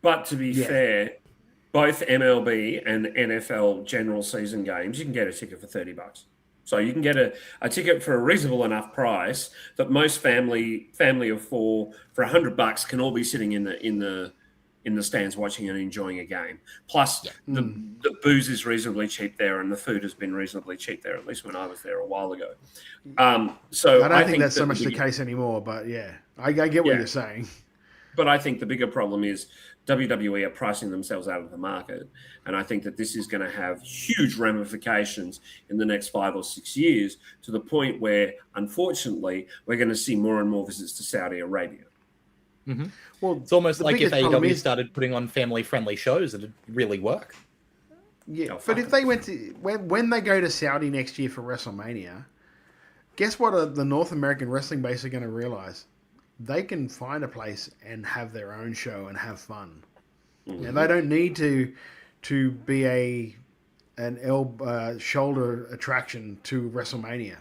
But to be fair, both MLB and NFL general season games, you can get a ticket for $30. So you can get a ticket for a reasonable enough price that most family of four for $100 can all be sitting in the stands watching and enjoying a game. Plus, the booze is reasonably cheap there, and the food has been reasonably cheap there. At least when I was there a while ago. So I don't think that's so much the case anymore. But yeah, I get what you're saying. But I think the bigger problem is WWE are pricing themselves out of the market. And I think that this is going to have huge ramifications in the next 5 or 6 years, to the point where, unfortunately, we're going to see more and more visits to Saudi Arabia. Mm-hmm. Well, it's almost like if AEW started putting on family-friendly shows, it'd really work. Yeah, but if they went to when they go to Saudi next year for WrestleMania, guess what? The North American wrestling base are going to realize they can find a place and have their own show and have fun, and they don't need to be an shoulder attraction to WrestleMania.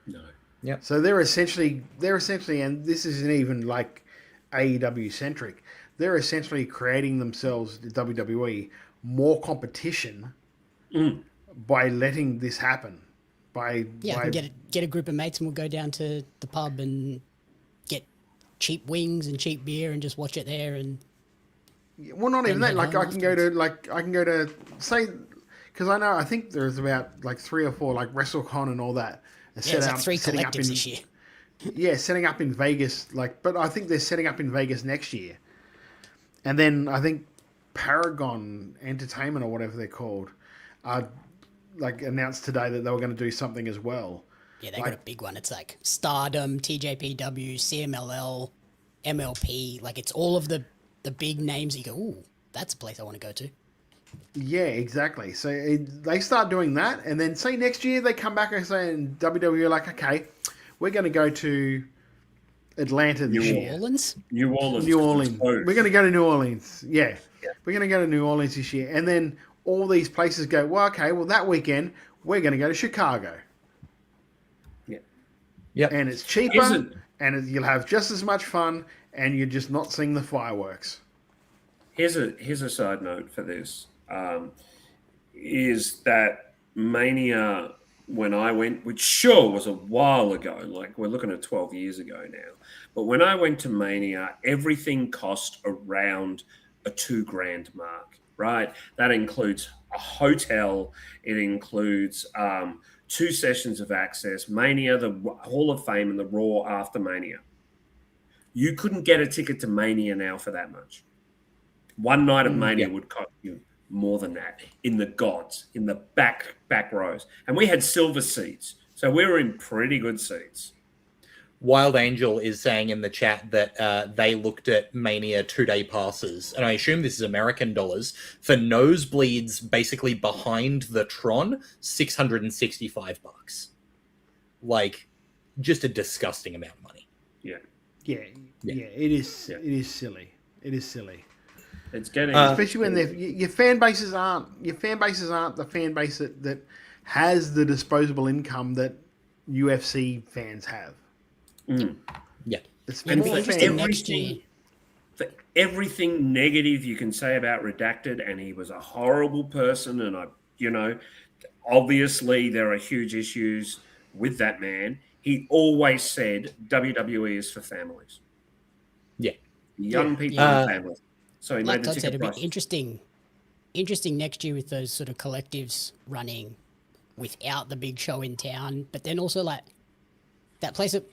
No. Yeah. So they're essentially, and this isn't even like AEW centric. They're essentially creating themselves, the WWE, more competition by letting this happen. I can get a group of mates and we'll go down to the pub and get cheap wings and cheap beer and just watch it there. And well, not even that. Like I can go to say, because I think there's about like 3 or 4 like WrestleCon and all that. There's like 3 collectives this year. Yeah, setting up in Vegas, but I think they're setting up in Vegas next year. And then I think Paragon Entertainment or whatever they're called, announced today that they were going to do something as well. Yeah, they got a big one. It's like Stardom, TJPW, CMLL, MLP. Like it's all of the big names. You go, ooh, that's a place I want to go to. Yeah, exactly. So they start doing that, and then say next year they come back and say, and WWE are like, okay, we're going to go to Atlanta this year. New Orleans. We're going to go to New Orleans. Yeah. We're going to go to New Orleans this year. And then all these places go, well, okay, well, that weekend, we're going to go to Chicago. Yeah. Yep. And it's cheaper, and you'll have just as much fun, and you're just not seeing the fireworks. Here's a side note for this, is that Mania, when I went, which sure was a while ago, like we're looking at 12 years ago now, but when I went to Mania, everything cost around a $2,000 mark, right? That includes a hotel. It includes 2 sessions of access, Mania, the Hall of Fame, and the Raw after Mania. You couldn't get a ticket to Mania now for that much. One night of Mania would cost you more than that in the gods, in the back rows. And we had silver seats, so we were in pretty good seats. Wild Angel is saying in the chat that they looked at Mania 2-day passes, and I assume this is American dollars, for nosebleeds basically behind the Tron, $665. Like, just a disgusting amount of money. Yeah. Yeah. It is silly. It is silly. It's getting, especially when your fan bases aren't the fan base that has the disposable income that UFC fans have. Yeah, it's and for everything negative you can say about Redacted, and he was a horrible person, and obviously there are huge issues with that man. He always said WWE is for families. Yeah, young people and families. So he made the ticket price. It'd be interesting next year with those sort of collectives running without the big show in town, but then also like that place that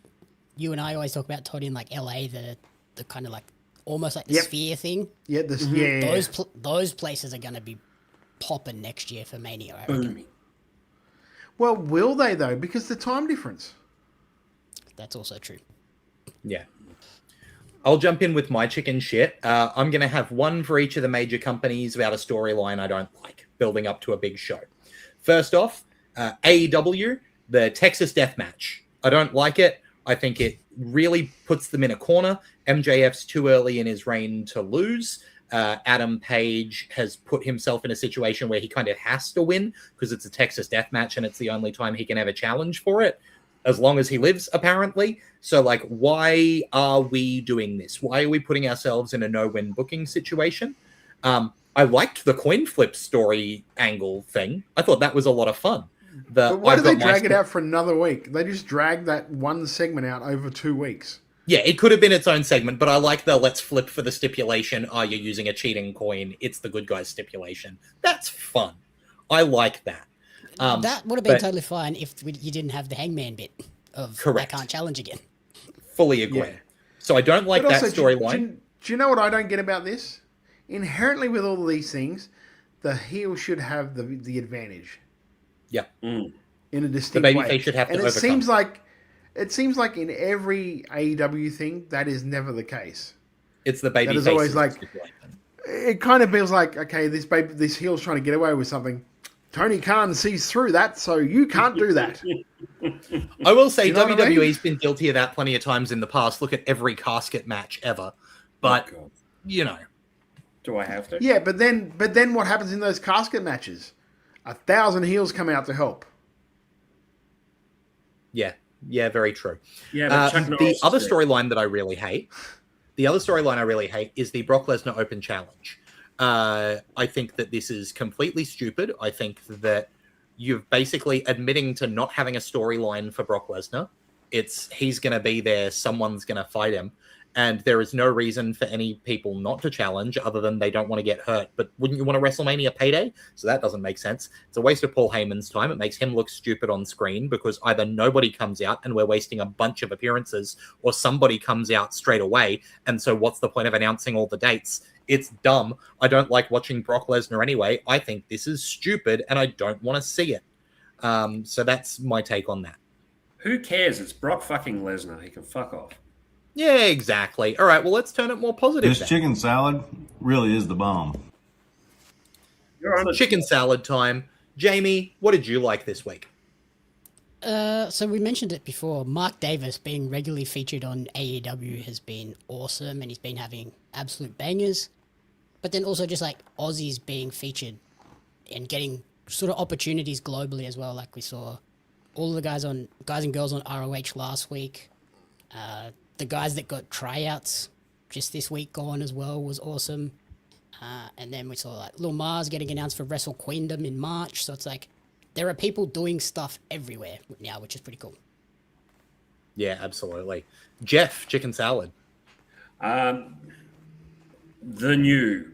you and I always talk about, Todd, in like LA, the kind of like almost like the Sphere thing. Yeah, those places are going to be popping next year for Mania. I reckon. Well, will they though? Because the time difference. That's also true. Yeah. I'll jump in with my chicken shit. I'm going to have one for each of the major companies about a storyline I don't like, building up to a big show. First off, AEW, the Texas Death Match. I don't like it. I think it really puts them in a corner. MJF's too early in his reign to lose. Adam Page has put himself in a situation where he kind of has to win because it's a Texas Death Match and it's the only time he can have a challenge for it, as long as he lives, apparently. So, like, why are we doing this? Why are we putting ourselves in a no-win booking situation? I liked the coin flip story angle thing. I thought that was a lot of fun. But why did they drag it out for another week? They just dragged that one segment out over 2 weeks. Yeah, it could have been its own segment, but I like the let's flip for the stipulation. Are you using a cheating coin? It's the good guys stipulation. That's fun. I like that. That would have been totally fine if you didn't have the hangman bit of Correct. I can't challenge again. Fully agree. Yeah. So I don't like But that also, storyline. Do you know what I don't get about this? Inherently, with all of these things, the heel should have the advantage. Yeah. In a distinct The way. babyface should have to and overcome. It seems like in every AEW thing, that is never the case. It's the That baby is face. always like, it kind of feels like, okay, this heel's trying to get away with something. Tony Khan sees through that, so you can't do that. I will say You know what I mean? WWE's been guilty of that plenty of times in the past. Look at every casket match ever. But, you know. Do I have to? Yeah, but then what happens in those casket matches? 1,000 heels come out to help. Yeah, very true. Yeah, but Chuck Norris the is other there. storyline that I really hate, is the Brock Lesnar Open Challenge. I think that this is completely stupid. I think that you're basically admitting to not having a storyline for Brock Lesnar. He's going to be there. Someone's going to fight him. And there is no reason for any people not to challenge other than they don't want to get hurt. But wouldn't you want a WrestleMania payday? So that doesn't make sense. It's a waste of Paul Heyman's time. It makes him look stupid on screen because either nobody comes out and we're wasting a bunch of appearances, or somebody comes out straight away. And so what's the point of announcing all the dates? It's dumb. I don't like watching Brock Lesnar anyway. I think this is stupid and I don't want to see it. So that's my take on that. Who cares? It's Brock fucking Lesnar. He can fuck off. Yeah, exactly. All right, well, let's turn it more positive. This chicken salad really is the bomb. Chicken salad time. Jamie, what did you like this week? So we mentioned it before. Mark Davis being regularly featured on AEW has been awesome, and he's been having absolute bangers. But then also just like Aussies being featured and getting sort of opportunities globally as well. Like we saw all the guys and girls on ROH last week. The guys that got tryouts just this week gone as well was awesome. And then we saw like Lil Mars getting announced for Wrestle Queendom in March. So it's like there are people doing stuff everywhere now, which is pretty cool. Yeah, absolutely. Jeff, chicken salad. The new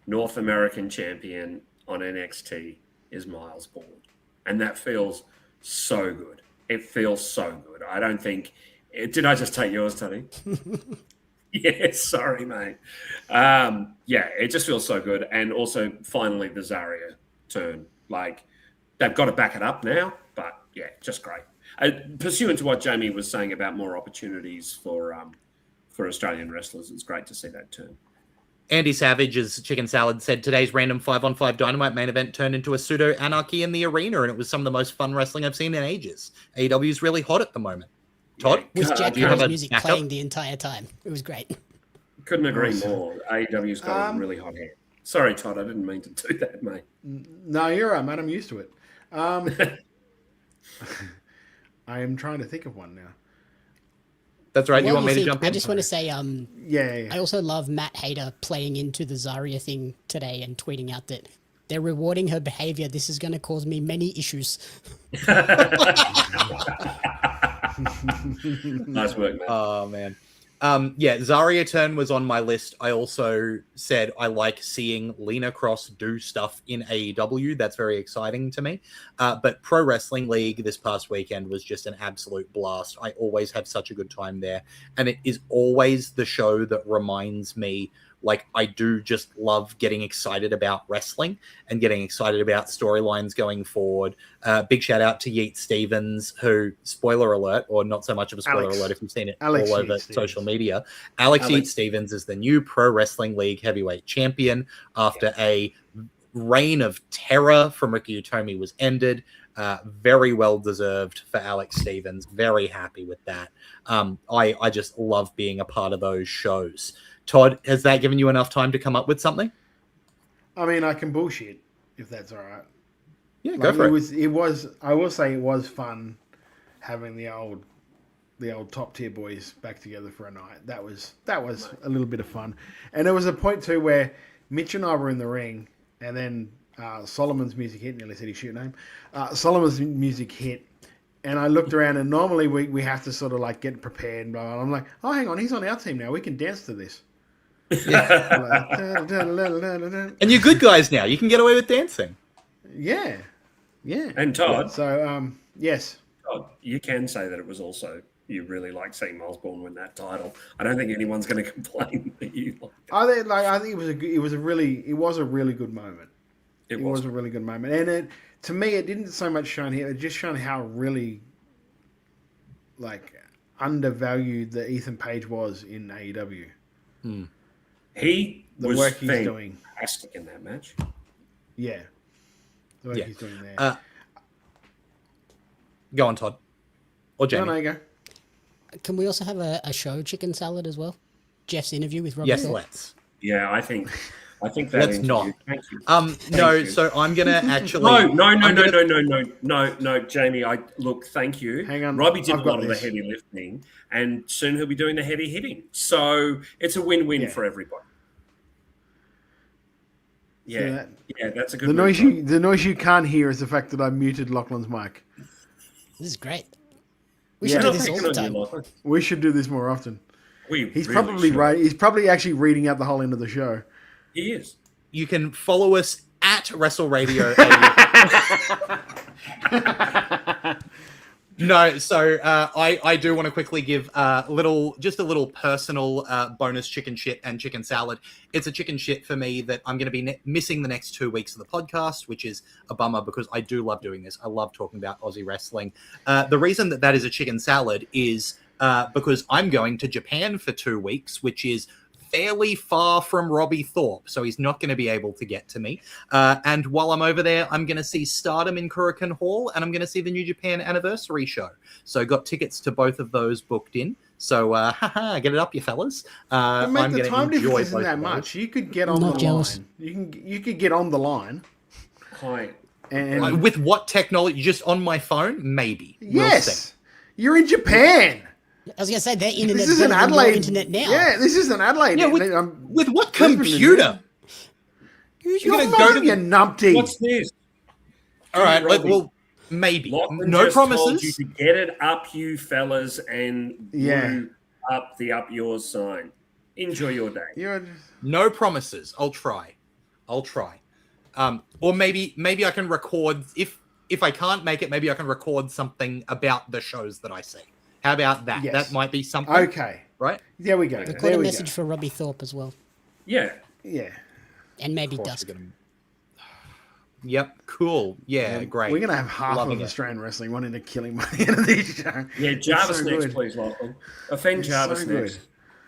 North American champion on NXT is Miles Bourne. And that feels so good. It feels so good. I don't think... Did I just take yours, Tony? Yeah, sorry, mate. Yeah, it just feels so good. And also, finally, the Zarya turn. Like, they've got to back it up now. But, yeah, just great. Pursuant to what Jamie was saying about more opportunities for Australian wrestlers, it's great to see that turn. Andy Savage's chicken salad said today's random 5-on-5 Dynamite main event turned into a pseudo-anarchy in the arena, and it was some of the most fun wrestling I've seen in ages. AEW is really hot at the moment. Todd, With do Jack you have Harris a music backup? playing the entire time. It was great. Couldn't agree more. AEW's got a really hot hand. Sorry, Todd, I didn't mean to do that, mate. No, you're right, man. I'm used to it. I am trying to think of one now. That's right. What You want do me to think? jump in? I just want to say, yeah. I also love Matt Hader playing into the Zarya thing today and tweeting out that they're rewarding her behavior. This is going to cause me many issues. Nice work, man. Oh, man. Yeah, Zarya turn was on my list. I also said I like seeing Lena Cross do stuff in AEW. That's very exciting to me. But Pro Wrestling League this past weekend was just an absolute blast. I always have such a good time there. And it is always the show that reminds me, like, I do just love getting excited about wrestling and getting excited about storylines going forward. Big shout out to Yeet Stevens, who, spoiler alert, or not so much of a spoiler alert if you've seen it all over social media. Alex Yeet Stevens is the new Pro Wrestling League heavyweight champion after a reign of terror from Ricky Utomi was ended. Very well deserved for Alex Stevens. Very happy with that. I just love being a part of those shows. Todd, has that given you enough time to come up with something? I mean, I can bullshit if that's all right. Yeah, go for it. It was. I will say it was fun having the old top tier boys back together for a night. That was a little bit of fun, and there was a point too where Mitch and I were in the ring, and then Solomon's music hit. Nearly said his shoot name. Solomon's music hit, and I looked around, and normally we have to sort of like get prepared. And blah, blah, blah. I'm like, oh, hang on, he's on our team now. We can dance to this. And you're good guys now. You can get away with dancing. Yeah. And Todd. So yes. Todd, you can say that it was also you really like seeing Osborne win that title. I don't think anyone's going to complain that you like. I think it was a really good moment. It was a really good moment, and to me it didn't so much show here. It just shown how really like undervalued the Ethan Page was in AEW. He was work he's doing fantastic in that match. Yeah, the work he's doing there. Go on, Todd. Or Jamie. No, you go. Can we also have a show chicken salad as well? Jeff's interview with Robbie. Yes, Thorpe? let's. Yeah, I think that let's interview. not. Thank you. No. Thank you. So I'm gonna actually. No, Jamie. Thank you. Hang on. Robbie did I've a got lot of this. the heavy lifting, and soon he'll be doing the heavy hitting. So it's a win-win for everybody. Yeah, that's a good. The noise you can't hear is the fact that I muted Lachlan's mic. This is great. We should do this all the time. We should do this more often. He's really probably should. right. He's probably actually reading out the whole end of the show. He is. You can follow us at Wrestle Radio. No, so I do want to quickly give a little personal bonus chicken shit and chicken salad. It's a chicken shit for me that I'm going to be missing the next 2 weeks of the podcast, which is a bummer because I do love doing this. I love talking about Aussie wrestling. The reason that is a chicken salad is because I'm going to Japan for 2 weeks, which is fairly far from Robbie Thorpe, so he's not going to be able to get to me. And while I'm over there, I'm going to see Stardom in Kurikan Hall, and I'm going to see the New Japan Anniversary show. So got tickets to both of those booked in. So, get it up, you fellas. But mate, I'm the going to time enjoy difference isn't both that of those. much. You could get on Not the jealous. line. You could get on the line. Hi. And With what technology? Just on my phone? Maybe. We'll yes, see. You're in Japan. I was going to say, their internet This is an better than your Adelaide internet now. Yeah, this is an Adelaide. Yeah, with what computer? You're gonna go to your numpty. What's this? All right, Robbie. well, maybe. Lachlan No just told you promises. to get it up, you fellas, and blew up the up yours sign. Enjoy your day. No promises. I'll try. Or maybe I can record if I can't make it. Maybe I can record something about the shows that I see. How about that? Yes. That might be something. Okay. Right? There we go. Record There a we message go. for Robbie Thorpe as well. Yeah. Yeah. And maybe Dusk. Yep. Cool. Yeah. Great. We're gonna have half Loving of it. Australian wrestling wanting to kill him by the end of this show. Yeah, It's Jarvis so next, good. please, Lachlan. Offend It's Jarvis so good. next.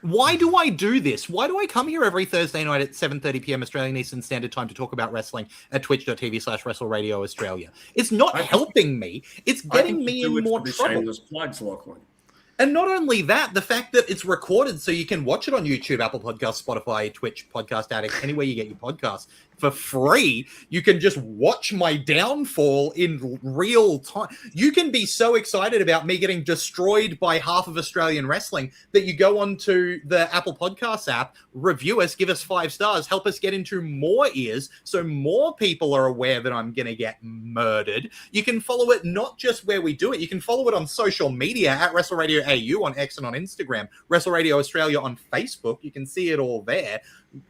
Why do I do this? Why do I come here every Thursday night at 7:30 p.m. Australian Eastern Standard Time to talk about wrestling at twitch.tv/Wrestle Radio Australia? It's not helping me. It's getting me in more trouble. Shameless plugs, Lachlan. And not only that, the fact that it's recorded so you can watch it on YouTube, Apple Podcasts, Spotify, Twitch, Podcast Addict, anywhere you get your podcasts for free. You can just watch my downfall in real time. You can be so excited about me getting destroyed by half of Australian wrestling that you go onto the Apple Podcasts app, review us, give us 5 stars, help us get into more ears so more people are aware that I'm going to get murdered. You can follow it not just where we do it. You can follow it on social media at Wrestle Radio AU on X and on Instagram, Wrestle Radio Australia on Facebook. You can see it all there.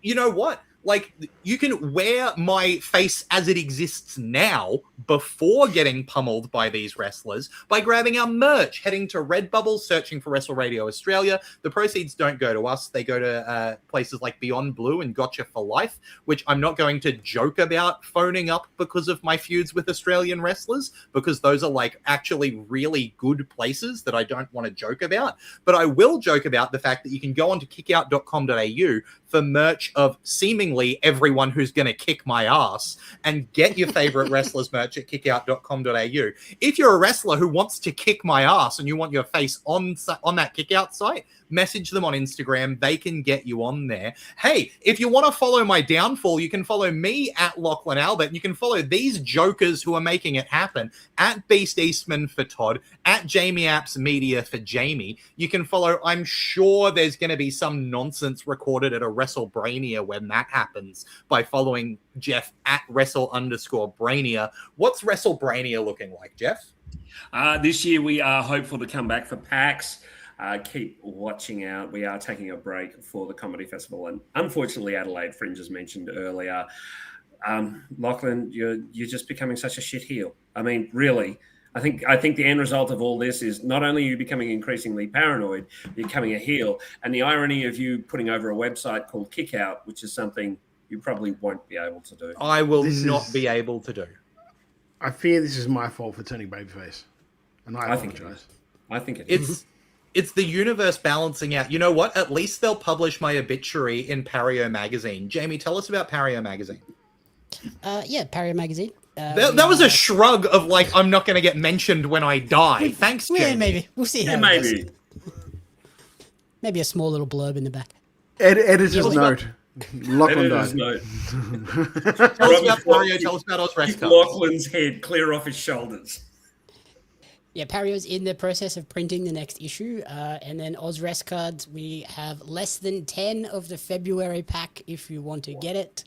You know what? Like, you can wear my face as it exists now before getting pummeled by these wrestlers by grabbing our merch, heading to Redbubble, searching for Wrestle Radio Australia. The proceeds don't go to us. They go to places like Beyond Blue and Gotcha for Life, which I'm not going to joke about phoning up because of my feuds with Australian wrestlers, because those are like actually really good places that I don't want to joke about. But I will joke about the fact that you can go onto kickout.com.au for merch of seemingly everyone who's going to kick my ass and get your favorite wrestlers merch at kickout.com.au. If you're a wrestler who wants to kick my ass and you want your face on that kickout site, message them on Instagram. They can get you on there. Hey, if you want to follow my downfall, you can follow me at Lachlan Albert, and you can follow these jokers who are making it happen at Beast Eastman for Todd, at Jamie Apps Media for Jamie. You can follow, I'm sure there's going to be some nonsense recorded at a WrestleBrania when that happens by following Jeff at Wrestle_Brania. What's WrestleBrania looking like, Jeff? This year we are hopeful to come back for PAX. Keep watching out. We are taking a break for the Comedy Festival, and unfortunately Adelaide Fringe, as mentioned earlier. Lachlan, you're just becoming such a shit heel. I mean, really, I think the end result of all this is not only are you becoming increasingly paranoid, you're becoming a heel. And the irony of you putting over a website called Kickout, which is something you probably won't be able to do. I will not be able to do. I fear this is my fault for turning babyface, and I apologize. I think it is. It's the universe balancing out. You know what? At least they'll publish my obituary in Pario magazine. Jamie, tell us about Pario magazine. Yeah, Pario magazine. That was a shrug of like, I'm not going to get mentioned when I die. Thanks, Jamie. Yeah, maybe. We'll see how it goes. Maybe a small little blurb in the back. Editor's note. Lachlan died. Note. Tell us about Pario. Tell us about Oz Rest Cards. Lachlan's head clear off his shoulders. Yeah, Pario's in the process of printing the next issue. And then Oz Rest Cards, we have less than 10 of the February pack if you want to get it.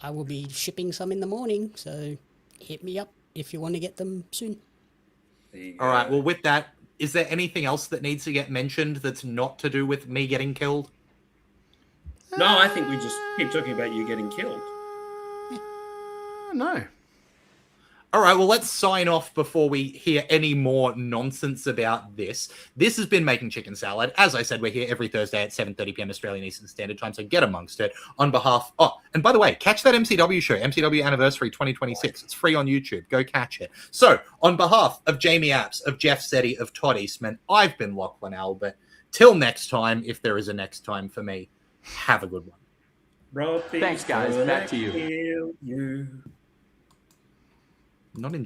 I will be shipping some in the morning, so hit me up if you want to get them soon. All right, well, with that, is there anything else that needs to get mentioned that's not to do with me getting killed? No, I think we just keep talking about you getting killed. No. All right, well, let's sign off before we hear any more nonsense about this. This has been Making Chicken Salad. As I said, we're here every Thursday at 7:30 p.m. Australian Eastern Standard Time, so get amongst it. On behalf... Oh, and by the way, catch that MCW show, MCW Anniversary 2026. It's free on YouTube. Go catch it. So, on behalf of Jamie Apps, of Jeff Setti, of Todd Eastman, I've been Lachlan Albert. Till next time, if there is a next time for me, have a good one. Thanks, guys. Back to you. Not enjoying